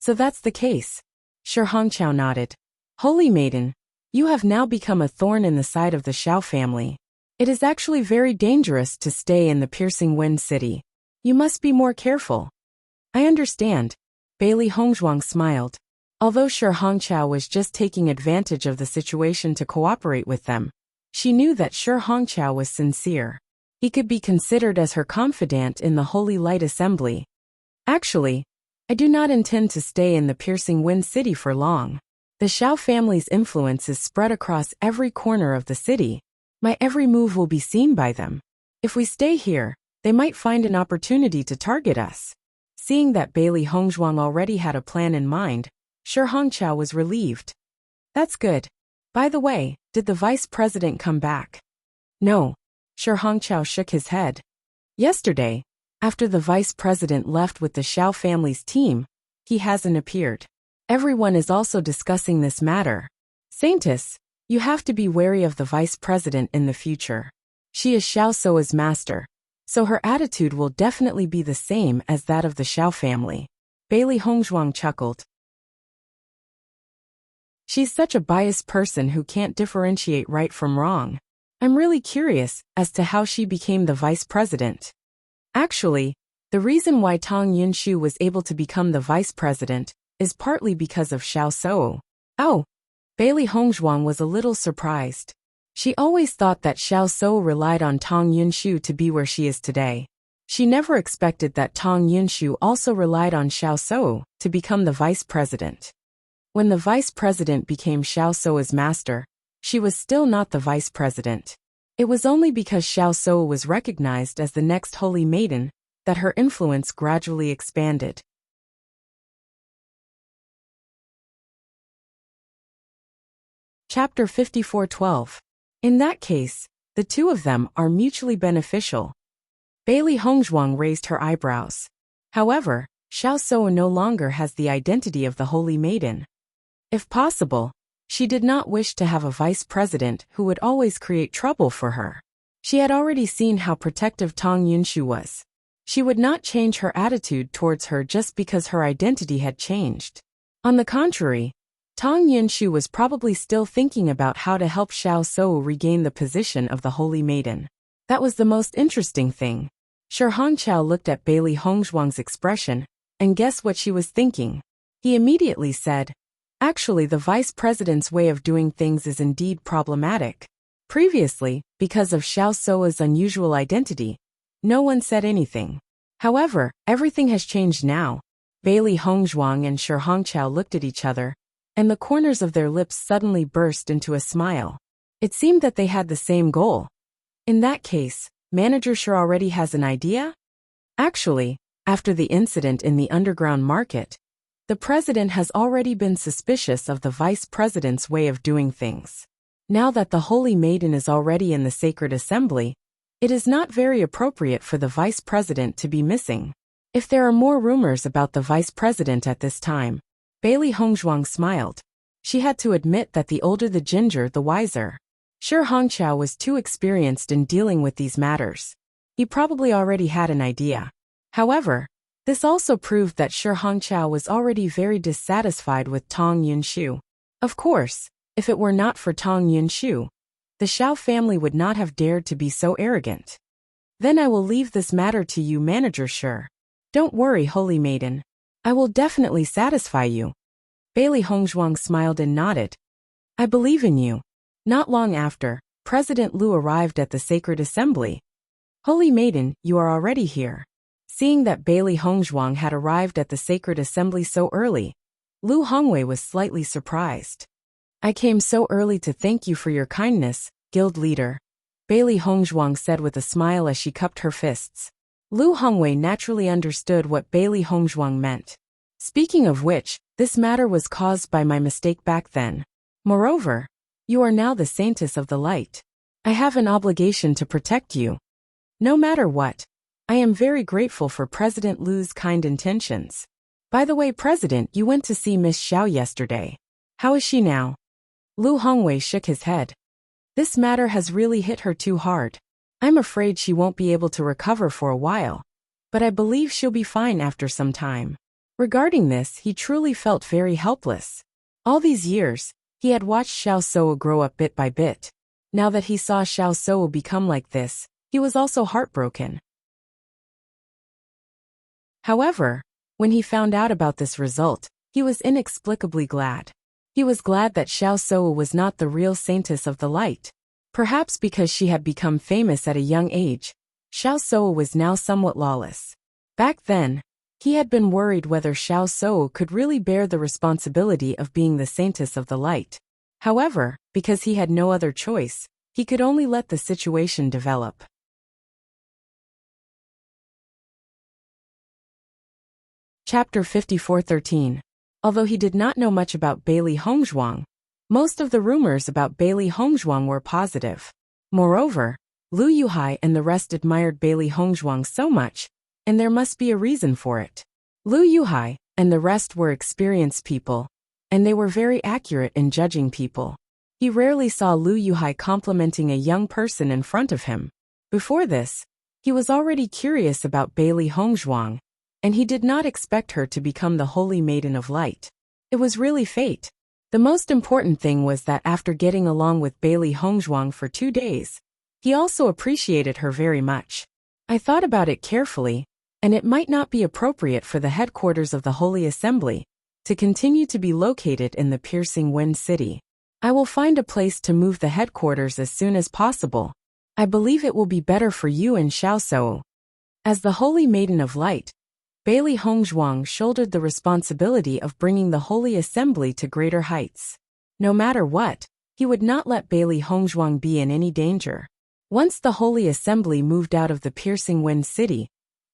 So that's the case. Shi Hongqiao nodded. Holy Maiden, you have now become a thorn in the side of the Xiao family. It is actually very dangerous to stay in the Piercing Wind City. You must be more careful. I understand. Bailey Hongzhuang smiled. Although Shi Hongqiao was just taking advantage of the situation to cooperate with them, she knew that Shi Hongqiao was sincere. He could be considered as her confidant in the Holy Light Assembly. Actually, I do not intend to stay in the Piercing Wind City for long. The Xiao family's influence is spread across every corner of the city. My every move will be seen by them. If we stay here, they might find an opportunity to target us. Seeing that Bailey Hongzhuang already had a plan in mind, Shi Hongqiao was relieved. That's good. By the way, did the vice president come back? No. Shi Hongqiao shook his head. Yesterday, after the vice president left with the Xiao family's team, he hasn't appeared. Everyone is also discussing this matter. Saintess, you have to be wary of the vice president in the future. She is Xiao Soa's master, so her attitude will definitely be the same as that of the Xiao family. Bailey Hongzhuang chuckled. She's such a biased person who can't differentiate right from wrong. I'm really curious as to how she became the vice president. Actually, the reason why Tang Yunshu was able to become the vice president is partly because of Xiao So. Oh, Bailey Hongzhuang was a little surprised. She always thought that Xiao So relied on Tang Yunshu to be where she is today. She never expected that Tang Yunshu also relied on Xiao So to become the vice president. When the vice president became Xiao Soa's master, she was still not the vice president. It was only because Xiao So was recognized as the next holy maiden that her influence gradually expanded. Chapter 54:12. In that case, the two of them are mutually beneficial. Bailey Hongzhuang raised her eyebrows. However, Xiao So no longer has the identity of the holy maiden. If possible, she did not wish to have a vice president who would always create trouble for her. She had already seen how protective Tang Yunshu was. She would not change her attitude towards her just because her identity had changed. On the contrary, Tang Yunshu was probably still thinking about how to help Xiao So regain the position of the holy maiden. That was the most interesting thing. Shi Hongqiao looked at Bailey Hongzhuang's expression, and guessed what she was thinking. He immediately said, "Actually, the vice president's way of doing things is indeed problematic." Previously, because of Xiao Soa's unusual identity, no one said anything. However, everything has changed now. Bailey Hongzhuang and Shi Hongqiao looked at each other, and the corners of their lips suddenly burst into a smile. It seemed that they had the same goal. In that case, Manager Shi already has an idea? Actually, after the incident in the underground market, the president has already been suspicious of the vice president's way of doing things. Now that the Holy Maiden is already in the Sacred Assembly, it is not very appropriate for the vice president to be missing. If there are more rumors about the vice president at this time, Bailey Hongzhuang smiled. She had to admit that the older the ginger, the wiser. Shi Hongqiao was too experienced in dealing with these matters. He probably already had an idea. However, this also proved that Shi Hongqiao was already very dissatisfied with Tang Yunshu. Of course, if it were not for Tang Yunshu, the Xiao family would not have dared to be so arrogant. Then I will leave this matter to you, Manager Shi. Don't worry, Holy Maiden. I will definitely satisfy you. Bailey Hongzhuang smiled and nodded. I believe in you. Not long after, President Lu arrived at the Sacred Assembly. Holy Maiden, you are already here. Seeing that Bailey Hongzhuang had arrived at the Sacred Assembly so early, Lu Hongwei was slightly surprised. I came so early to thank you for your kindness, guild leader, Bailey Hongzhuang said with a smile as she cupped her fists. Lu Hongwei naturally understood what Bailey Hongzhuang meant. Speaking of which, this matter was caused by my mistake back then. Moreover, you are now the Saintess of the Light. I have an obligation to protect you. No matter what, I am very grateful for President Lu's kind intentions. By the way, President, you went to see Miss Xiao yesterday. How is she now? Lu Hongwei shook his head. This matter has really hit her too hard. I'm afraid she won't be able to recover for a while, but I believe she'll be fine after some time. Regarding this, he truly felt very helpless. All these years, he had watched Xiao So grow up bit by bit. Now that he saw Xiao So become like this, he was also heartbroken. However, when he found out about this result, he was inexplicably glad. He was glad that Xiao So was not the real Saintess of the Light. Perhaps because she had become famous at a young age, Xiao Shou was now somewhat lawless. Back then, he had been worried whether Xiao Shou could really bear the responsibility of being the Saintess of the Light. However, because he had no other choice, he could only let the situation develop. Chapter 54:13. Although he did not know much about Bailey Hongzhuang, most of the rumors about Bailey Hongzhuang were positive. Moreover, Lu Yuhai and the rest admired Bailey Hongzhuang so much, and there must be a reason for it. Lu Yuhai and the rest were experienced people, and they were very accurate in judging people. He rarely saw Lu Yuhai complimenting a young person in front of him. Before this, he was already curious about Bailey Hongzhuang, and he did not expect her to become the Holy Maiden of Light. It was really fate. The most important thing was that after getting along with Bailey Hongzhuang for 2 days, he also appreciated her very much. I thought about it carefully, and it might not be appropriate for the headquarters of the Holy Assembly to continue to be located in the Piercing Wind City. I will find a place to move the headquarters as soon as possible. I believe it will be better for you and Xiao Shou. As the Holy Maiden of Light, Bailey Hongzhuang shouldered the responsibility of bringing the Holy Assembly to greater heights. No matter what, he would not let Bailey Hongzhuang be in any danger. Once the Holy Assembly moved out of the Piercing Wind City,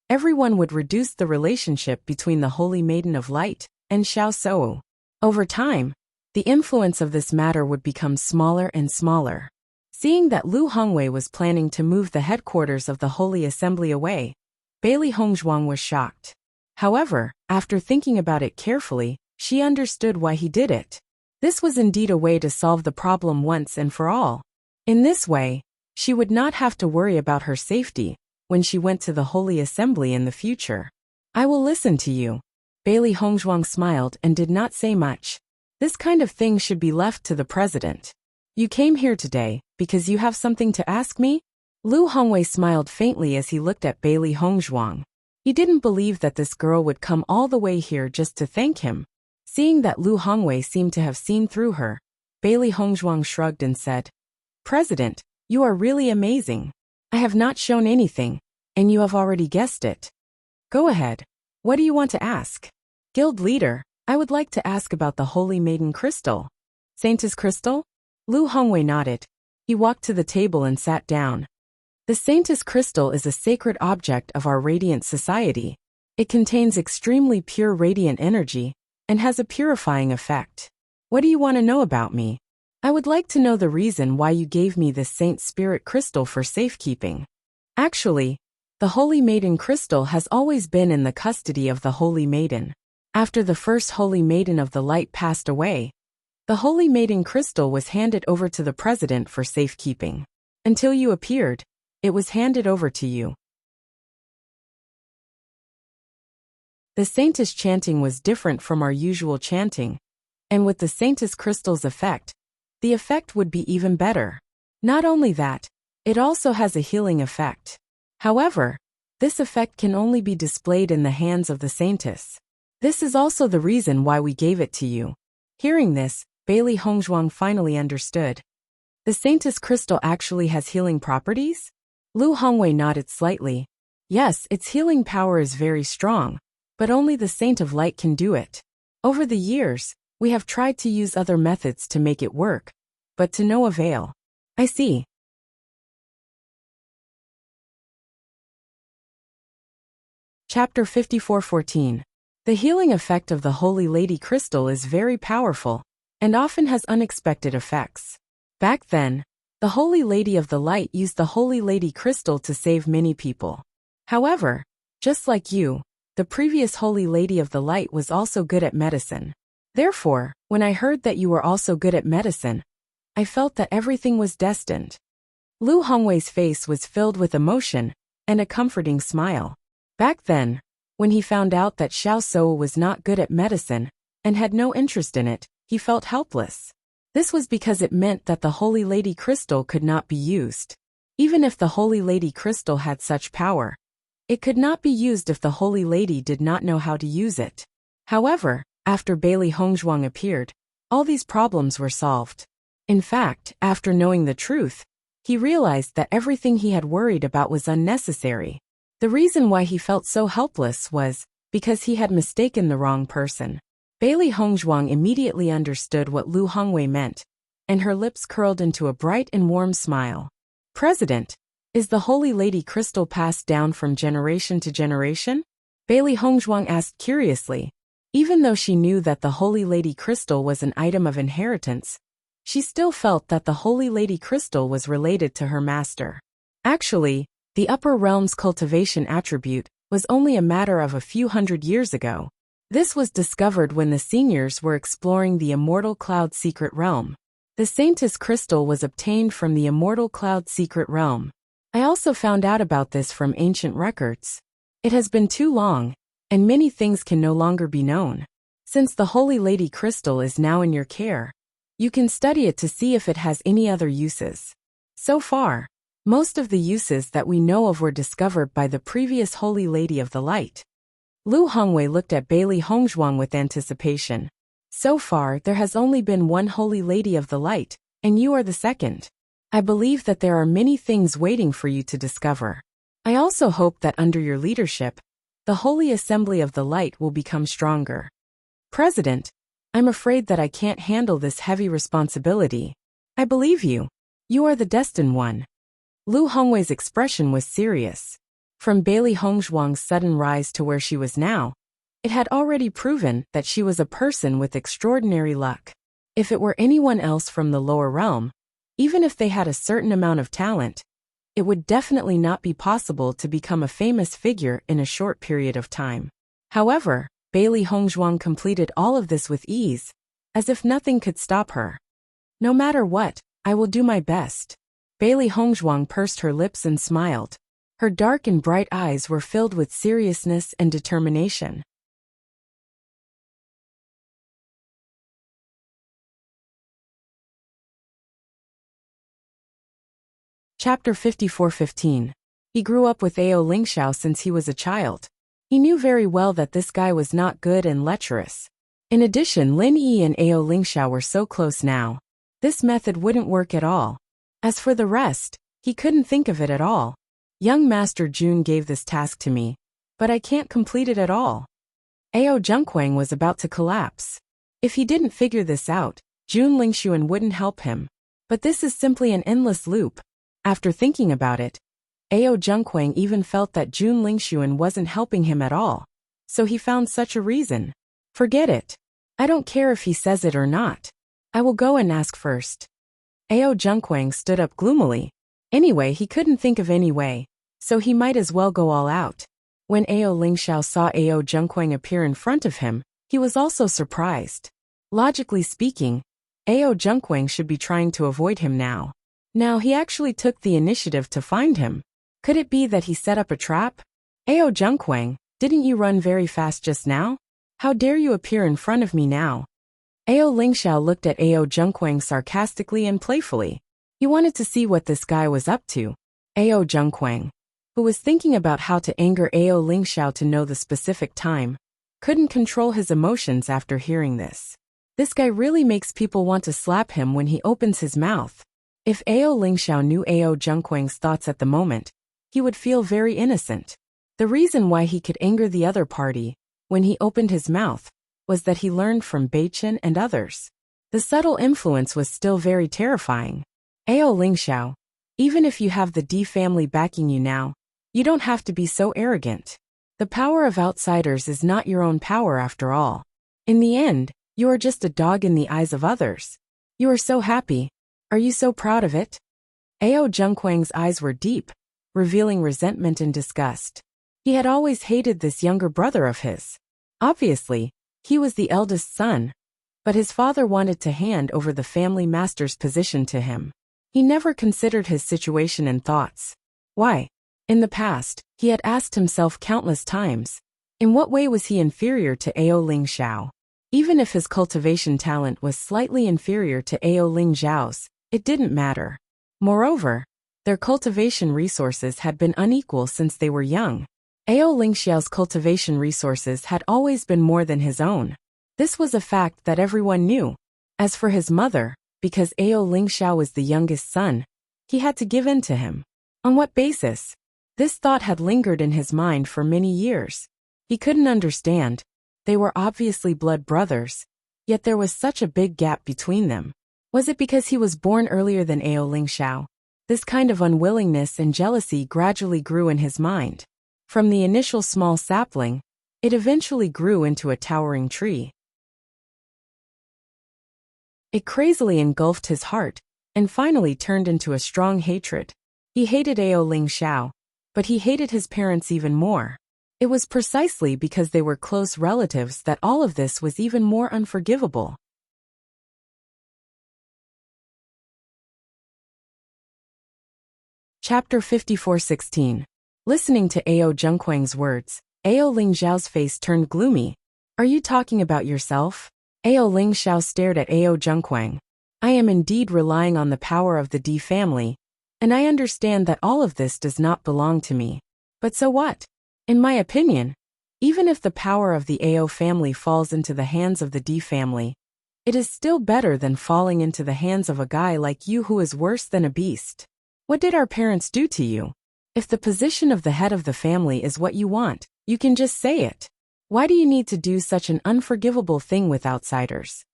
everyone would reduce the relationship between the Holy Maiden of Light and Xiao Shou. Over time, the influence of this matter would become smaller and smaller. Seeing that Lu Hongwei was planning to move the headquarters of the Holy Assembly away, Bailey Hongzhuang was shocked. However, after thinking about it carefully, she understood why he did it. This was indeed a way to solve the problem once and for all. In this way, she would not have to worry about her safety when she went to the Holy Assembly in the future. I will listen to you. Bailey Hongzhuang smiled and did not say much. This kind of thing should be left to the president. You came here today because you have something to ask me? Lu Hongwei smiled faintly as he looked at Bailey Hongzhuang. He didn't believe that this girl would come all the way here just to thank him. Seeing that Lu Hongwei seemed to have seen through her, Bailey Hongzhuang shrugged and said, "President, you are really amazing. I have not shown anything, and you have already guessed it. Go ahead. What do you want to ask?" "Guild leader, I would like to ask about the Holy Maiden Crystal." "Saintess Crystal?" Lu Hongwei nodded. He walked to the table and sat down. The Saintess Crystal is a sacred object of our radiant society. It contains extremely pure radiant energy and has a purifying effect. What do you want to know about me? I would like to know the reason why you gave me this Saint Spirit Crystal for safekeeping. Actually, the Holy Maiden Crystal has always been in the custody of the Holy Maiden. After the first Holy Maiden of the Light passed away, the Holy Maiden Crystal was handed over to the president for safekeeping. Until you appeared, it was handed over to you. The Saintess chanting was different from our usual chanting, and with the Saintess Crystal's effect, the effect would be even better. Not only that, it also has a healing effect. However, this effect can only be displayed in the hands of the Saintess. This is also the reason why we gave it to you. Hearing this, Bailey Hongzhuang finally understood. The Saintess Crystal actually has healing properties? Lu Hongwei nodded slightly. Yes, its healing power is very strong, but only the Saint of Light can do it. Over the years, we have tried to use other methods to make it work, but to no avail. I see. Chapter 54:14. The healing effect of the Holy Lady Crystal is very powerful, and often has unexpected effects. Back then, the Holy Lady of the Light used the Holy Lady Crystal to save many people. However, just like you, the previous Holy Lady of the Light was also good at medicine. Therefore, when I heard that you were also good at medicine, I felt that everything was destined. Lu Hongwei's face was filled with emotion and a comforting smile. Back then, when he found out that Xiao Shou was not good at medicine and had no interest in it, he felt helpless. This was because it meant that the Holy Lady Crystal could not be used. Even if the Holy Lady Crystal had such power, it could not be used if the Holy Lady did not know how to use it. However, after Bailey Hongzhuang appeared, all these problems were solved. In fact, after knowing the truth, He realized that everything he had worried about was unnecessary. The reason why he felt so helpless was because he had mistaken the wrong person. Bailey Hongzhuang immediately understood what Lu Hongwei meant, and her lips curled into a bright and warm smile. President, is the Holy Lady Crystal passed down from generation to generation? Bailey Hongzhuang asked curiously. Even though she knew that the Holy Lady Crystal was an item of inheritance, she still felt that the Holy Lady Crystal was related to her master. Actually, the upper realm's cultivation attribute was only a matter of a few hundred years ago. This was discovered when the seniors were exploring the Immortal Cloud Secret Realm. The Saintess Crystal was obtained from the Immortal Cloud Secret Realm. I also found out about this from ancient records. It has been too long, and many things can no longer be known. Since the Holy Lady Crystal is now in your care, you can study it to see if it has any other uses. So far, most of the uses that we know of were discovered by the previous Holy Lady of the Light. Lu Hongwei looked at Bailey Hongzhuang with anticipation. So far, there has only been one Holy Lady of the Light, and you are the second. I believe that there are many things waiting for you to discover. I also hope that under your leadership, the Holy Assembly of the Light will become stronger. President, I'm afraid that I can't handle this heavy responsibility. I believe you. You are the destined one. Lu Hongwei's expression was serious. From Bailey Hongzhuang's sudden rise to where she was now, it had already proven that she was a person with extraordinary luck. If it were anyone else from the lower realm, even if they had a certain amount of talent, it would definitely not be possible to become a famous figure in a short period of time. However, Bailey Hongzhuang completed all of this with ease, as if nothing could stop her. No matter what, I will do my best. Bailey Hongzhuang pursed her lips and smiled. Her dark and bright eyes were filled with seriousness and determination. Chapter 54:15. He grew up with Ao Lingxiao since he was a child. He knew very well that this guy was not good and lecherous. In addition, Lin Yi and Ao Lingxiao were so close now. This method wouldn't work at all. As for the rest, he couldn't think of it at all. Young Master Jun gave this task to me, but I can't complete it at all. Ao Zhengquang was about to collapse. If he didn't figure this out, Jun Lingxuan wouldn't help him. But this is simply an endless loop. After thinking about it, Ao Zhengquang even felt that Jun Lingxuan wasn't helping him at all. So he found such a reason. Forget it. I don't care if he says it or not. I will go and ask first. Ao Zhengquang stood up gloomily. Anyway, he couldn't think of any way, so he might as well go all out. When Ao Lingxiao saw Ao Zhengquang appear in front of him, he was also surprised. Logically speaking, Ao Zhengquang should be trying to avoid him now. Now he actually took the initiative to find him. Could it be that he set up a trap? Ao Zhengquang, didn't you run very fast just now? How dare you appear in front of me now? Ao Lingxiao looked at Ao Zhengquang sarcastically and playfully. He wanted to see what this guy was up to. Ao Zhengquang, who was thinking about how to anger Ao Lingxiao to know the specific time, couldn't control his emotions after hearing this. This guy really makes people want to slap him when he opens his mouth. If Ao Lingxiao knew Ao Zhengquang's thoughts at the moment, he would feel very innocent. The reason why he could anger the other party, when he opened his mouth, was that he learned from Bewitching and others. The subtle influence was still very terrifying. Ao Lingxiao, even if you have the D family backing you now, you don't have to be so arrogant. The power of outsiders is not your own power after all. In the end, you are just a dog in the eyes of others. You are so happy. Are you so proud of it? Ao Zhengquang's eyes were deep, revealing resentment and disgust. He had always hated this younger brother of his. Obviously, he was the eldest son, but his father wanted to hand over the family master's position to him. He never considered his situation and thoughts. Why? In the past, he had asked himself countless times, in what way was he inferior to Ao Lingxiao? Even if his cultivation talent was slightly inferior to Ao Lingxiao's, it didn't matter. Moreover, their cultivation resources had been unequal since they were young. Ao Lingxiao's cultivation resources had always been more than his own. This was a fact that everyone knew. As for his mother, because Ao Lingxiao was the youngest son, He had to give in to him. On what basis? This thought had lingered in his mind for many years. He couldn't understand. They were obviously blood brothers, yet there was such a big gap between them. Was it because he was born earlier than Ao Lingxiao? This kind of unwillingness and jealousy gradually grew in his mind. From the initial small sapling, it eventually grew into a towering tree. It crazily engulfed his heart, and finally turned into a strong hatred. He hated Ao Lingxiao, but he hated his parents even more. It was precisely because they were close relatives that all of this was even more unforgivable. Chapter 54:16. Listening to Ao Zhengquang's words, Ao Lingxiao's face turned gloomy. Are you talking about yourself? Ao Lingxiao stared at Ao Zhengquang. I am indeed relying on the power of the D family, and I understand that all of this does not belong to me. But so what? In my opinion, even if the power of the Ao family falls into the hands of the D family, it is still better than falling into the hands of a guy like you who is worse than a beast. What did our parents do to you? If the position of the head of the family is what you want, you can just say it. Why do you need to do such an unforgivable thing with outsiders?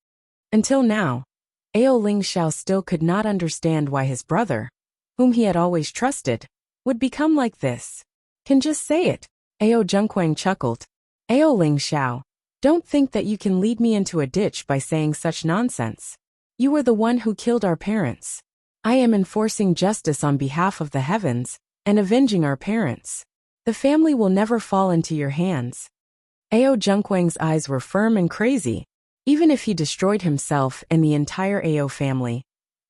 Until now, Ao Lingxiao still could not understand why his brother, whom he had always trusted, would become like this. Can just say it. Ao Zhengquang chuckled. Ao Lingxiao, don't think that you can lead me into a ditch by saying such nonsense. You were the one who killed our parents. I am enforcing justice on behalf of the heavens, and avenging our parents. The family will never fall into your hands. Ao Zhengquang's eyes were firm and crazy. Even if he destroyed himself and the entire Ao family,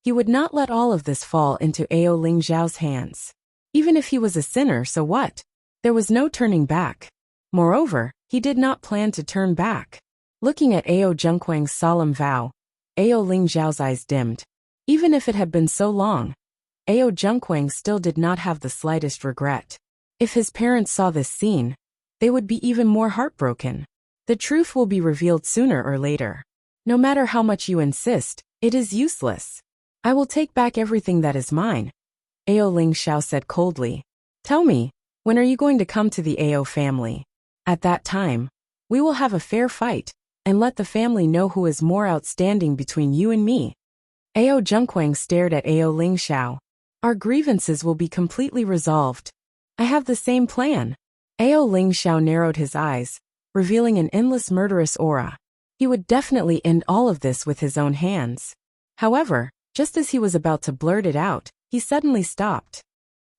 he would not let all of this fall into Ao Lingxiao's hands. Even if he was a sinner, so what? There was no turning back. Moreover, he did not plan to turn back. Looking at Ao Zhengquang's solemn vow, Ao Lingxiao's eyes dimmed. Even if it had been so long, Ao Zhengquang still did not have the slightest regret. If his parents saw this scene, they would be even more heartbroken. The truth will be revealed sooner or later. No matter how much you insist, it is useless. I will take back everything that is mine, Ao Lingxiao said coldly. Tell me, when are you going to come to the Ao family? At that time, we will have a fair fight, and let the family know who is more outstanding between you and me. Ao Zhengquang stared at Ao Lingxiao. Our grievances will be completely resolved. I have the same plan. Ao Lingxiao narrowed his eyes, revealing an endless murderous aura. He would definitely end all of this with his own hands. However, just as he was about to blurt it out, he suddenly stopped.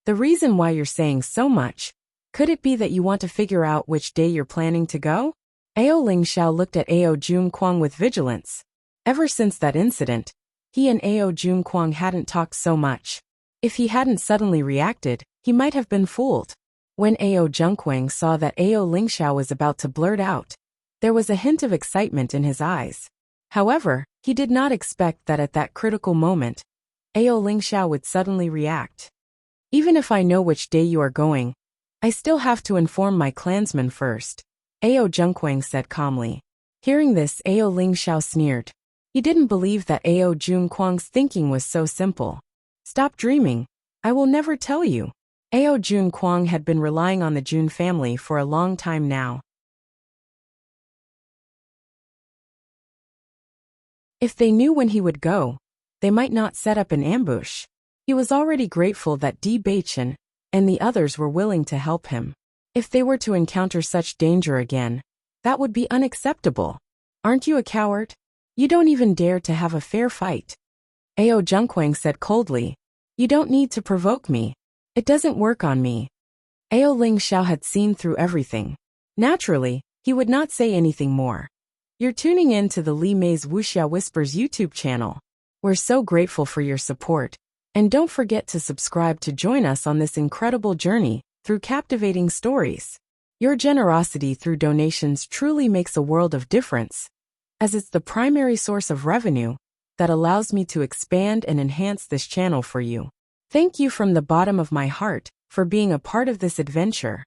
The reason why you're saying so much, could it be that you want to figure out which day you're planning to go? Ao Lingxiao looked at Ao Zhengquang with vigilance. Ever since that incident, he and Ao Zhengquang hadn't talked so much. If he hadn't suddenly reacted, he might have been fooled. When Ao Zhengquang saw that Ao Lingxiao was about to blurt out, there was a hint of excitement in his eyes. However, he did not expect that at that critical moment, Ao Lingxiao would suddenly react. Even if I know which day you are going, I still have to inform my clansmen first, Ao Zhengquang said calmly. Hearing this, Ao Lingxiao sneered. He didn't believe that Ao Zhengquang's thinking was so simple. Stop dreaming. I will never tell you. Ao Zhengquang had been relying on the Jun family for a long time now. If they knew when he would go, they might not set up an ambush. He was already grateful that Bewitching and the others were willing to help him. If they were to encounter such danger again, that would be unacceptable. Aren't you a coward? You don't even dare to have a fair fight. Ao Zhengquang said coldly. You don't need to provoke me. It doesn't work on me. Ao Lingxiao had seen through everything. Naturally, he would not say anything more. You're tuning in to the Li Mei's Wuxia Whispers YouTube channel. We're so grateful for your support. And don't forget to subscribe to join us on this incredible journey through captivating stories. Your generosity through donations truly makes a world of difference, as it's the primary source of revenue that allows me to expand and enhance this channel for you. Thank you from the bottom of my heart for being a part of this adventure.